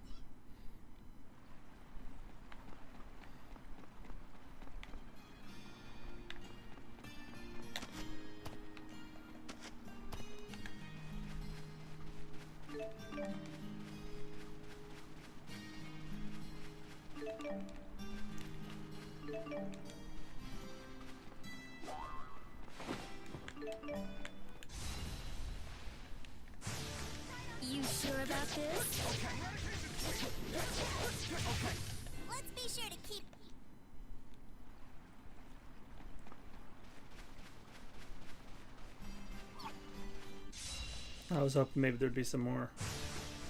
You sure about this? Let's be sure to keep... I was hoping maybe there'd be some more.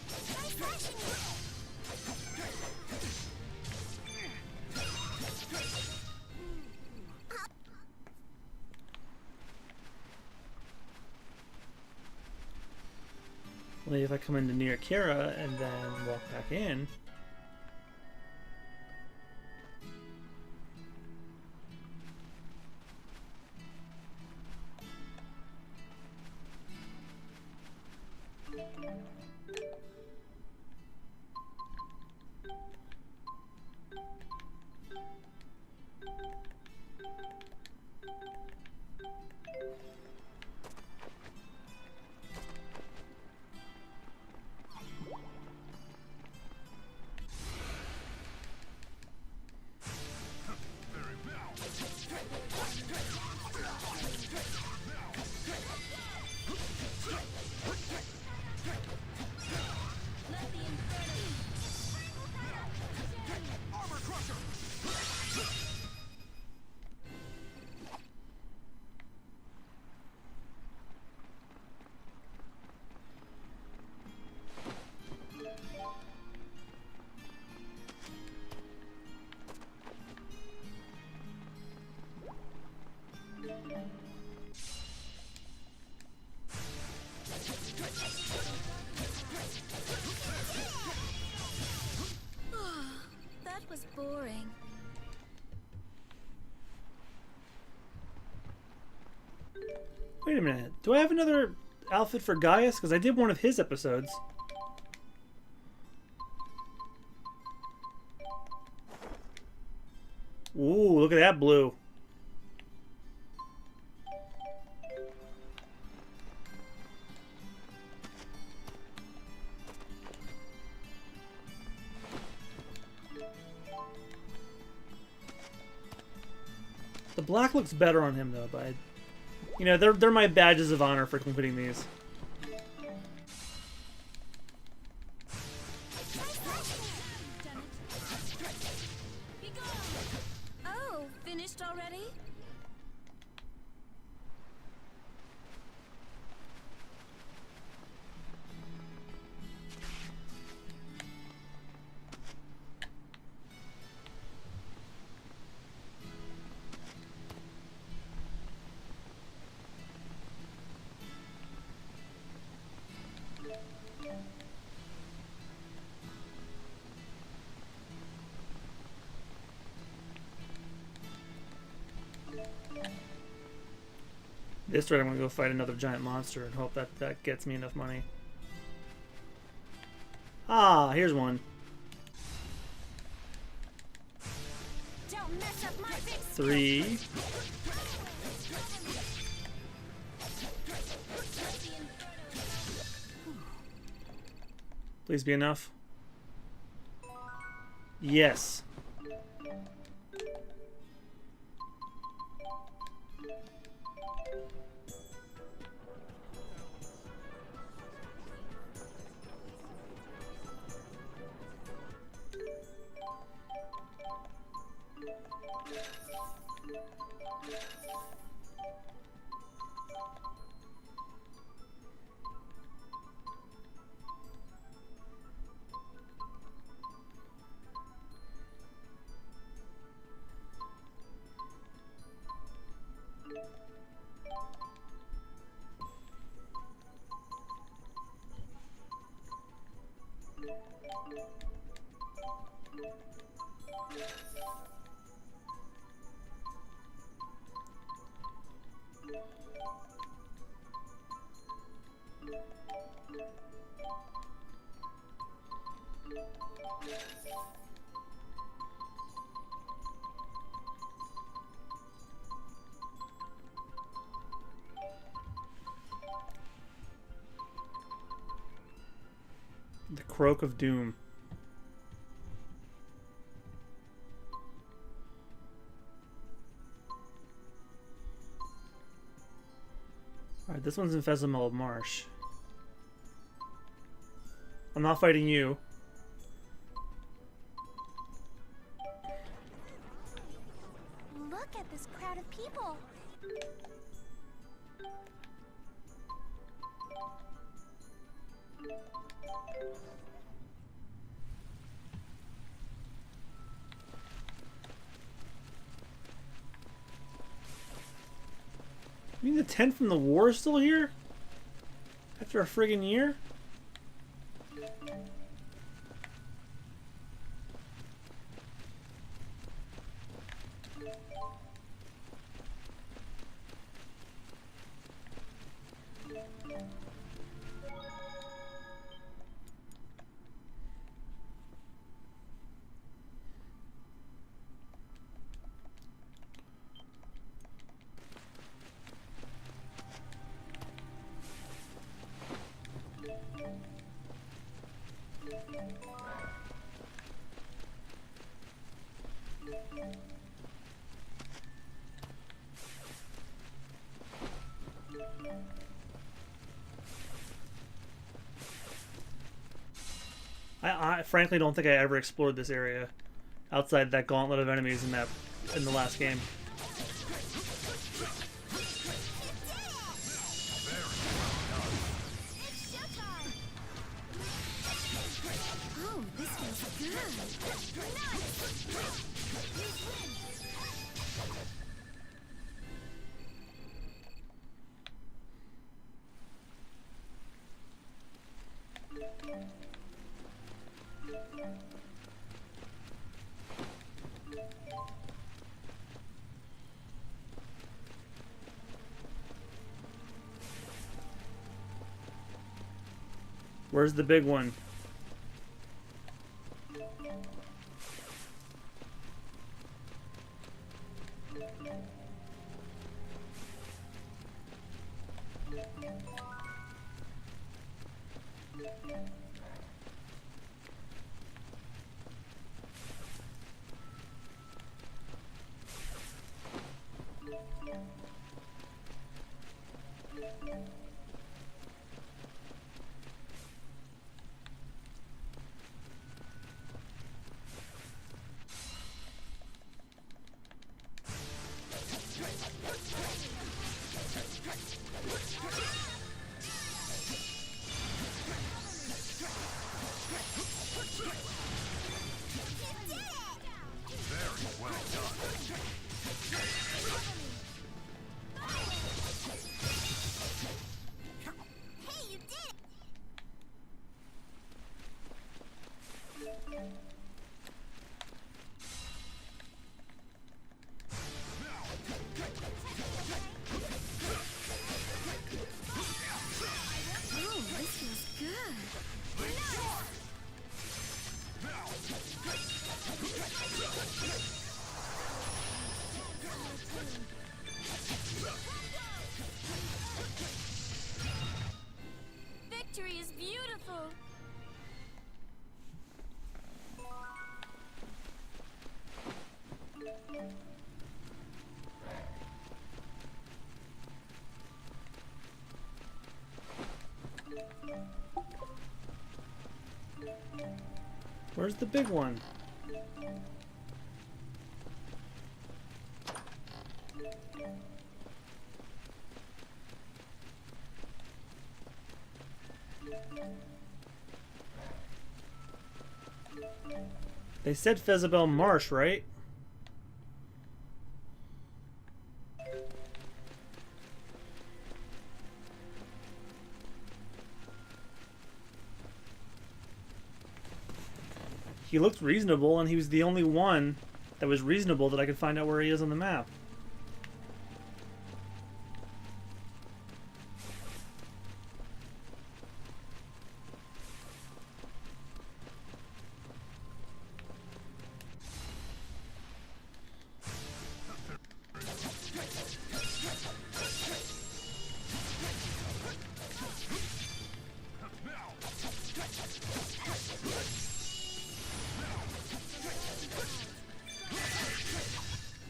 Try slashing it! Well, if I come into near Kira and then walk back in. Wait a minute. Do I have another outfit for Gaius? Because I did one of his episodes. Ooh, look at that blue. The black looks better on him though, but you know, they're my badges of honor for completing these. Oh, finished already? This rate I'm gonna go fight another giant monster and hope that that gets me enough money. Ah, here's one. Don't mess up my big 3. Please be enough. Yes. The Croak of Doom. Alright, this one's in Fezamel Marsh. I'm not fighting you. Look at this crowd of people. You mean the tent from the war is still here? After a friggin' year? I frankly don't think I ever explored this area outside that gauntlet of enemies in the last game. Oh, this feels good. Where's the big one? Victory is beautiful. Where's the big one? They said Fezabel Marsh, right? He looked reasonable, and he was the only one that was reasonable that I could find out where he is on the map.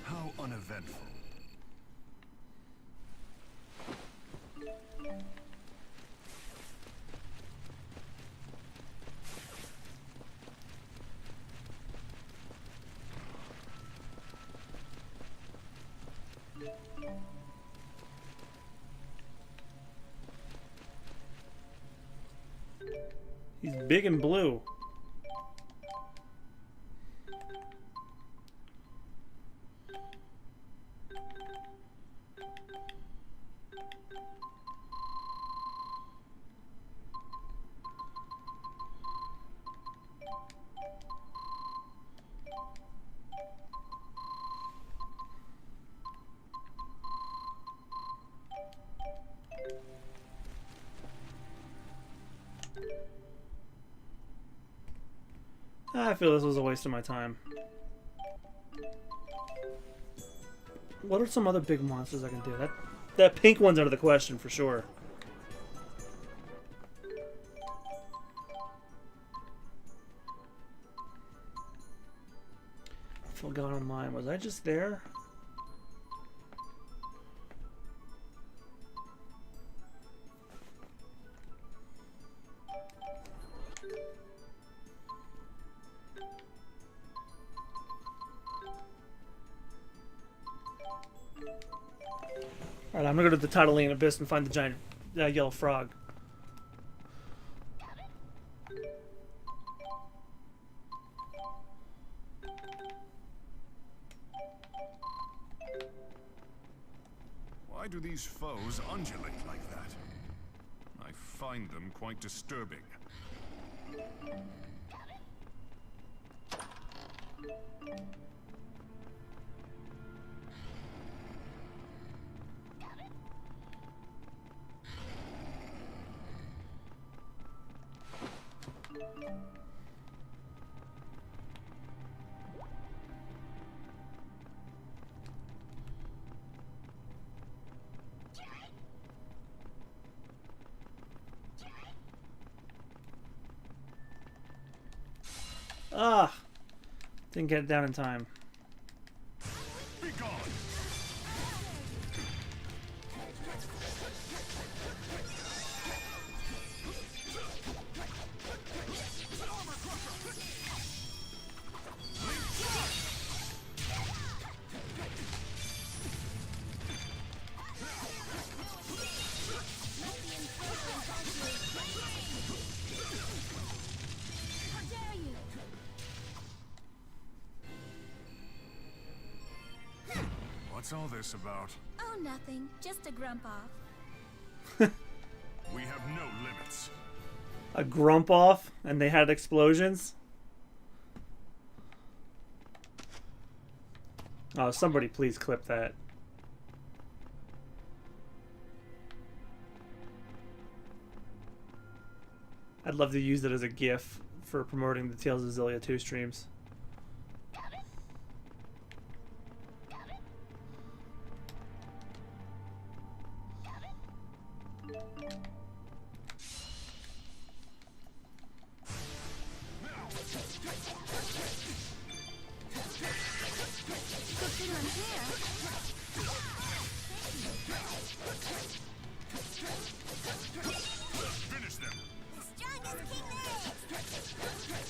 How uneventful. He's big and blue. I feel this was a waste of my time. What are some other big monsters I can do? That pink one's out of the question for sure. Forgot on mine. Was I just there? Alright, I'm gonna go to the Tidalian Abyss and find the giant yellow frog. Why do these foes undulate like that? I find them quite disturbing. Ah! Didn't get it down in time. Be gone. How dare you? What's all this about? Oh, nothing. Just a grump off. We have no limits. A grump off, and they had explosions. Oh, somebody please clip that. I'd love to use it as a GIF for promoting the Tales of Xillia 2 streams. Good thing I'm here. Finish them. The strongest king there is.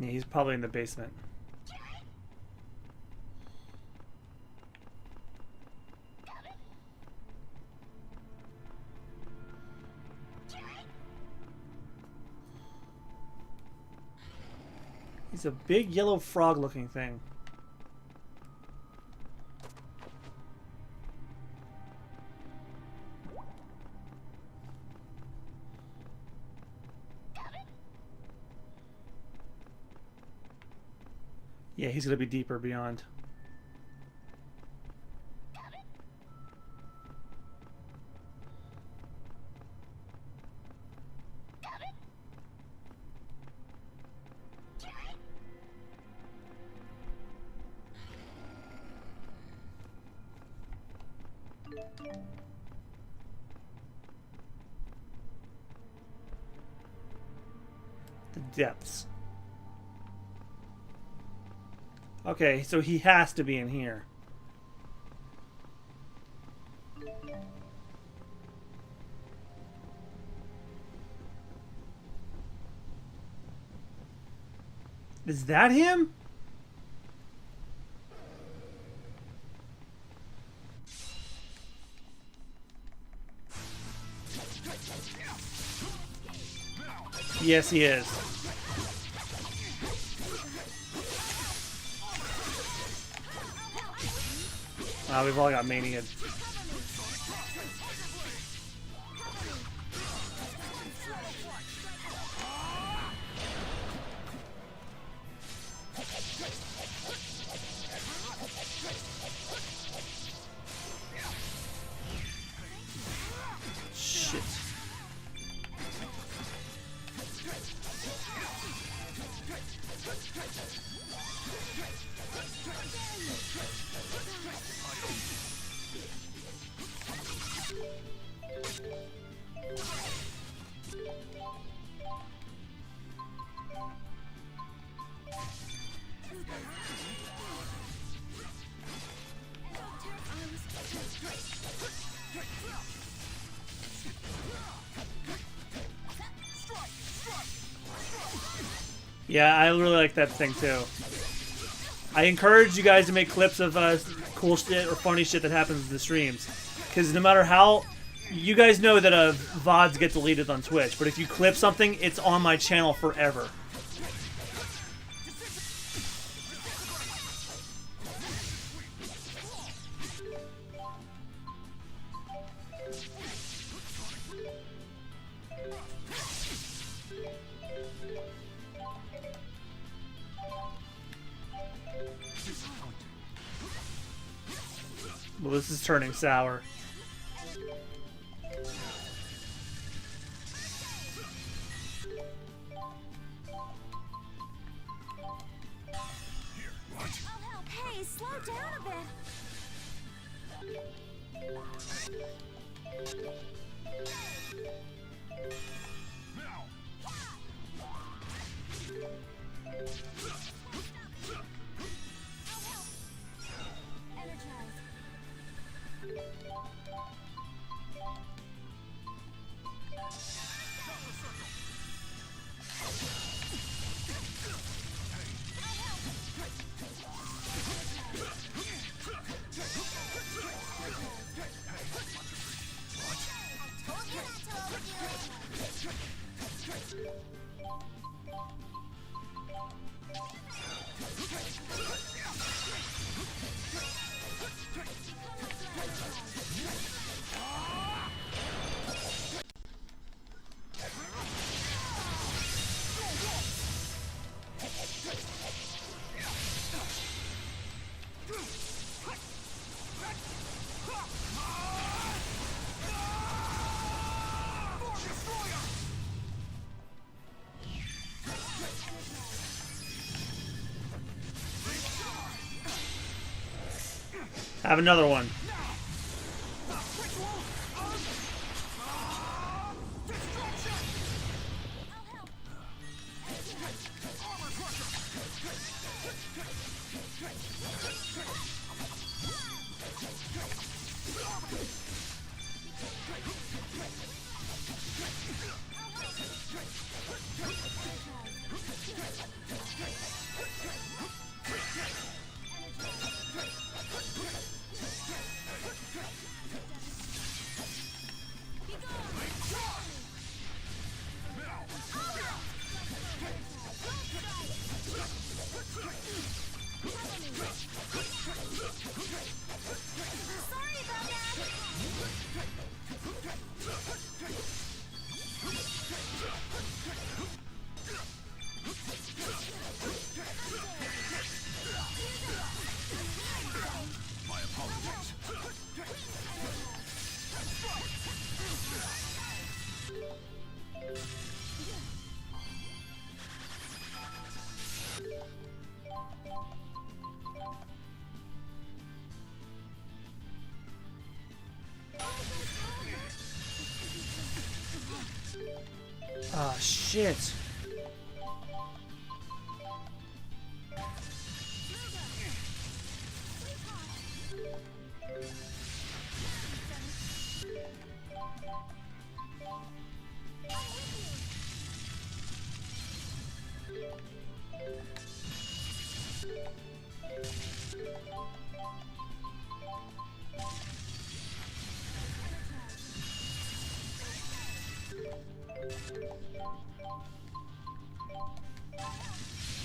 Yeah, he's probably in the basement. He's a big yellow frog looking thing. Yeah, he's gonna be deeper beyond. The depths. Okay, so he has to be in here. Is that him? Yes, he is. Wow, we've all got mania. Shit. Yeah, I really like that thing too. I encourage you guys to make clips of cool shit or funny shit that happens in the streams. Because no matter how... You guys know that VODs get deleted on Twitch, but if you clip something, it's on my channel forever. this is turning sour. Hey, slow down a bit. Have another one. Ah, shit.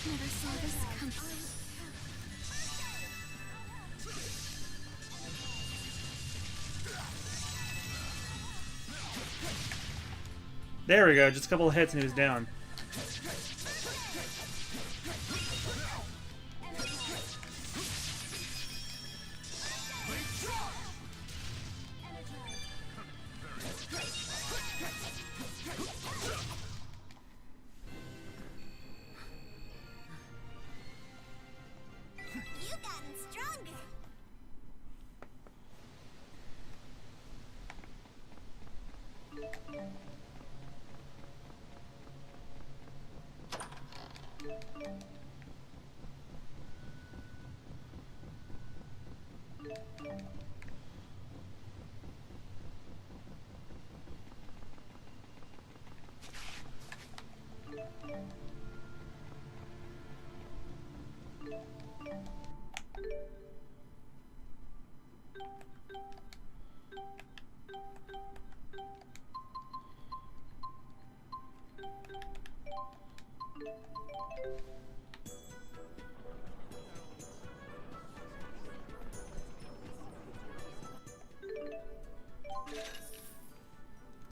Never saw this coming. There we go. Just a couple of hits and he was down. You've gotten stronger.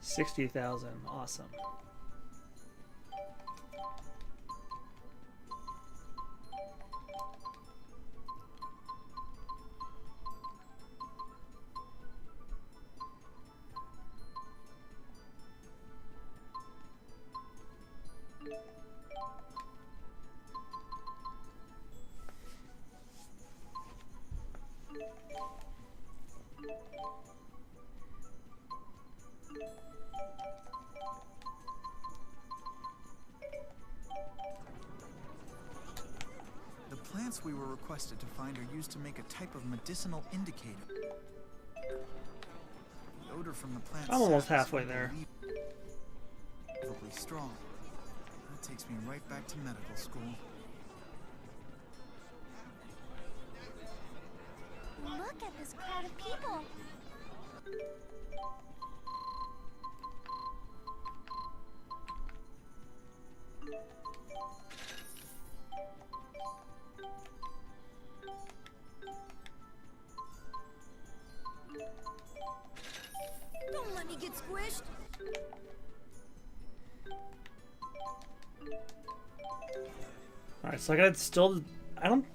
$60,000. Awesome. plants we were requested to find are used to make a type of medicinal indicator. The odor from the plants. I'm almost halfway there. Unbelievably strong. That takes me right back to medical school. Look at this crowd of people. Don't let me get squished. All right, so I got still.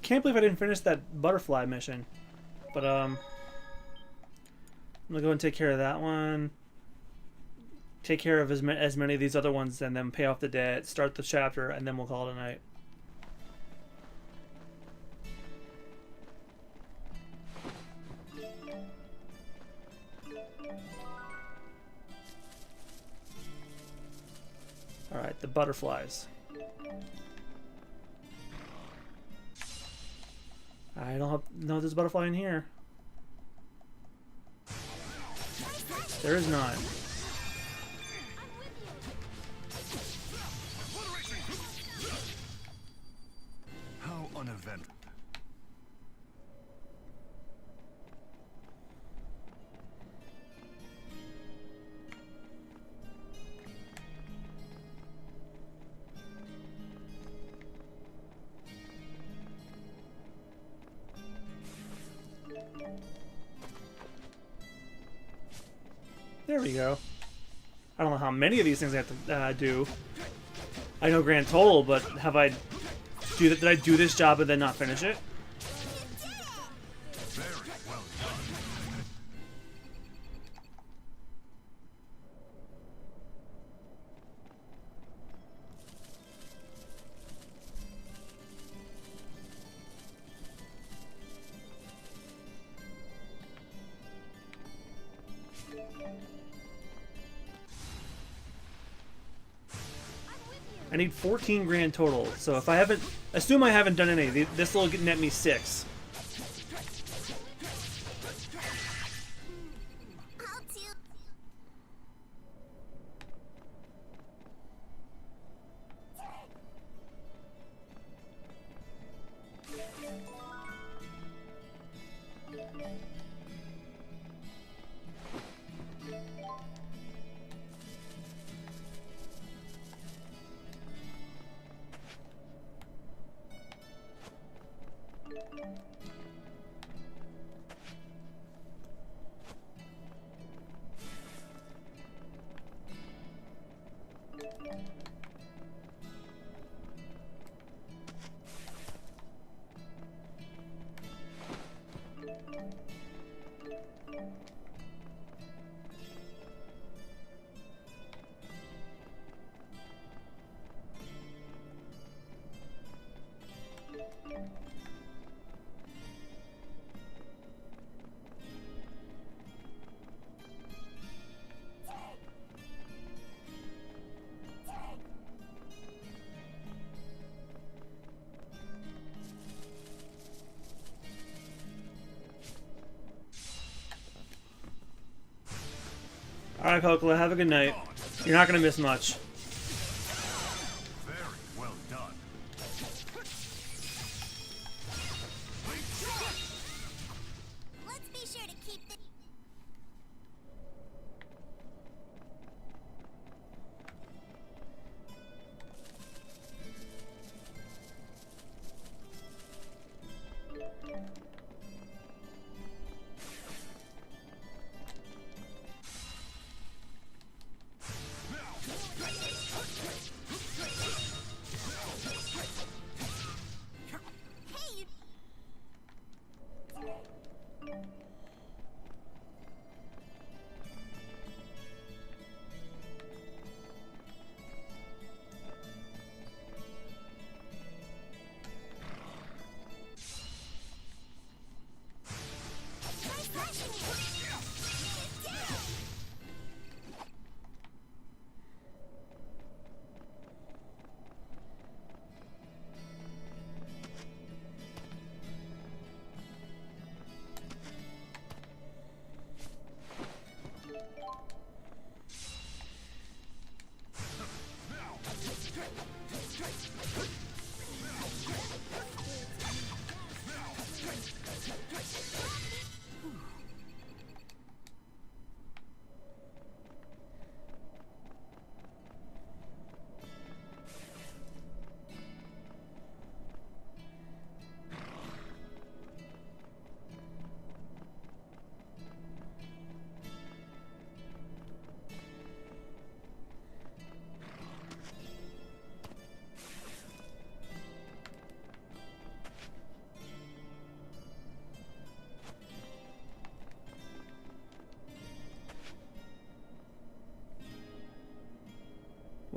Can't believe I didn't finish that butterfly mission, but I'm gonna go and take care of that one. Take care of as many of these other ones, and then pay off the debt, start the chapter, and then we'll call it a night. All right, the butterflies. I don't know if there's a butterfly in here. There is not. How uneventful. There we go. I don't know how many of these things I have to do. I know grand total, but have I do that? Did I do this job and then not finish it? Very well done. I need 14 grand total. So if I haven't, assume I haven't done any. This will net me 6. Alright, Cocola, have a good night. You're not going to miss much. Very well done. Let's be sure to keep the...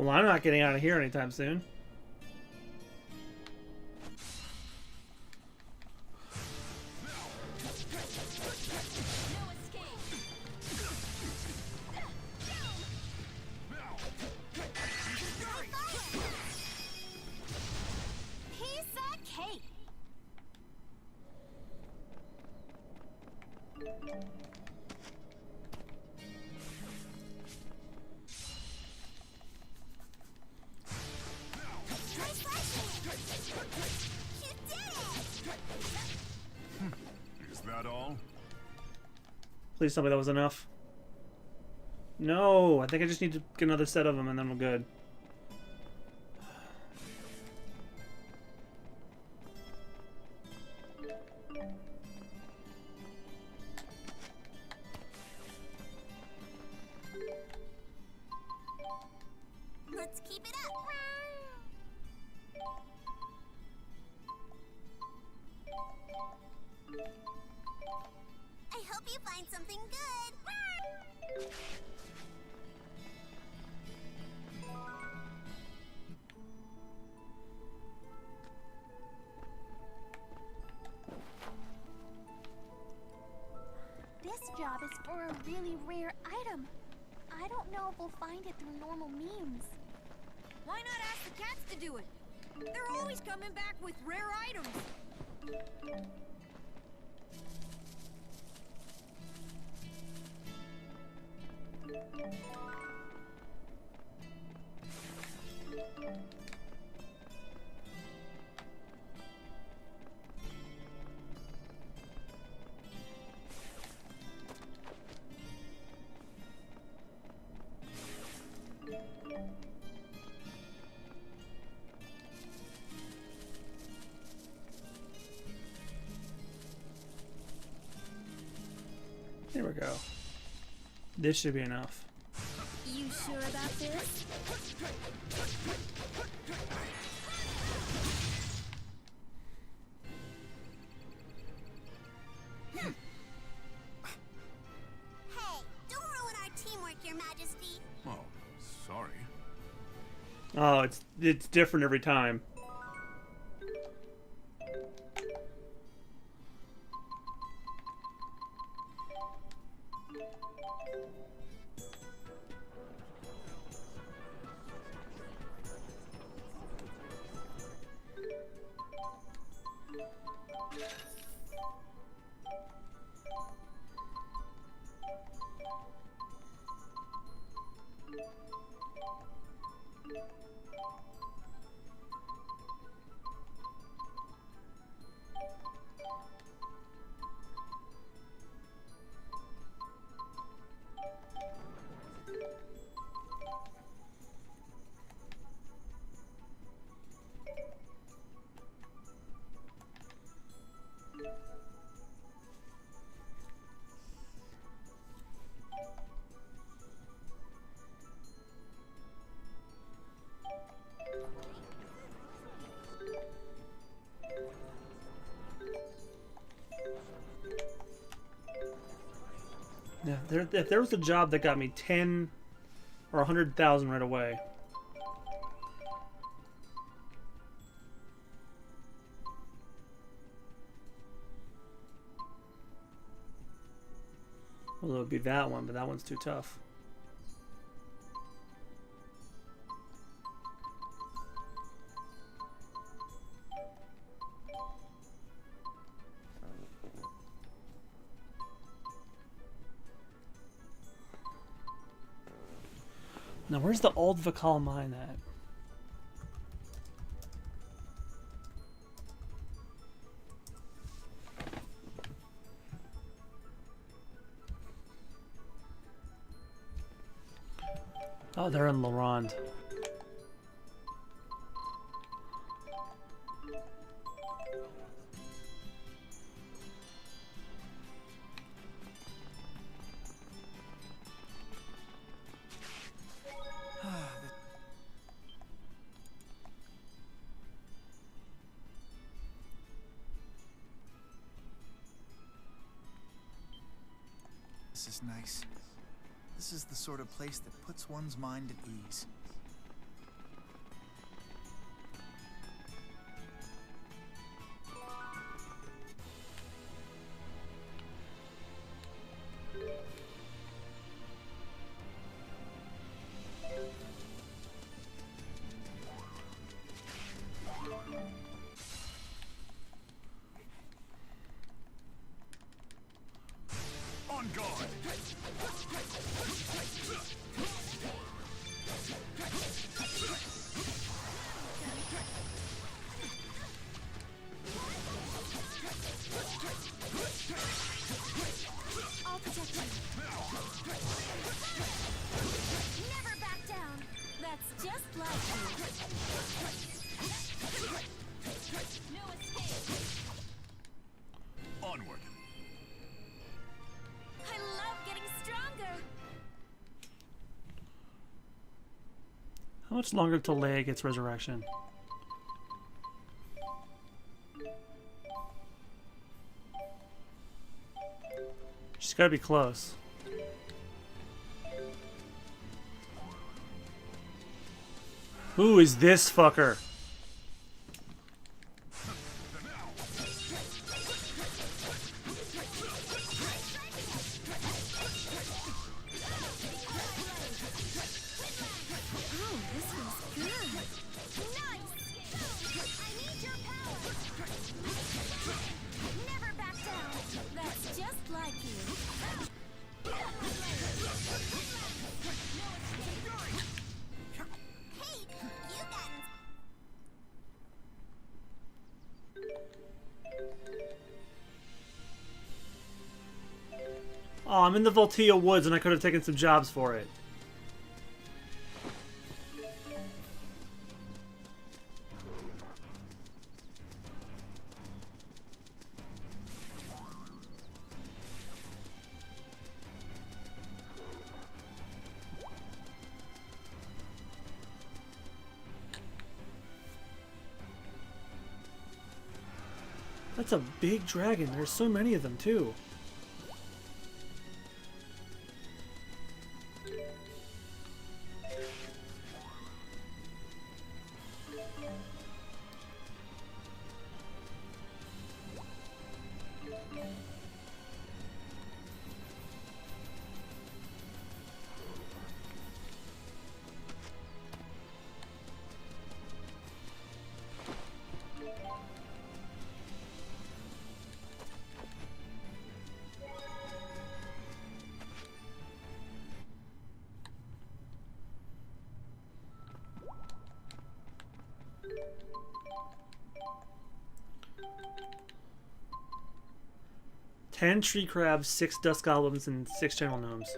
Well, I'm not getting out of here anytime soon. Is that all? Please tell me that was enough. No, I think I just need to get another set of them and then we're good. Let's keep it up. I hope you find something good. This job is for a really rare item. I don't know if we'll find it through normal means. Why not ask the cats to do it? They're always coming back with rare items. There we go. This should be enough. You sure about this? Hey, don't ruin our teamwork, Your Majesty. Oh, sorry. Oh, it's different every time. Yeah, if there was a job that got me 10 or 100,000 right away. Well, it would be that one, but that one's too tough. Now, where's the old Vakal mine at? Oh, they're in Laurent. This is nice. This is the sort of place that puts one's mind at ease. On guard! I'll protect you. Never back down. That's just like you. No escape. Onward! I love getting stronger. How much longer till Leia gets resurrection? She's gotta be close. Who is this fucker? Oh, this feels good. Nice. I need your power. Never back down. That's just like you. Hey, you got. Oh, I'm in the Voltea Woods and I could have taken some jobs for it. That's a big dragon. There's so many of them too. Ten tree crabs, 6 dust goblins, and 6 channel gnomes.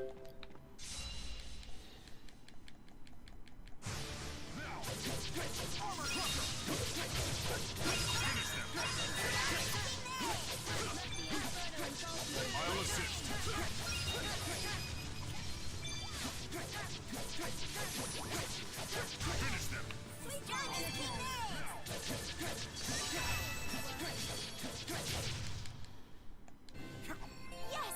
I'll assist. Finish them. Yes.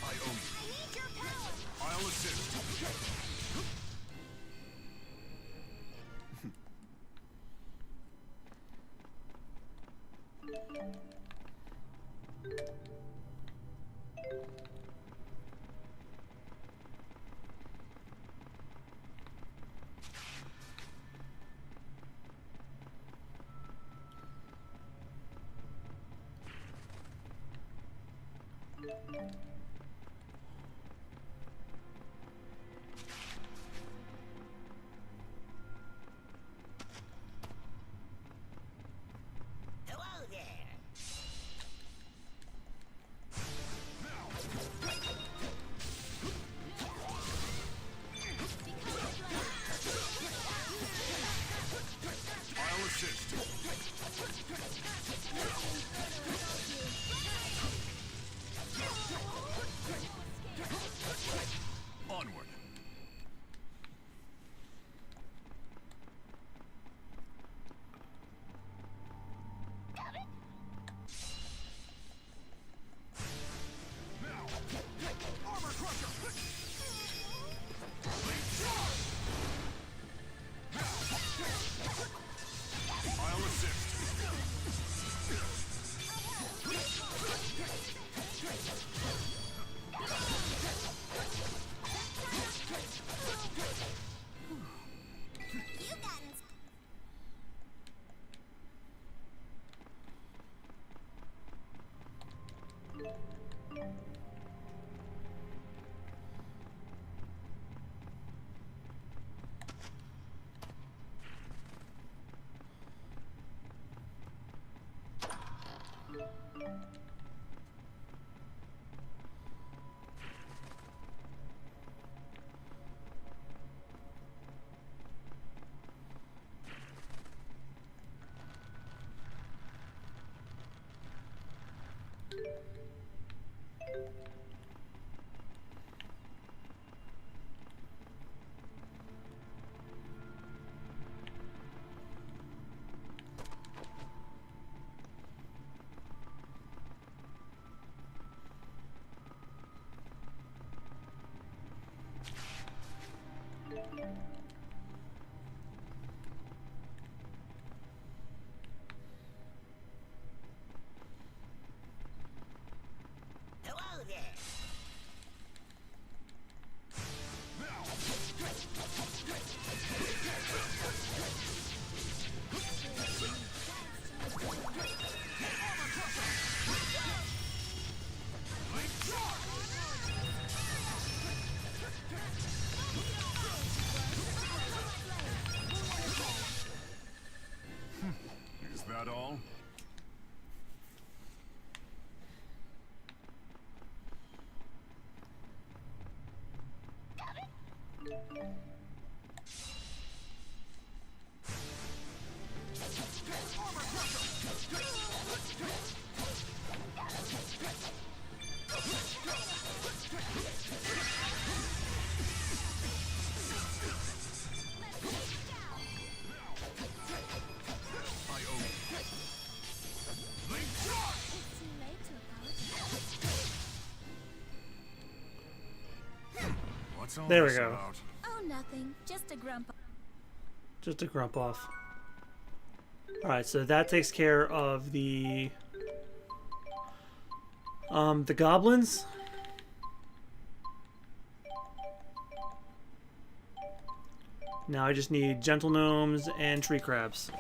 I owe you. I'll assist. Hello there. I'll assist. Hello there. Is that all? What's all There we this go. about? Oh, nothing. Just a grump. Just a grump off. Alright, so that takes care of the goblins. Now I just need gentle gnomes and tree crabs.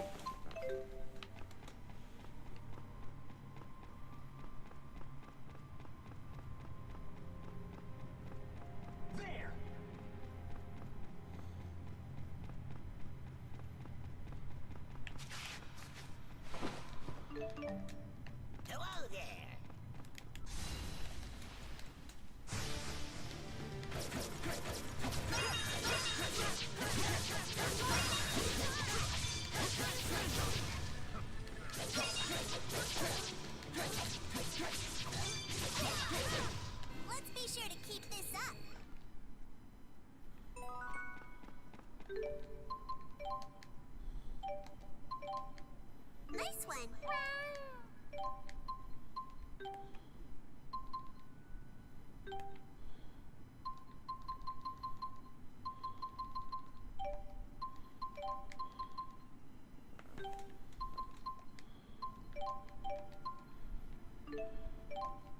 Hello there. Let's be sure to keep this up. Nice one.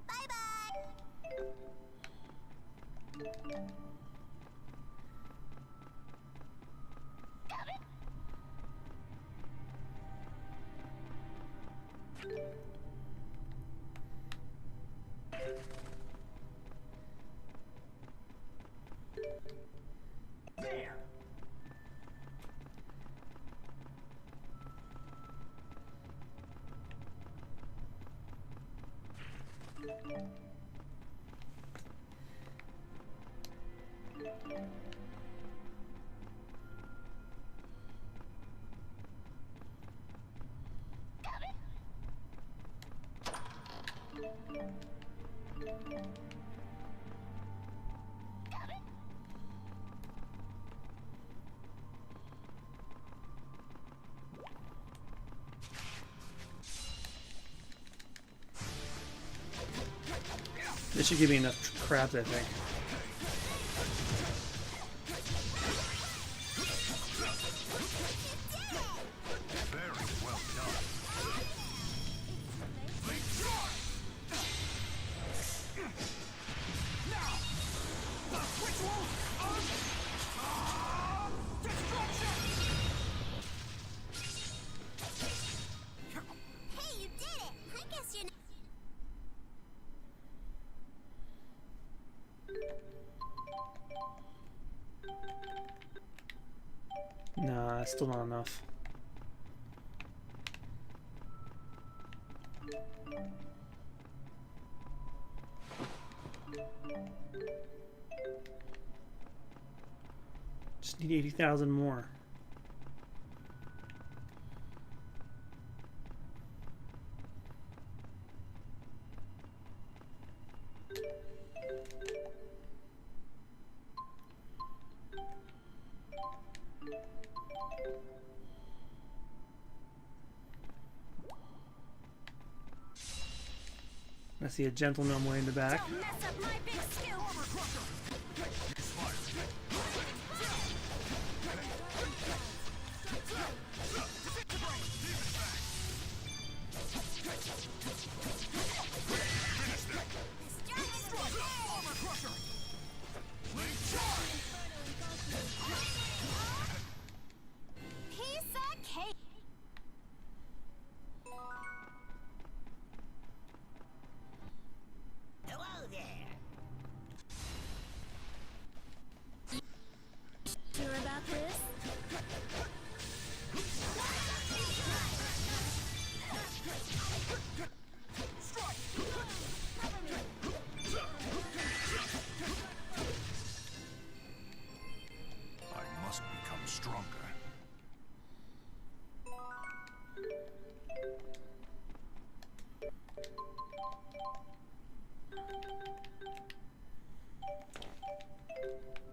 Bye-bye. This should give me enough crabs, I think. Very well done. Hey, you did it! I guess you're Nah, still not enough. Just need 80,000 more. I see a gentle gnome way in the back. Don't mess up my big scoop. Piece of cake. Hello there. Sure about this? I must become stronger.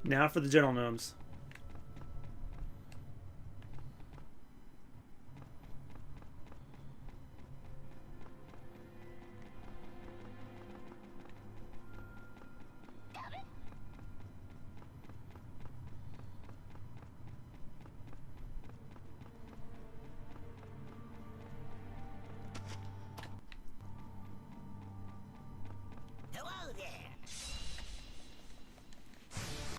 Now for the gentle gnomes. Hello there.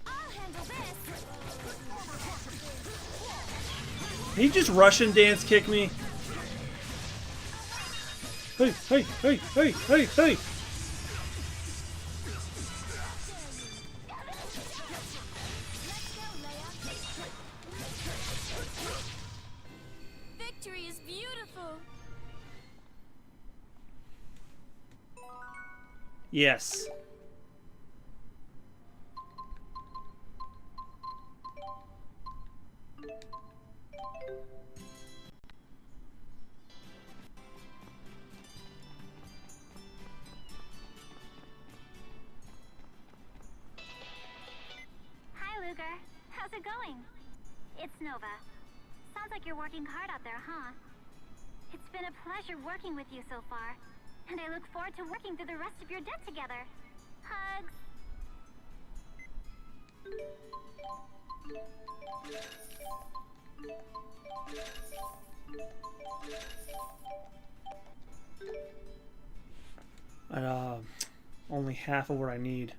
I'll handle this. He just Russian dance kick me. Hey, hey, hey, hey, hey, hey. Victory is beautiful. Yes. Hi, Luger. How's it going? It's Nova. Sounds like you're working hard out there, huh? It's been a pleasure working with you so far, and I look forward to working through the rest of your debt together. Hugs. Only half of what I need.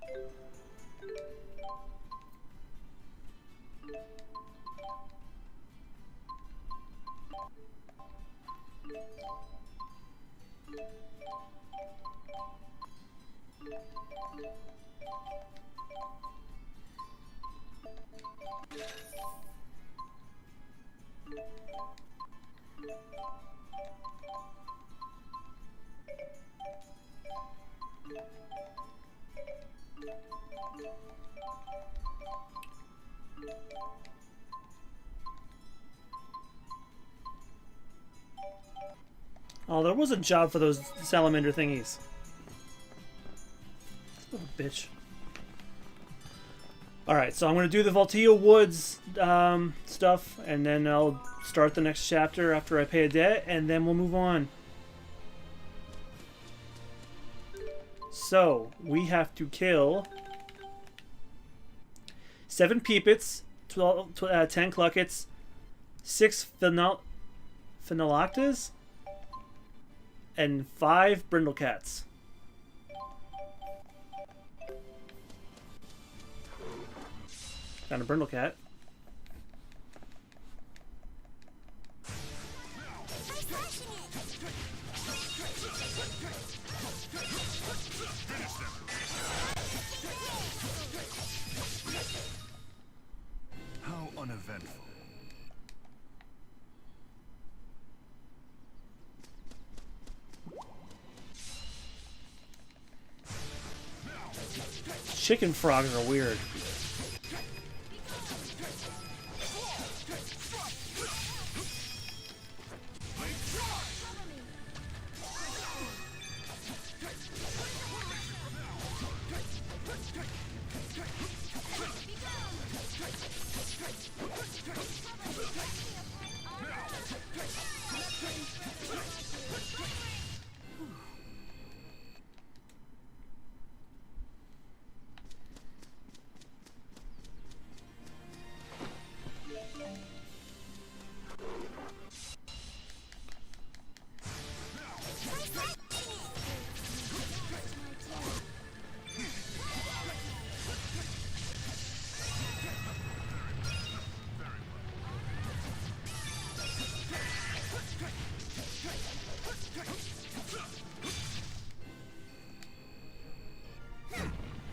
Oh, there was a job for those salamander thingies. Little bitch. Alright, so I'm going to do the Voltillo Woods stuff, and then I'll start the next chapter after I pay a debt, and then we'll move on. So, we have to kill 7 Peepits, 10 Cluckets, 6 Phenolactas, and 5 Brindlecats. Found a Brindlecat. How uneventful. Chicken frogs are weird.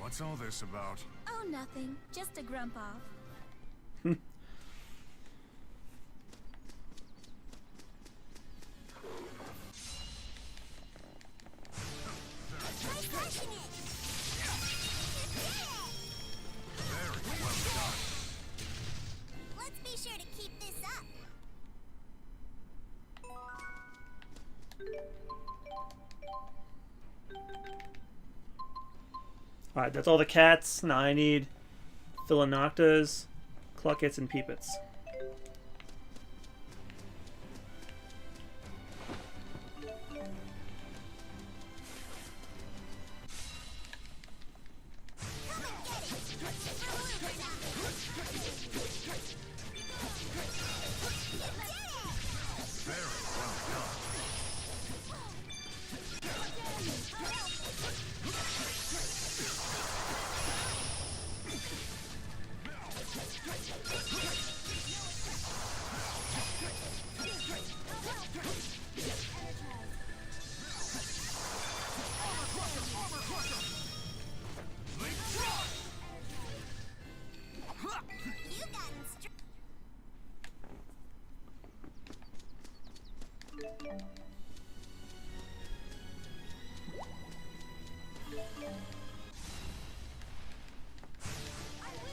What's all this about? Oh, nothing. Just a grump off. Let's be sure to keep this up. Alright, that's all the cats. Now I need Philanoctas, Cluckets, and Peepits.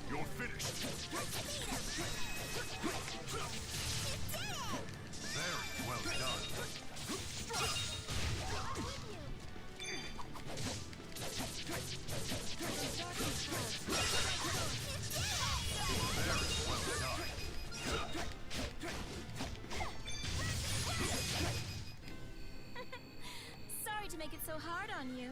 You're finished. Very well done. Sorry to make it so hard on you.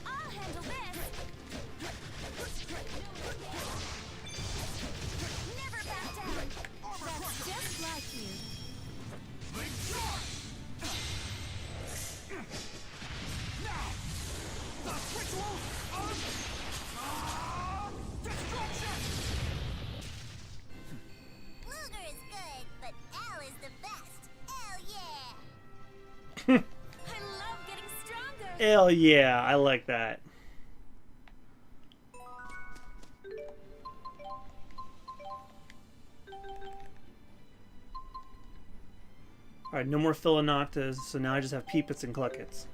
I'll handle this. Never back down. That's just like you. Luger is good, but Al is the best. Hell yeah. I love getting stronger. Hell yeah, I like that. Alright, no more Philanoctas, so now I just have Peepits and Cluckets.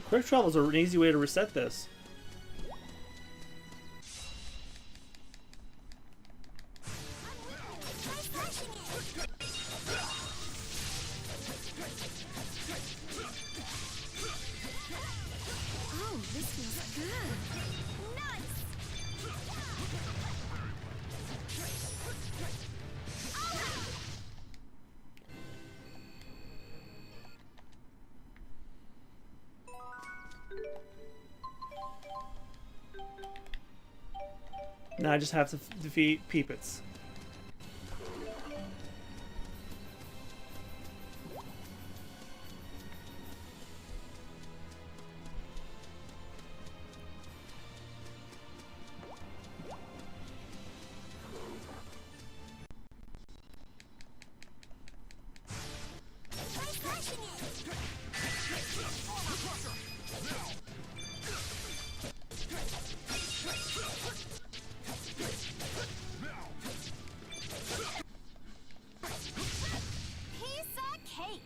Quick travel is an easy way to reset this. Oh, this feels good. Nice. Now I just have to defeat Peepits. Hey!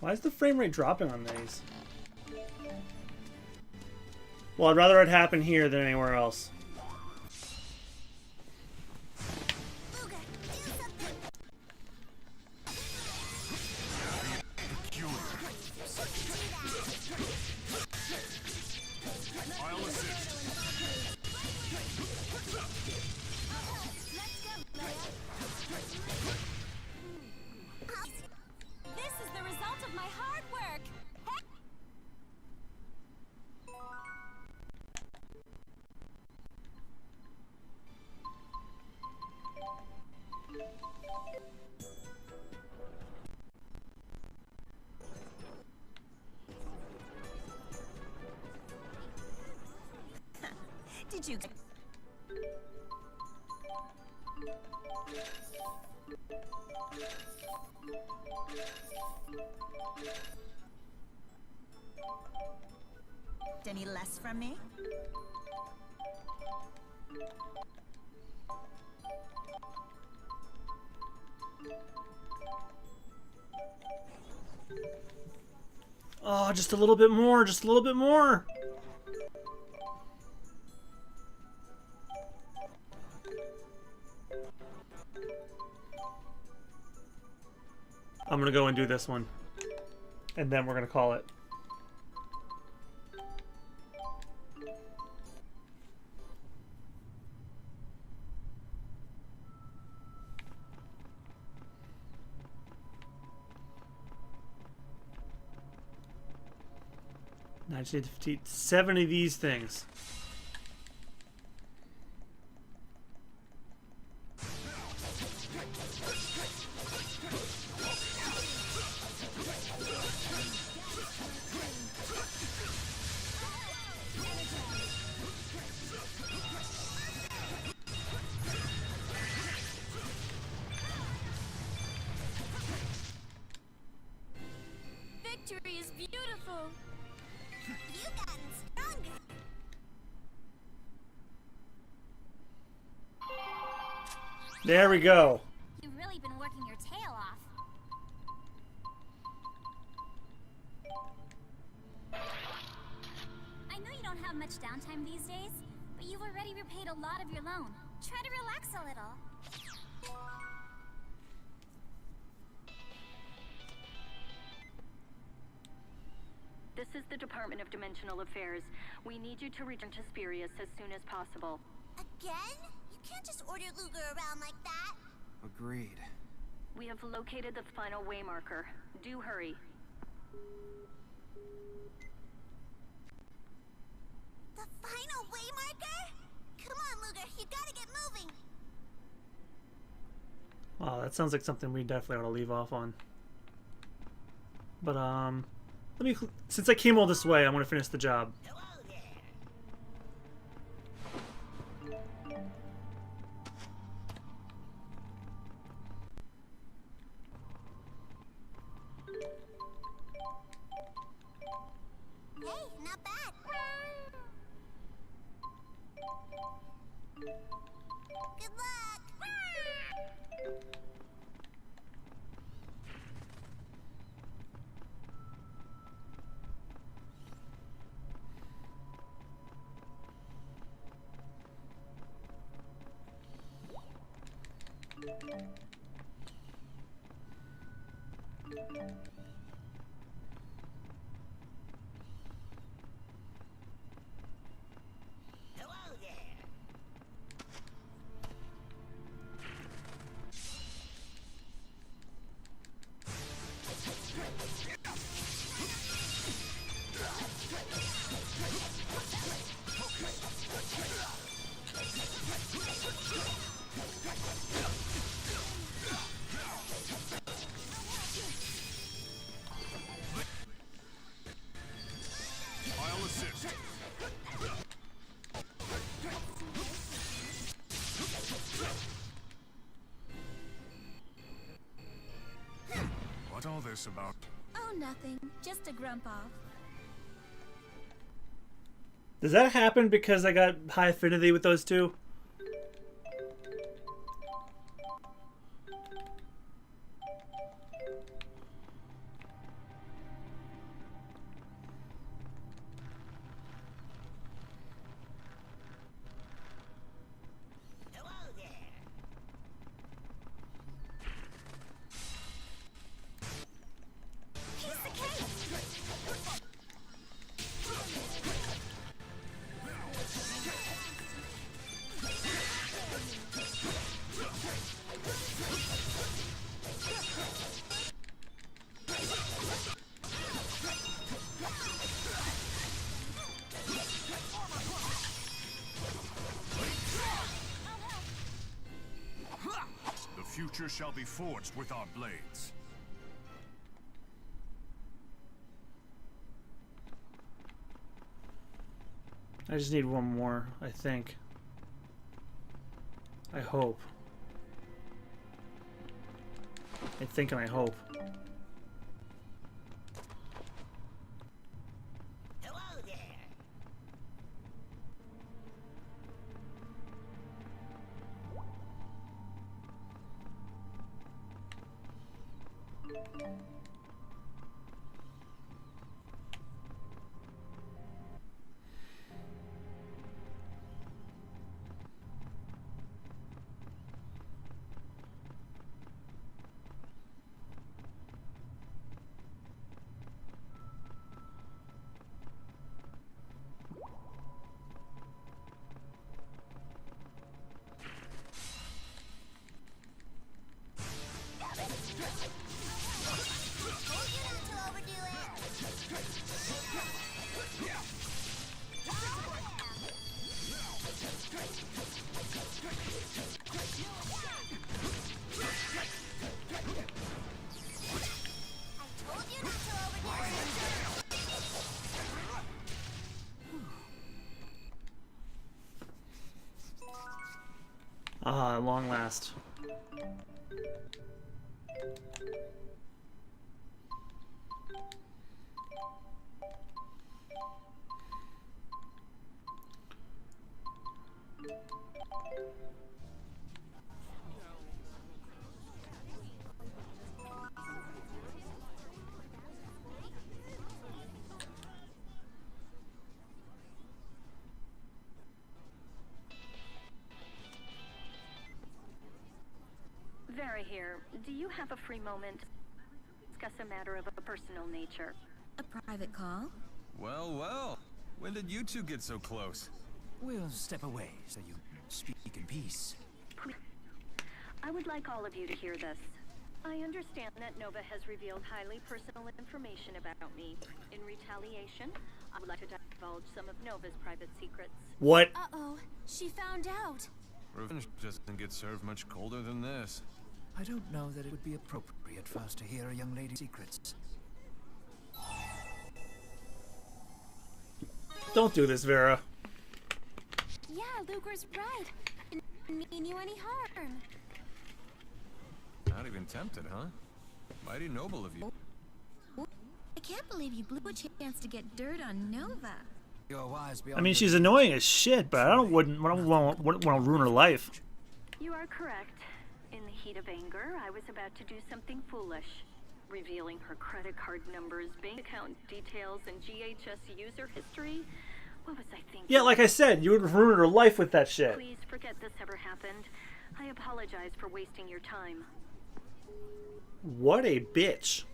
Why is the frame rate dropping on these? Well, I'd rather it happen here than anywhere else. This is the result of my hard work. Did you? Any less from me? Oh, just a little bit more, just a little bit more. I'm gonna go and do this one, and then we're gonna call it. I just need to defeat 70 of these things. Victory is beautiful. You've gotten stronger. There we go. You've really been working your tail off. I know you don't have much downtime these days, but you've already repaid a lot of your loan. Try to relax a little. This is the Department of Dimensional Affairs. We need you to return to Spirius as soon as possible. Again? You can't just order Luger around like that. Agreed. We have located the final waymarker. Do hurry. The final waymarker? Come on, Luger, you gotta get moving. Wow, that sounds like something we definitely ought to leave off on. But let me, since I came all this way, I want to finish the job. Hey, not bad. Good luck. I'll assist. What's all this about? Oh, nothing. Just a grump off. Does that happen because I got high affinity with those two? The future shall be forged with our blades. I just need one more, I think. I hope. I think and I hope. Hello there. Ah, at long last. Vera here. Do you have a free moment to discuss a matter of a personal nature? A private call? Well, well. When did you two get so close? We'll step away so you speak in peace. Please. I would like all of you to hear this. I understand that Nova has revealed highly personal information about me. In retaliation, I would like to divulge some of Nova's private secrets. What? Uh-oh. She found out. Revenge doesn't get served much colder than this. I don't know that it would be appropriate for us to hear a young lady's secrets. Don't do this, Vera. Yeah, Luger's right. Didn't mean you any harm. Not even tempted, huh? Mighty noble of you. I can't believe you blew a chance to get dirt on Nova. You're wise I mean, she's annoying as shit, but wouldn't want to ruin her life. You are correct. In the heat of anger, I was about to do something foolish. Revealing her credit card numbers, bank account details, and GHS user history. What was I thinking? Yeah, like I said, you would ruin her life with that shit. Please forget this ever happened. I apologize for wasting your time. What a bitch.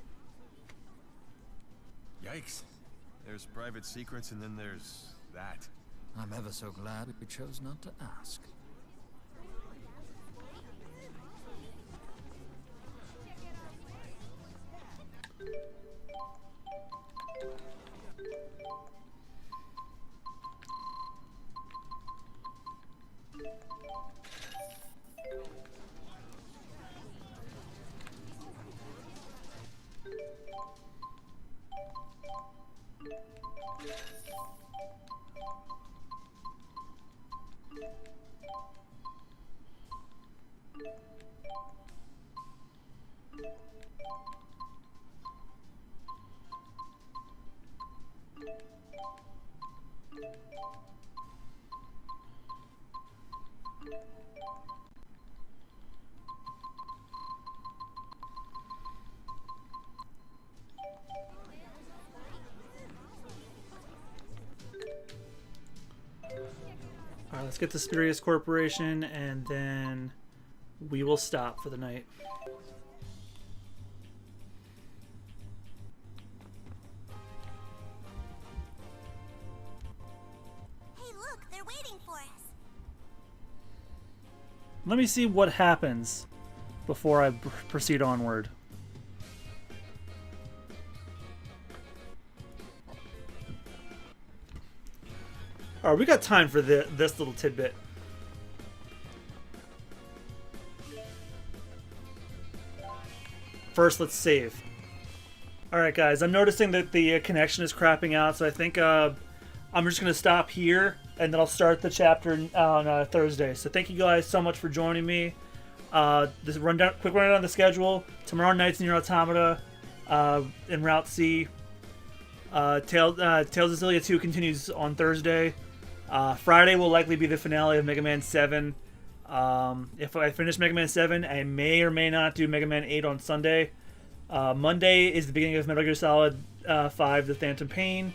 Yikes. There's private secrets and then there's that. I'm ever so glad we chose not to ask. Alright, let's get the Spurious Corporation, and then we will stop for the night. Hey, look, they're waiting for us. Let me see what happens before I proceed onward. Alright, we got time for this little tidbit. First, let's save. Alright guys, I'm noticing that the connection is crapping out, so I think I'm just going to stop here, and then I'll start the chapter on Thursday. So thank you guys so much for joining me. This quick rundown of the schedule. Tomorrow night's Nier Automata in Route C. Tales of Xillia 2 continues on Thursday. Friday will likely be the finale of Mega Man 7. If I finish Mega Man 7, I may or may not do Mega Man 8 on Sunday. Monday is the beginning of Metal Gear Solid 5, The Phantom Pain.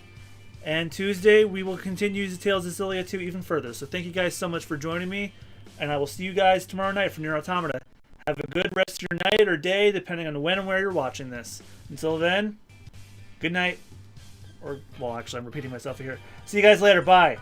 And Tuesday, we will continue Tales of Xillia 2 even further. So thank you guys so much for joining me. And I will see you guys tomorrow night for Nier Automata. Have a good rest of your night or day, depending on when and where you're watching this. Until then, good night. Or, well, actually, I'm repeating myself here. See you guys later. Bye.